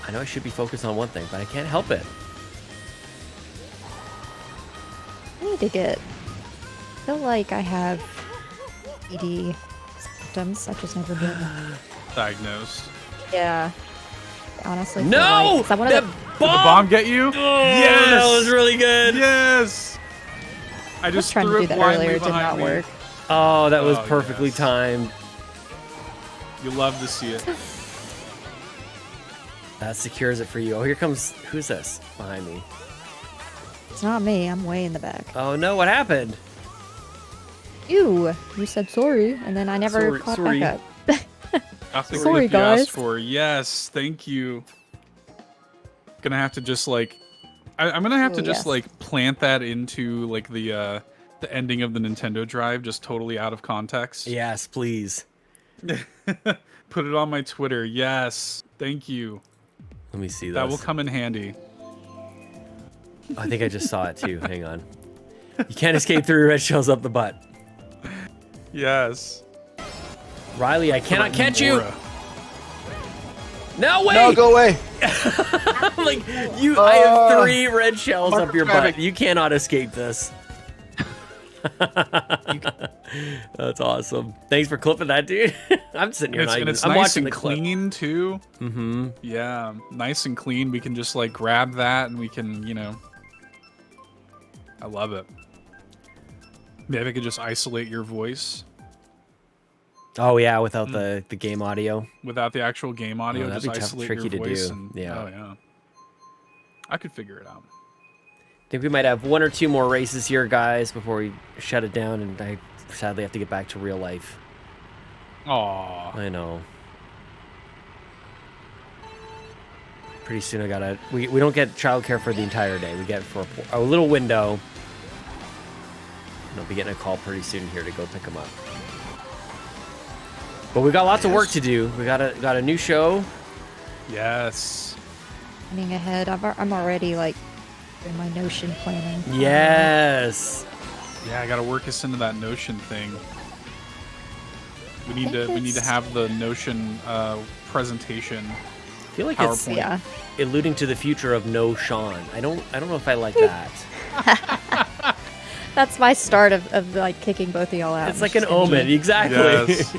I know I should be focused on one thing, but I can't help it. I need to get. I feel like I have ED symptoms. I just never been. Diagnosed. Yeah. I honestly. feel No! like, 'cause I'm one The of the, Did the bomb get you? Yes! That was really good. Yes! I I was just trying to threw do it that blindly earlier. It did behind not me. work. Oh, that was Oh, perfectly yes. timed. You love to see it. That secures it for you. Oh, here comes. Who's this behind me? It's not me. I'm way in the back. Oh no, what happened? You said sorry, and then I never caught sorry. back up. Got the Sorry, gift you asked guys. for. Yes, thank you. Gonna have to just like, I'm gonna have to Oh, just yes. like plant that into like the the ending of the Nintendo Drive just totally out of context? Yes, please. Put it on my Twitter. Yes. Thank you. Let me see this. That will come in handy. I think I just saw it too. Hang on. You can't escape through red shells up the butt. Yes. Riley, I cannot catch you. Aura. No way. No, go away. Like I have 3 red shells up your butt. You cannot escape this. That's awesome. Thanks for clipping that, dude. I'm sitting here. And it's I'm nice watching and the clip. clean too. Mm-hmm. Yeah, nice and clean. We can just like grab that and we can, I love it. Maybe I could just isolate your voice Oh yeah, without the game audio. without the actual game audio. that'd Just be tough, isolate tricky your to voice do. and Yeah. oh yeah. I could figure it out. I think we might have 1 or 2 more races here, guys, before we shut it down, and I sadly have to get back to real life. Aw. I know. Pretty soon I gotta... We don't get childcare for the entire day. We get for a little window. And I'll be getting a call pretty soon here to go pick them up. But we got lots of work to do. We got a new show. Yes. Planning ahead. I'm already like in my Notion planning. Yes. Yeah, I gotta work us into that Notion thing. We need think to it's- have the Notion presentation. I feel like it's PowerPoint. Yeah. alluding to the future of no Sean. I don't know if I like that. That's my start of like kicking both of y'all out. It's like an omen, exactly. Yes.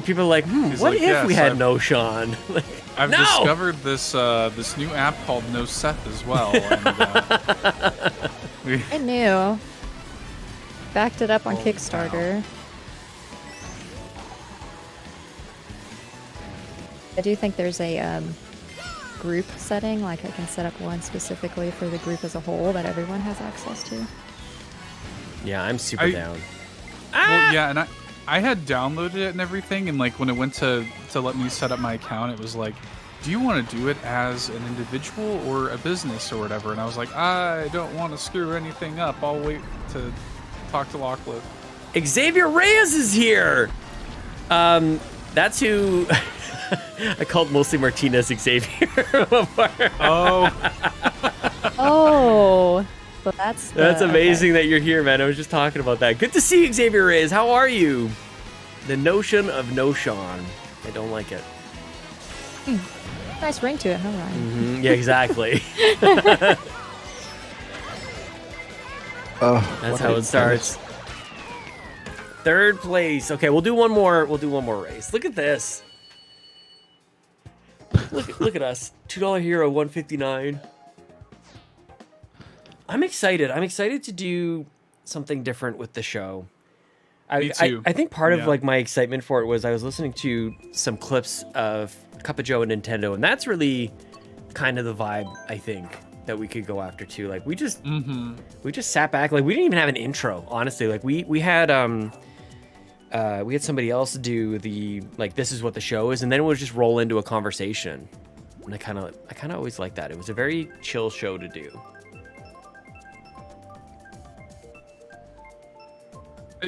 People are like, He's what like, if yes, we had I've- no Sean? Like, I've no! discovered this this new app called No Seth as well. And, I knew. Backed it up on Oh, Kickstarter. I do think there's a group setting, like I can set up one specifically for the group as a whole that everyone has access to. Yeah, I'm super down. well, yeah, and I had downloaded it and everything, and like when it went to let me set up my account, it was like, do you want to do it as an individual or a business or whatever? And I was like, I don't want to screw anything up. I'll wait to talk to Lachlan. Xavier Reyes is here. That's who I called mostly Martinez Xavier. Oh, Oh, so that's That's the- amazing that you're here, man. I was just talking about that. Good to see you, Xavier Reyes. How are you? The notion of no Sean. I don't like it. Okay. Nice ring to it, huh, Ryan? Yeah, exactly. Oh, That's what how a it starts. 3rd place. Okay, we'll do one more. We'll do one more race. Look at this. Look at us. $2 hero, 159. I'm excited. I'm excited to do something different with the show. Me too. I think part of Yeah. like my excitement for it was I was listening to some clips of Cup of Joe and Nintendo, and that's really kind of the vibe I think that we could go after too. Like we just sat back, like we didn't even have an intro, honestly. Like we had somebody else do the like this is what the show is, and then it would just roll into a conversation. And I kind of always like that. It was a very chill show to do.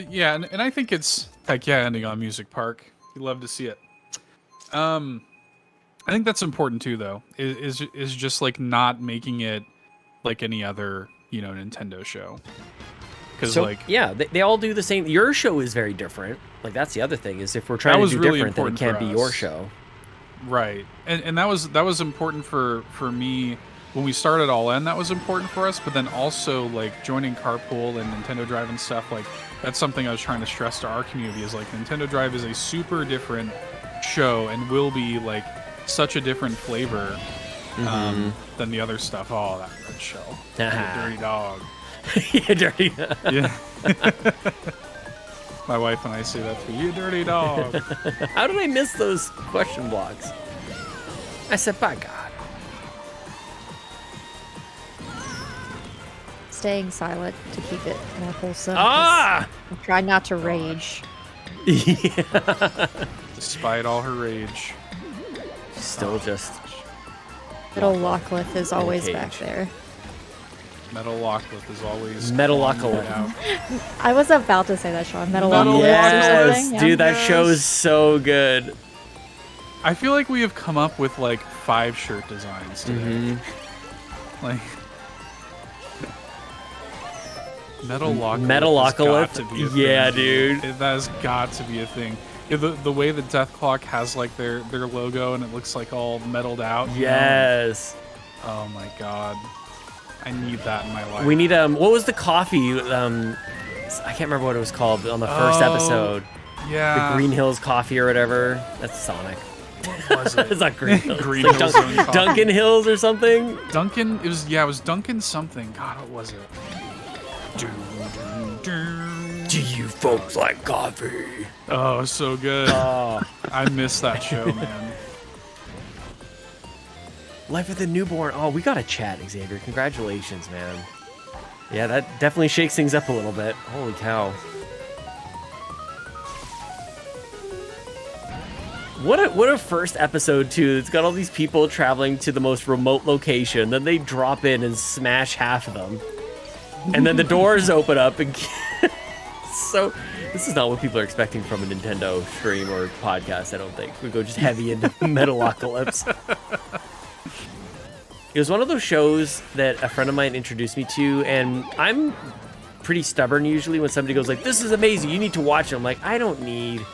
Yeah, and I think it's heck yeah, ending on Music Park. You love to see it. I think that's important too, though. Is just like not making it like any other Nintendo show. Because So like yeah, they all do the same. Your show is very different. Like that's the other thing is if we're trying to was do really different, then it important can't for be your us. show. right, and that was important for me when we started All In. That was important for us, but then also like joining Carpool and Nintendo Drive and stuff like. That's something I was trying to stress to our community is like Nintendo Drive is a super different show and will be like such a different flavor than the other stuff. Oh, that red shell. You dirty dog. Yeah, dirty. Yeah. My wife and I say that to you, dirty dog. How did I miss those question blocks? I said, by God. Staying silent to keep it more wholesome. 'cause Ah! I'm trying not to rage. Despite all her rage. Still just. Little Lachlan is always cage. back there. Metalocalypse is always Metalocalypse. out. I was about to say that, Sean. Metal Metalocalypse. or Yes, something. dude, that Yes. show is so good. I feel like we have come up with like 5 shirt designs today. Mm-hmm. Like Metalocalypse. Metalocalypse? Yeah, dude. That has got to be a thing. Yeah, the way the Death Clock has like their logo and it looks like all metalled out. you know? Yes. Oh my god. I need that in my life. We need what was the coffee? I can't remember what it was called on the first Oh, episode. Yeah. The Green Hills coffee or whatever. That's Sonic. What was it? It's not Green Hills. Green It's like Hills own coffee. Duncan Hills or something. Duncan. It was Duncan something. God, what was it? Do you folks like coffee? Oh, so good. Oh, I miss that show, man. Life with a Newborn. Oh, we got a chat, Xavier. Congratulations, man. Yeah, that definitely shakes things up a little bit. Holy cow. What a first episode, too. It's got all these people traveling to the most remote location. Then they drop in and smash half of them. And then the doors open up and... So, this is not what people are expecting from a Nintendo stream or podcast, I don't think. We go just heavy into Metalocalypse. It was one of those shows that a friend of mine introduced me to, and I'm pretty stubborn usually when somebody goes like, this is amazing, you need to watch it. I'm like, I don't need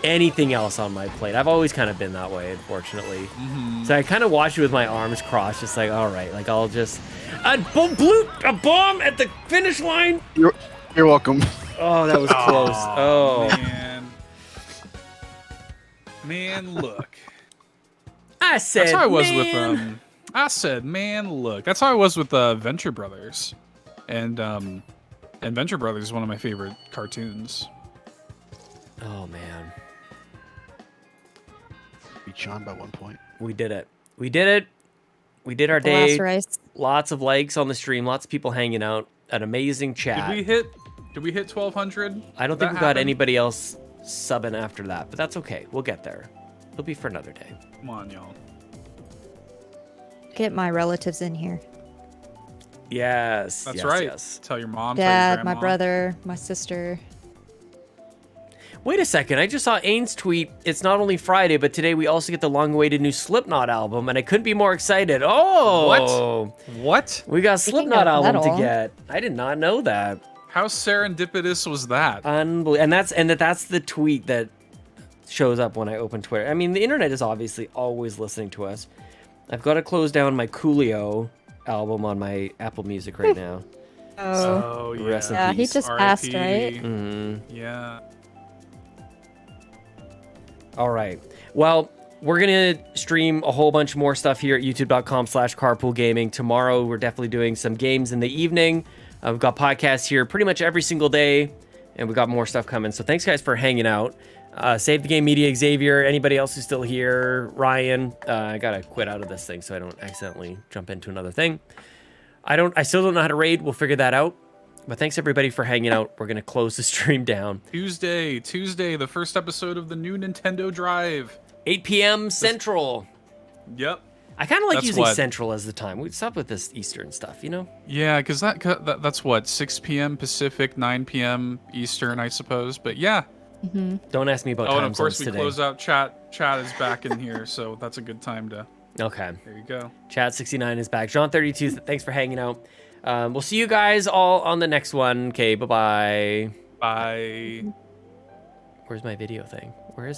anything else on my plate. I've always kind of been that way, unfortunately. Mm-hmm. So I kind of watched it with my arms crossed, just like, all right, like I'll just... I blew a bomb at the finish line! You're welcome. Oh, that was close. Oh. Man, look. I said, That's how I was man. with I said, man, look. That's how I was with Venture Brothers, and Venture Brothers is one of my favorite cartoons. Oh, man. Beat Sean by 1 point. We did it. We did it. We did our The last day. race. Lots of likes on the stream. Lots of people hanging out. An amazing chat. Did we hit 1,200? I don't think we got anybody else subbing after that, but that's okay. We'll get there. It'll be for another day. Come on, y'all. Get my relatives in here. Yes. That's yes, right. Yes. Tell your mom. tell your Dad, my grandma. brother, my sister. Wait a second. I just saw Ains tweet. It's not only Friday, but today we also get the long-awaited new Slipknot album, and I couldn't be more excited. Oh. What? We got Speaking Slipknot of album to metal. get. I did not know that. How serendipitous was that? Unbelievable. And that's the tweet that shows up when I open Twitter. I mean, the internet is obviously always listening to us. I've got to close down my Coolio album on my Apple Music right now. Oh, yeah. Rest in yeah, he peace. just passed, right? Mhm. Yeah. All right. Well, we're going to stream a whole bunch more stuff here at youtube.com/Carpool Gaming. Tomorrow, we're definitely doing some games in the evening. We've got podcasts here pretty much every single day, and we've got more stuff coming. So thanks, guys, for hanging out. Save the Game Media, Xavier, anybody else who's still here, Ryan. I got to quit out of this thing so I don't accidentally jump into another thing. I still don't know how to raid. We'll figure that out. But thanks, everybody, for hanging out. We're going to close the stream down. Tuesday, the first episode of the new Nintendo Drive. 8 p.m. Central. Yep. I kind of like That's using what- Central as the time. We stop with this Eastern stuff, you know? Yeah, because that's what, 6 p.m. Pacific, 9 p.m. Eastern, I suppose. But yeah. Don't ask me about Oh, time and of course zones we today. close out chat. Chat is back in here, so that's a good time to. Okay. There you go. Chat 69 is back. John 32, thanks for hanging out. We'll see you guys all on the next one. Okay, bye-bye. Bye. Where's my video thing? Where is it?